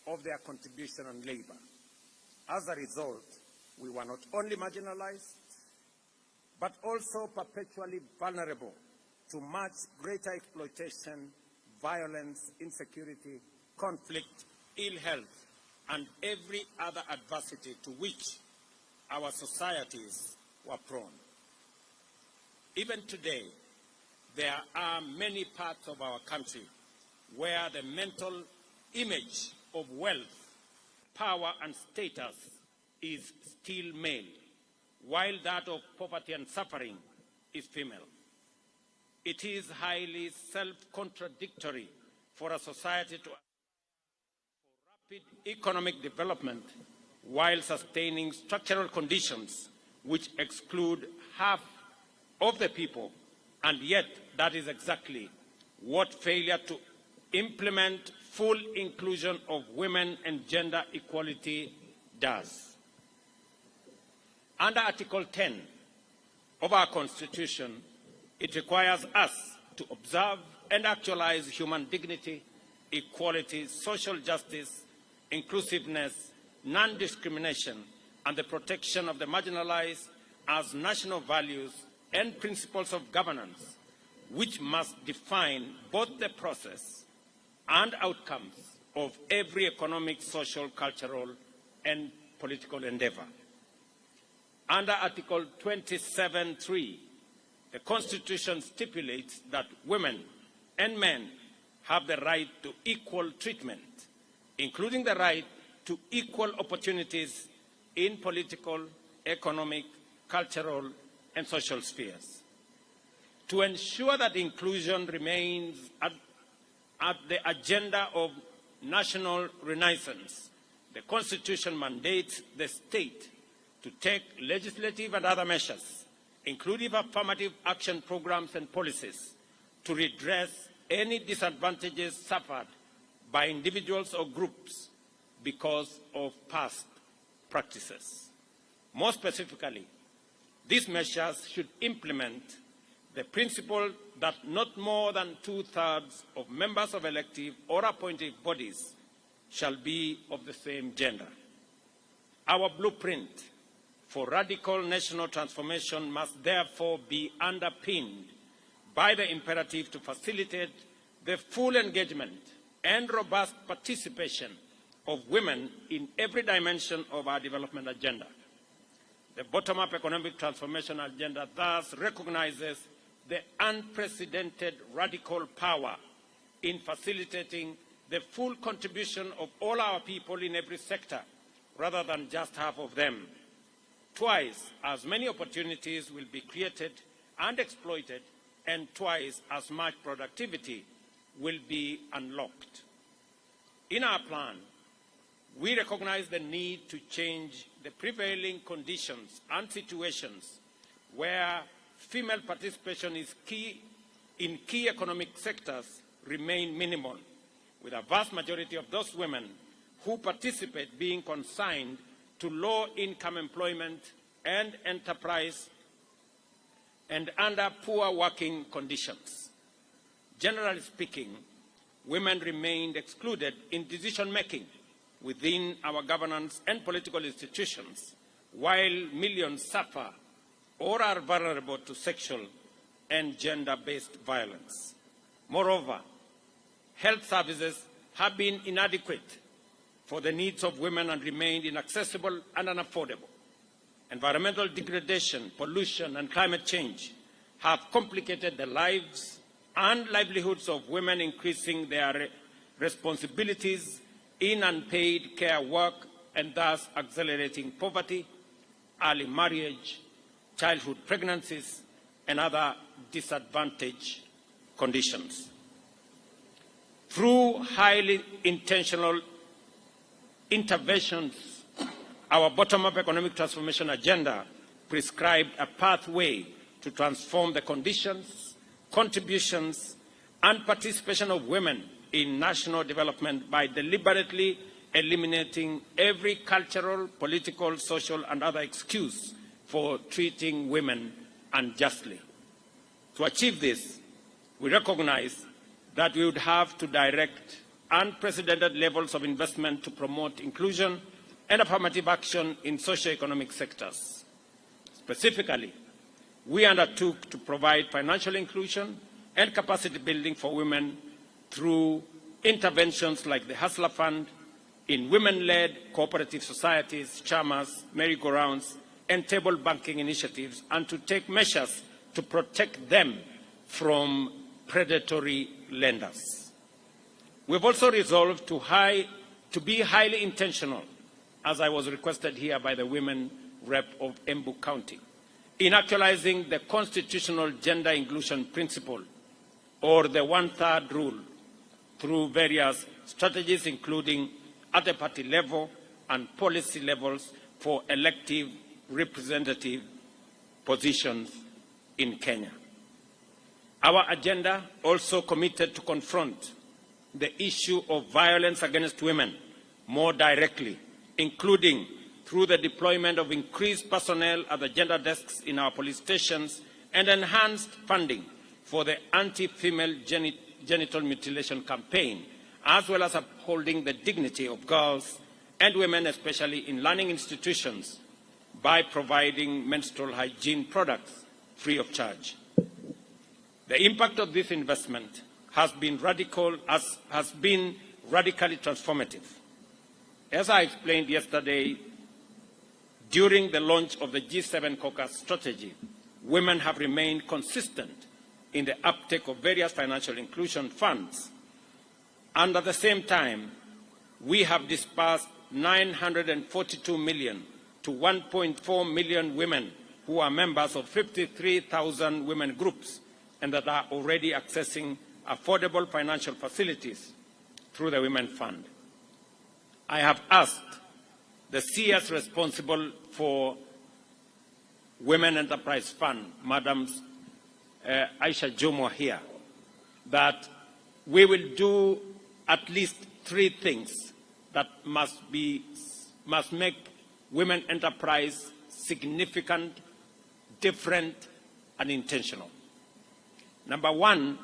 of their contribution and labor. As a result, we were not only marginalized, but also perpetually vulnerable to much greater exploitation, violence, insecurity, conflict, ill health, and every other adversity to which our societies were prone. Even today, there are many parts of our country where the mental image of wealth, power, and status is still male, while that of poverty and suffering is female. It is highly self-contradictory for a society to rapid economic development while sustaining structural conditions which exclude half of the people, and yet that is exactly what failure to implement full inclusion of women and gender equality does. Under Article 10 of our Constitution, it requires us to observe and actualize human dignity, equality, social justice, inclusiveness, non-discrimination, and the protection of the marginalized as national values and principles of governance, which must define both the process and outcomes of every economic, social, cultural, and political endeavor. Under Article 27(3), the Constitution stipulates that women and men have the right to equal treatment, including the right to equal opportunities in political, economic, cultural, and social spheres. To ensure that inclusion remains at the agenda of national renaissance, the Constitution mandates the state to take legislative and other measures, including affirmative action programs and policies, to redress any disadvantages suffered by individuals or groups because of past practices. More specifically, these measures should implement the principle that not more than 2/3 of members of elective or appointed bodies shall be of the same gender. Our blueprint for radical national transformation must therefore be underpinned by the imperative to facilitate the full engagement and robust participation of women in every dimension of our development agenda. The bottom-up economic transformation agenda thus recognizes the unprecedented radical power in facilitating the full contribution of all our people in every sector, rather than just half of them. Twice as many opportunities will be created and exploited, and twice as much productivity will be unlocked. In our plan, we recognize the need to change the prevailing conditions and situations where female participation is key in key economic sectors remain minimal, with a vast majority of those women who participate being consigned to low-income employment and enterprise and under poor working conditions. Generally speaking, women remained excluded in decision-making within our governance and political institutions, while millions suffer or are vulnerable to sexual and gender-based violence. Moreover, health services have been inadequate for the needs of women and remained inaccessible and unaffordable. Environmental degradation, pollution, and climate change have complicated the lives and livelihoods of women, increasing their responsibilities in unpaid care work and thus accelerating poverty, early marriage, childhood pregnancies, and other disadvantaged conditions. Through highly intentional interventions, our bottom-up economic transformation agenda prescribed a pathway to transform the conditions, contributions, and participation of women in national development by deliberately eliminating every cultural, political, social, and other excuse for treating women unjustly. To achieve this, we recognize that we would have to direct unprecedented levels of investment to promote inclusion and affirmative action in socio-economic sectors. Specifically, we undertook to provide financial inclusion and capacity building for women through interventions like the Hustler Fund in women-led cooperative societies, chamas, merry-go-rounds, and table banking initiatives, and to take measures to protect them from predatory lenders. We've also resolved to be highly intentional, as I was requested here by the women rep of Embu County, in actualizing the constitutional gender inclusion principle, or the one-third rule, through various strategies, including at the party level and policy levels for elective representative positions in Kenya. Our agenda also committed to confront the issue of violence against women more directly, including through the deployment of increased personnel at the gender desks in our police stations and enhanced funding for the anti-female genital mutilation campaign, as well as upholding the dignity of girls and women, especially in learning institutions, by providing menstrual hygiene products free of charge. The impact of this investment has been radically transformative. As I explained yesterday, during the launch of the G7 caucus strategy, women have remained consistent in the uptake of various financial inclusion funds. And at the same time, we have disbursed 942 million to 1.4 million women who are members of 53,000 women groups and that are already accessing affordable financial facilities through the Women Fund. I have asked the CS responsible for Women Enterprise Fund, Madams Aisha Jumwa here, that we will do at least 3 things that must make women enterprise significant, different, and intentional. Number 1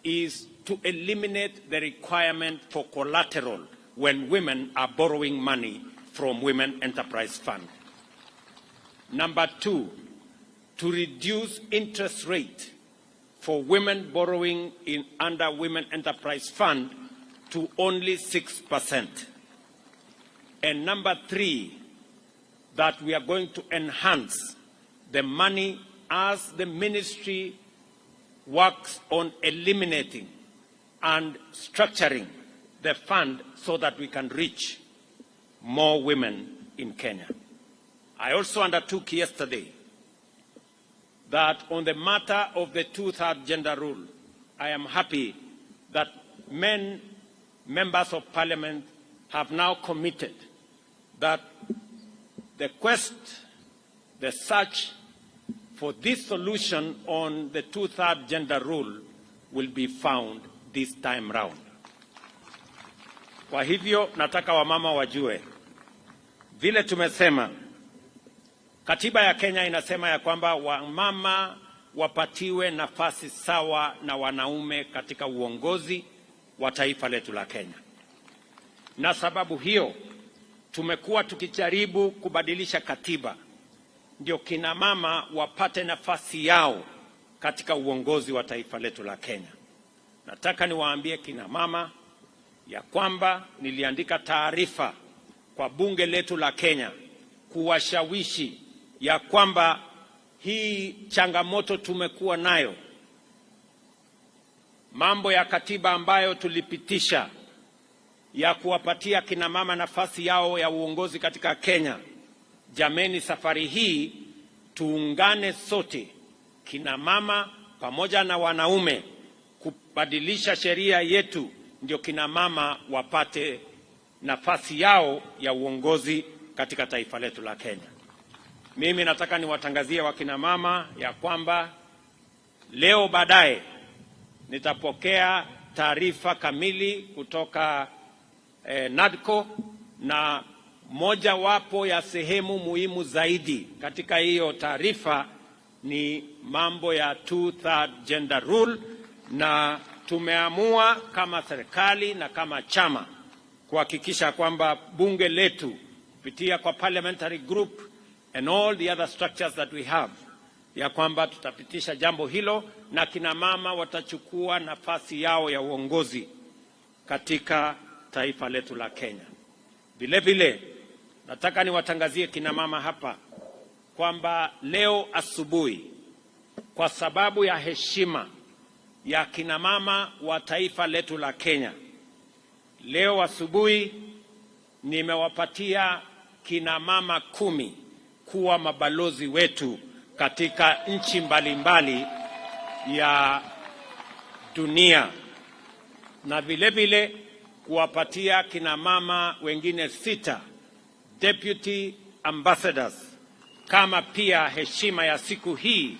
is to eliminate the requirement for collateral when women are borrowing money from Women Enterprise Fund. Number 2, to reduce interest rate for women borrowing under Women Enterprise Fund to only 6%. And number 3, that we are going to enhance the money as the ministry works on eliminating and structuring the fund so that we can reach more women in Kenya. I also undertook yesterday that on the matter of the 2/3 gender rule, I am happy that members of parliament have now committed that the quest, the search for this solution on the 2/3 gender rule will be found this time round. Kwa hivyo nataka wamama wajue, vile tumesema, katiba ya Kenya inasema ya kwamba wamama wapatiwe nafasi sawa na wanaume katika uongozi wa taifa letu la Kenya. Na sababu hiyo tumekuwa tukijaribu kubadilisha katiba ndio kina mama wapate nafasi yao katika uongozi wa taifa letu la Kenya. Nataka niwaambie kina mama ya kwamba niliandika taarifa kwa bunge letu la Kenya kuwashawishi ya kwamba hii changamoto tumekuwa nayo, mambo ya katiba ambayo tulipitisha ya kuwapatia kina mama nafasi yao ya uongozi katika Kenya. Jameni, safari hii tuungane sote, kina mama pamoja na wanaume, kubadilisha sheria yetu ndio kina mama wapate nafasi yao ya uongozi katika taifa letu la Kenya. Mimi nataka niwatangazie wakina mama ya kwamba leo baadaye nitapokea taarifa kamili kutoka NADCO, na moja wapo ya sehemu muhimu zaidi katika hiyo taarifa ni mambo ya 2/3 gender rule, na tumeamua kama serikali na kama chama kuhakikisha kwamba bunge letu kupitia kwa parliamentary group and all the other structures that we have ya kwamba tutapitisha jambo hilo na kina mama watachukua nafasi yao ya uongozi katika taifa letu la Kenya. Vile vile nataka niwatangazie kina mama hapa kwamba leo asubuhi, kwa sababu ya heshima ya kina mama wa taifa letu la Kenya, leo asubuhi nimewapatia kina mama 10 kuwa mabalozi wetu katika nchi mbalimbali ya dunia, na vile vile kuwapatia kina mama wengine 6 deputy ambassadors kama pia heshima ya siku hii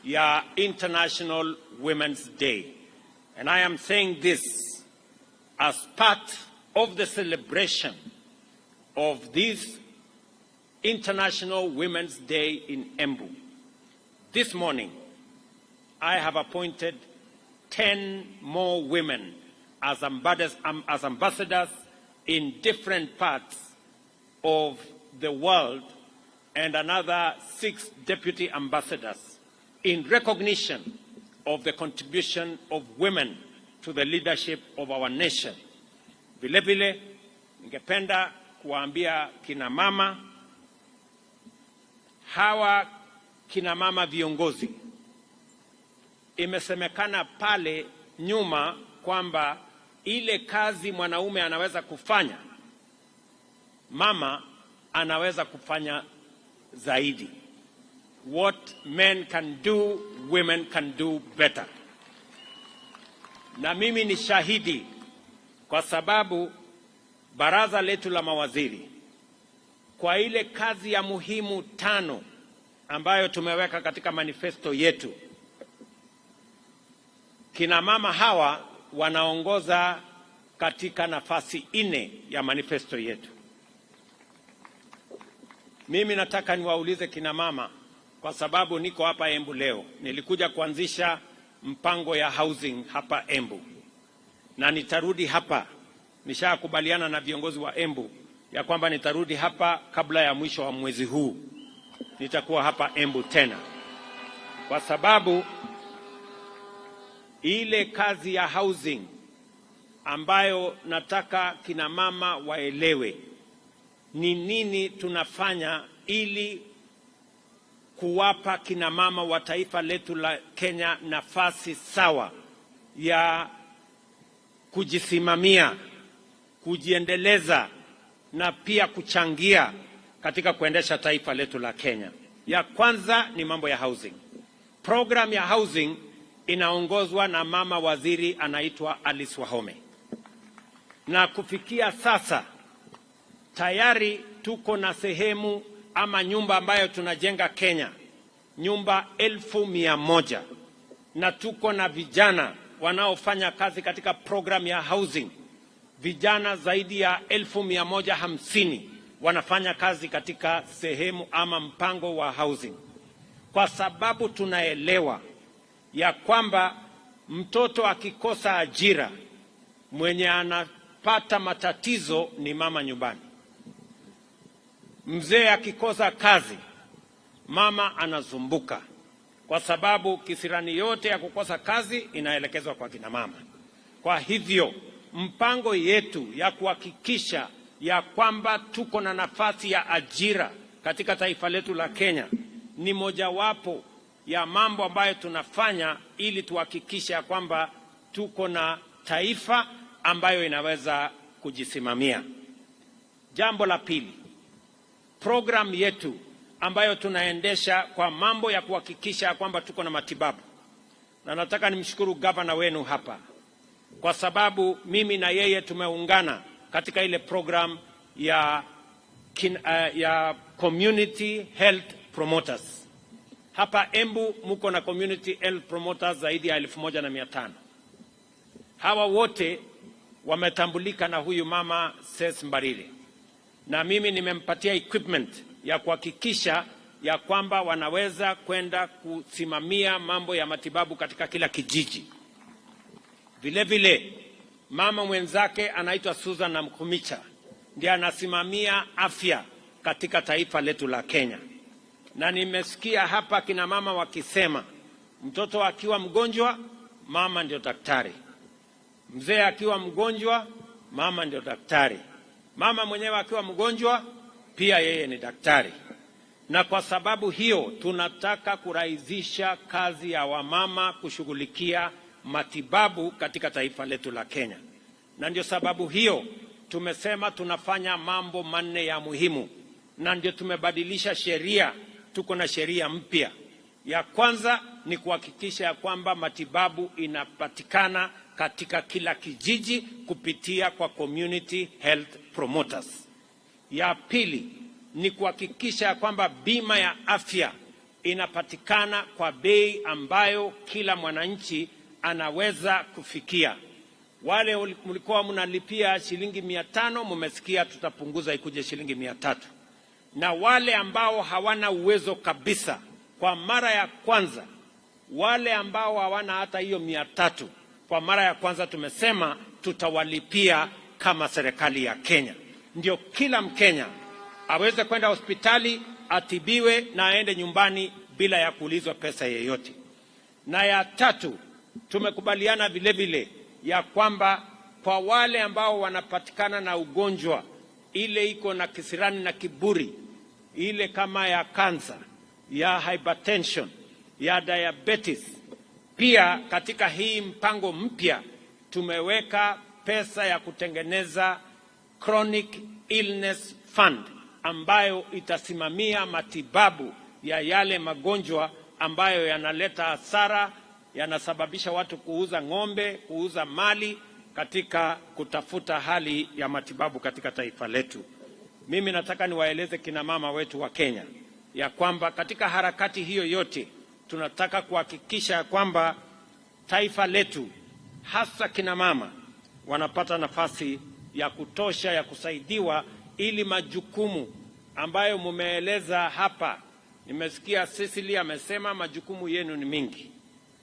ya International Women's Day. And I am saying this as part of the celebration of this International Women's Day in Embu. This morning, I have appointed 10 more women as ambassadors in different parts of the world, and another 6 deputy ambassadors in recognition of the contribution of women to the leadership of our nation. Vile vile, ningependa kuambia kina mama hawa, kina mama viongozi, imesemekana pale nyuma kwamba ile kazi mwanaume anaweza kufanya, mama anaweza kufanya zaidi. What men can do, women can do better. Na mimi ni shahidi kwa sababu baraza letu la mawaziri, kwa ile kazi ya muhimu 5 ambayo tumeweka katika manifesto yetu, kina mama hawa wanaongoza katika nafasi 4 ya manifesto yetu. Mimi nataka niwaulize kina mama, kwa sababu niko hapa Embu leo. Nilikuja kuanzisha mpango ya housing hapa Embu, na nitarudi hapa. Nishakubaliana na viongozi wa Embu ya kwamba nitarudi hapa kabla ya mwisho wa mwezi huu. Nitakuwa hapa Embu tena, kwa sababu ile kazi ya housing ambayo nataka kina mama waelewe ni nini tunafanya ili kuwapa kina mama wa taifa letu la Kenya nafasi sawa ya kujisimamia, kujiendeleza na pia kuchangia katika kuendesha taifa letu la Kenya. Ya kwanza ni mambo ya housing. Program ya housing inaongozwa na mama waziri anaitwa Alice Wahome. Na kufikia sasa tayari tuko na sehemu ama nyumba ambayo tunajenga Kenya, nyumba 1,100, na tuko na vijana wanaofanya kazi katika program ya housing. Vijana zaidi ya 1,150 wanafanya kazi katika sehemu ama mpango wa housing, kwa sababu tunaelewa ya kwamba mtoto akikosa ajira, mwenye anapata matatizo ni mama nyumbani. Mzee akikosa kazi, mama anazumbuka, kwa sababu kisirani yote ya kukosa kazi inaelekezwa kwa kina mama. Kwa hivyo mpango yetu ya kuhakikisha ya kwamba tuko na nafasi ya ajira katika taifa letu la Kenya ni mojawapo ya mambo ambayo tunafanya ili tuhakikisha ya kwamba tuko na taifa ambayo inaweza kujisimamia. Jambo la pili, program yetu ambayo tunaendesha kwa mambo ya kuhakikisha kwamba tuko na matibabu. Na nataka nimshukuru gavana wenu hapa, kwa sababu mimi na yeye tumeungana katika ile program ya community health promoters. Hapa Embu muko na community health promoters zaidi ya 1,500. Hawa wote wametambulika na huyu mama Ses Mbarire, na mimi nimempatia equipment ya kuhakikisha ya kwamba wanaweza kwenda kusimamia mambo ya matibabu katika kila kijiji. Vile vile mama mwenzake anaitwa Susan Namkumicha ndiye anasimamia afya katika taifa letu la Kenya. Na nimesikia hapa kina mama wakisema mtoto akiwa mgonjwa, mama ndio daktari. Mzee akiwa mgonjwa, mama ndio daktari. Mama mwenyewe akiwa mgonjwa, pia yeye ni daktari. Na kwa sababu hiyo tunataka kurahisisha kazi ya wamama kushughulikia matibabu katika taifa letu la Kenya. Na ndio sababu hiyo tumesema tunafanya mambo manne ya muhimu. Na ndio tumebadilisha sheria, tuko na sheria mpya. Ya kwanza ni kuhakikisha ya kwamba matibabu inapatikana katika kila kijiji kupitia kwa community health promoters. Ya pili ni kuhakikisha kwamba bima ya afya inapatikana kwa bei ambayo kila mwananchi anaweza kufikia. Wale mlikuwa mnalipia shilingi 500, mmesikia tutapunguza ikuje shilingi 300. Na wale ambao hawana uwezo kabisa, kwa mara ya kwanza, wale ambao hawana hata hiyo 300, kwa mara ya kwanza tumesema tutawalipia kama serikali ya Kenya. Ndio kila Mkenya aweze kwenda hospitali, atibiwe na aende nyumbani bila ya kuulizwa pesa yeyote. Na ya tatu, tumekubaliana vile vile ya kwamba kwa wale ambao wanapatikana na ugonjwa ile iko na kisirani na kiburi, ile kama ya kansa, ya hypertension, ya diabetes, pia katika hii mpango mpya tumeweka pesa ya kutengeneza chronic illness fund ambayo itasimamia matibabu ya yale magonjwa ambayo yanaleta hasara, yanasababisha watu kuuza ng'ombe, kuuza mali katika kutafuta hali ya matibabu katika taifa letu. Mimi nataka niwaeleze kina mama wetu wa Kenya ya kwamba katika harakati hiyo yote tunataka kuhakikisha kwamba taifa letu hasa kina mama wanapata nafasi ya kutosha ya kusaidiwa ili majukumu ambayo mumeeleza hapa. Nimesikia Cecily amesema majukumu yenu ni mingi.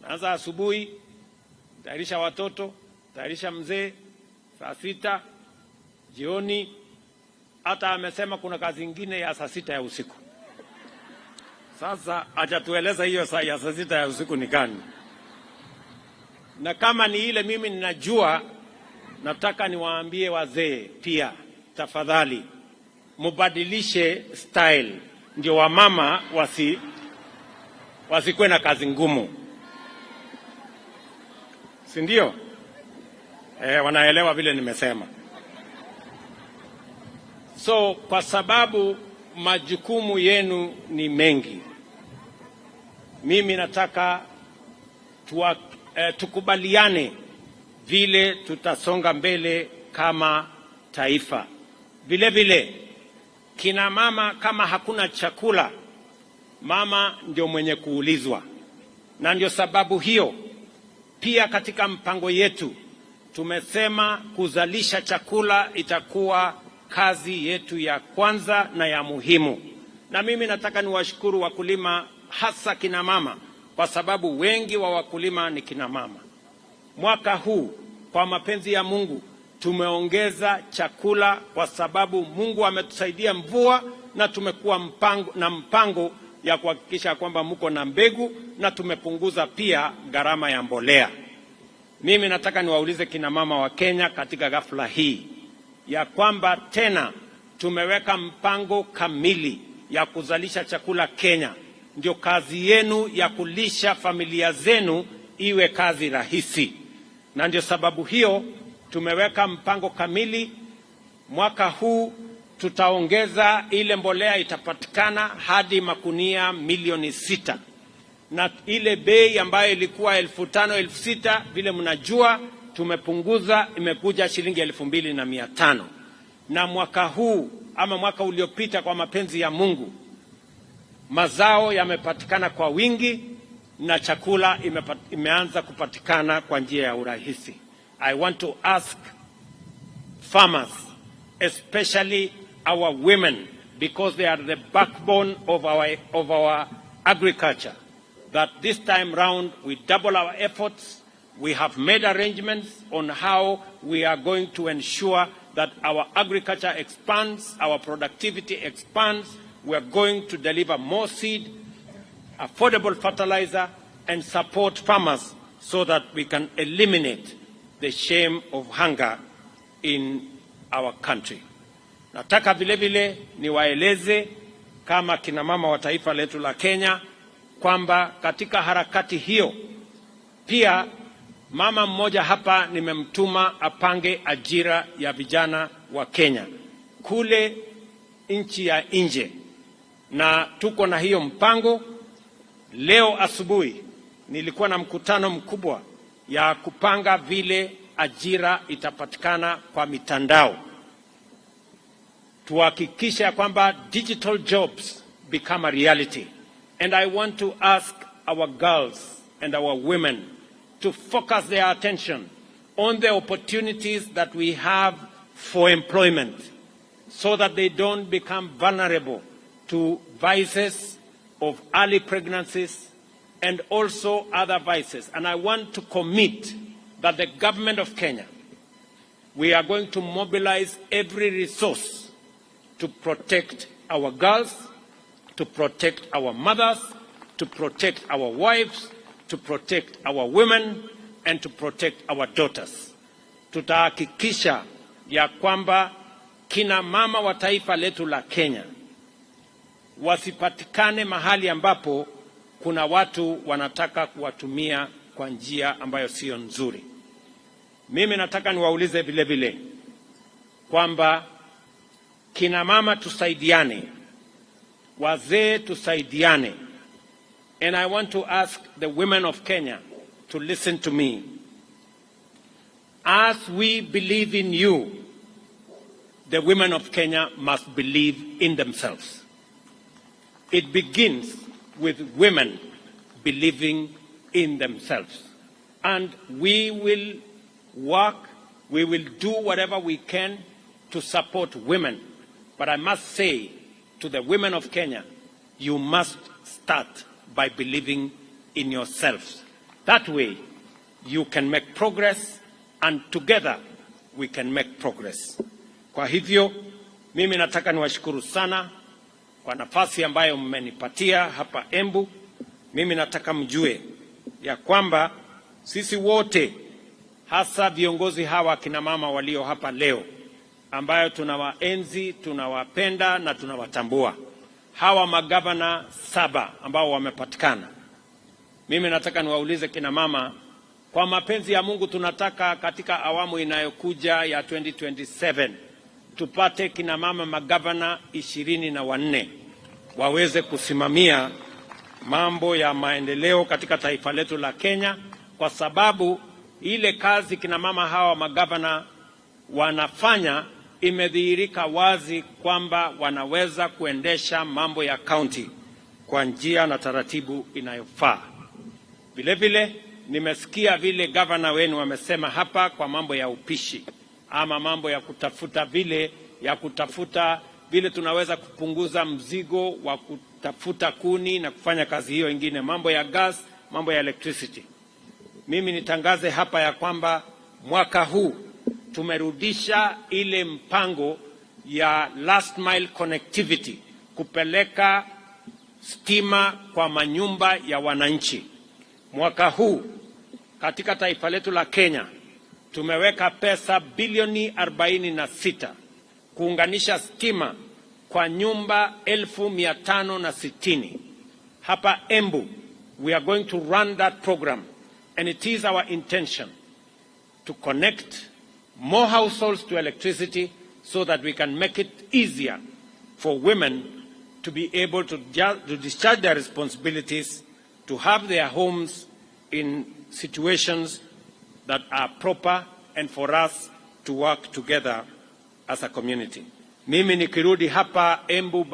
Naanza asubuhi, tayarisha watoto, tayarisha mzee, saa 6 jioni, hata amesema kuna kazi nyingine ya saa 6 ya usiku. Sasa hajatueleza hiyo saa ya saa 6 ya usiku ni gani. Na kama ni ile mimi ninajua, nataka niwaambie wazee pia, tafadhali mubadilishe style ndio wamama wasikuwe na kazi ngumu. Si ndio? Wanaelewa vile nimesema. So kwa sababu majukumu yenu ni mengi, mimi nataka tukubaliane vile tutasonga mbele kama taifa. Vile vile kina mama, kama hakuna chakula, mama ndio mwenye kuulizwa. Na ndio sababu hiyo pia katika mpango yetu tumesema kuzalisha chakula itakuwa kazi yetu ya kwanza na ya muhimu. Na mimi nataka niwashukuru wakulima, hasa kina mama, kwa sababu wengi wa wakulima ni kina mama. Mwaka huu kwa mapenzi ya Mungu tumeongeza chakula kwa sababu Mungu ametusaidia mvua, na tumekuwa mpango ya kuhakikisha kwamba mko na mbegu, na tumepunguza pia gharama ya mbolea. Mimi nataka niwaulize kina mama wa Kenya katika ghafla hii ya kwamba tena tumeweka mpango kamili ya kuzalisha chakula Kenya. Ndio kazi yenu ya kulisha familia zenu iwe kazi rahisi. Na ndio sababu hiyo tumeweka mpango kamili. Mwaka huu tutaongeza ile mbolea itapatikana hadi makunia milioni 6. Na ile bei ambayo ilikuwa 5,000 6,000 vile mnajua tumepunguza, imekuja shilingi 2,500. Na mwaka huu ama mwaka uliopita, kwa mapenzi ya Mungu, mazao yamepatikana kwa wingi na chakula imeanza kupatikana kwa njia ya urahisi. I want to ask farmers, especially our women, because they are the backbone of our agriculture, that this time round we double our efforts. We have made arrangements on how we are going to ensure that our agriculture expands, our productivity expands, we are going to deliver more seed, affordable fertilizer, and support farmers so that we can eliminate the shame of hunger in our country. Nataka vile vile niwaeleze kama kina mama wa taifa letu la Kenya kwamba katika harakati hiyo pia mama mmoja hapa nimemtuma apange ajira ya vijana wa Kenya kule nchi ya nje, na tuko na hiyo mpango. Leo asubuhi nilikuwa na mkutano mkubwa ya kupanga vile ajira itapatikana kwa mitandao, tuhakikisha kwamba digital jobs become a reality. And I want to ask our girls and our women to focus their attention on the opportunities that we have for employment so that they don't become vulnerable to vices of early pregnancies and also other vices. And I want to commit that the government of Kenya, we are going to mobilize every resource to protect our girls, to protect our mothers, to protect our wives, to protect our women, and to protect our daughters. Tutahakikisha ya kwamba kina mama wa taifa letu la Kenya wasipatikane mahali ambapo kuna watu wanataka kuwatumia kwa njia ambayo sio nzuri. Mimi nataka niwaulize vile vile kwamba kina mama tusaidiane, wazee tusaidiane. And I want to ask the women of Kenya to listen to me. As we believe in you, the women of Kenya must believe in themselves. It begins with women believing in themselves. And we will work, we will do whatever we can to support women. But I must say to the women of Kenya, you must start by believing in yourselves. That way, you can make progress, and together we can make progress. Kwa hivyo, mimi nataka niwashukuru sana kwa nafasi ambayo mmenipatia hapa Embu. Mimi nataka mjue ya kwamba sisi wote, hasa viongozi hawa kina mama walio hapa leo, ambayo tunawaenzi, tunawapenda na tunawatambua, hawa magavana 7 ambao wamepatikana. Mimi nataka niwaulize kina mama, kwa mapenzi ya Mungu tunataka katika awamu inayokuja ya 2027 tupate kina mama magavana 24 waweze kusimamia mambo ya maendeleo katika taifa letu la Kenya, kwa sababu ile kazi kina mama hawa magavana wanafanya imedhihirika wazi kwamba wanaweza kuendesha mambo ya county kwa njia na taratibu inayofaa. Vile vile nimesikia vile gavana wenu wamesema hapa kwa mambo ya upishi ama mambo ya kutafuta vile tunaweza kupunguza mzigo wa kutafuta kuni na kufanya kazi hiyo ingine, mambo ya gas, mambo ya electricity. Mimi nitangaze hapa ya kwamba mwaka huu tumerudisha ile mpango ya last mile connectivity, kupeleka stima kwa manyumba ya wananchi. Mwaka huu katika taifa letu la Kenya tumeweka pesa bilioni 46 kuunganisha stima kwa nyumba 1560. Hapa Embu, we are going to run that program, and it is our intention to connect more households to electricity so that we can make it easier for women to be able to discharge their responsibilities, to have their homes in situations that are proper, and for us to work together as a community. Mimi nikirudi hapa Embu,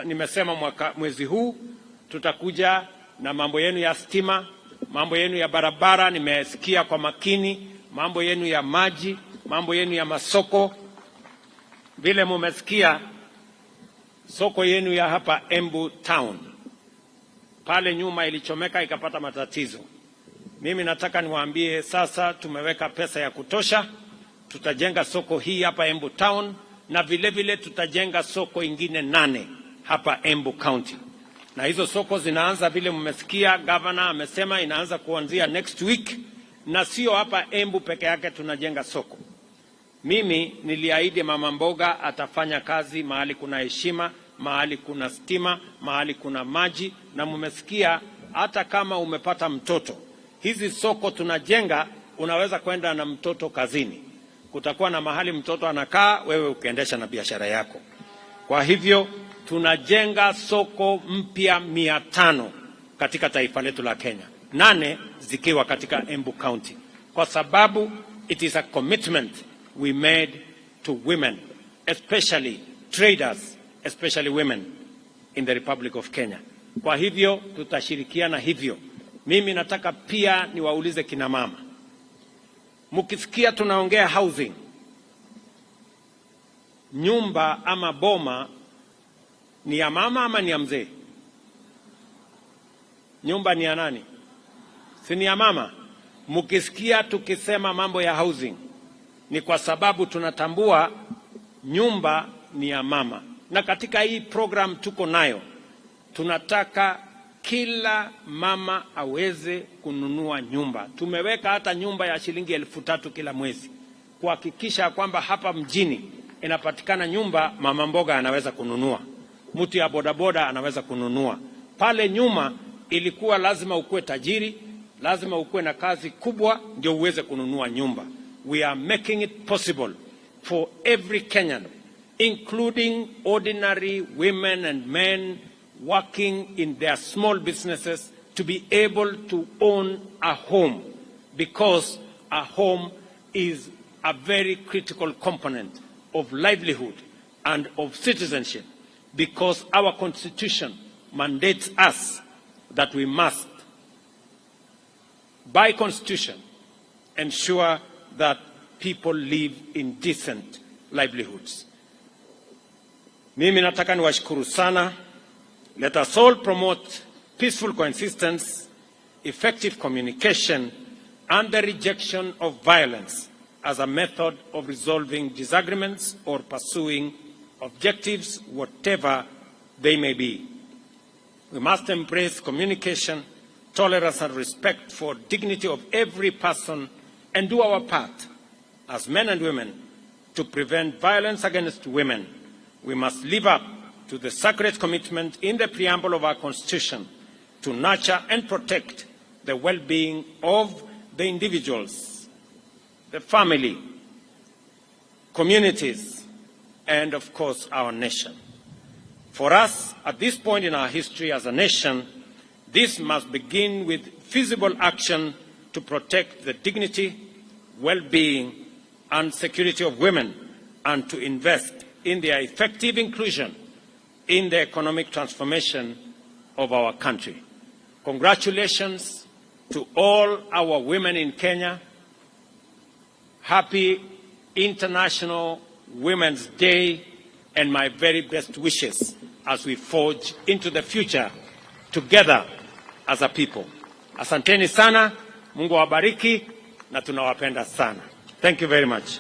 nimesema mwezi huu tutakuja na mambo yenu ya stima, mambo yenu ya barabara, nimesikia kwa makini, mambo yenu ya maji, mambo yenu ya masoko. Vile mumesikia soko yenu ya hapa Embu town, pale nyuma ilichomeka ikapata matatizo. Mimi nataka niwaambie sasa tumeweka pesa ya kutosha, tutajenga soko hii hapa Embu town, na vile vile tutajenga soko ingine 8 hapa Embu County. Na hizo soko zinaanza vile mmesikia governor amesema inaanza kuanzia next week, na sio hapa Embu peke yake tunajenga soko. Mimi niliahidi mama mboga atafanya kazi mahali kuna heshima, mahali kuna stima, mahali kuna maji, na mmesikia hata kama umepata mtoto. Hizi soko tunajenga unaweza kwenda na mtoto kazini. Kutakuwa na mahali mtoto anakaa, wewe ukiendesha na biashara yako. Kwa hivyo tunajenga soko mpya 500 katika taifa letu la Kenya. 8 zikiwa katika Embu County. Kwa sababu it is a commitment we made to women, especially traders, especially women in the Republic of Kenya. Kwa hivyo tutashirikiana hivyo. Mimi nataka pia niwaulize kina mama. Mkisikia tunaongea housing, nyumba ama boma ni ya mama ama ni ya mzee? Nyumba ni ya nani? Si ni ya mama? Mkisikia tukisema mambo ya housing, ni kwa sababu tunatambua nyumba ni ya mama. Na katika hii program tuko nayo, tunataka kila mama aweze kununua nyumba. Tumeweka hata nyumba ya shilingi 3,000 kila mwezi, kuhakikisha kwamba hapa mjini inapatikana nyumba mama mboga anaweza kununua, mtu ya bodaboda anaweza kununua. Pale nyuma ilikuwa lazima ukue tajiri, lazima ukue na kazi kubwa ndio uweze kununua nyumba. We are making it possible for every Kenyan, including ordinary women and men working in their small businesses, to be able to own a home, because a home is a very critical component of livelihood and of citizenship, because our constitution mandates us that we must, by constitution, ensure that people live in decent livelihoods. Mimi nataka niwashukuru sana. Let us all promote peaceful coexistence, effective communication, and the rejection of violence as a method of resolving disagreements or pursuing objectives, whatever they may be. We must embrace communication, tolerance, and respect for dignity of every person, and do our part as men and women to prevent violence against women. We must live up to the sacred commitment in the preamble of our Constitution to nurture and protect the well-being of the individuals, the family, communities, and of course our nation. For us, at this point in our history as a nation, this must begin with feasible action to protect the dignity, well-being, and security of women, and to invest in their effective inclusion in the economic transformation of our country. Congratulations to all our women in Kenya. Happy International Women's Day, and my very best wishes as we forge into the future together as a people. Asanteni sana, Mungu awabariki na tunawapenda sana. Thank you very much.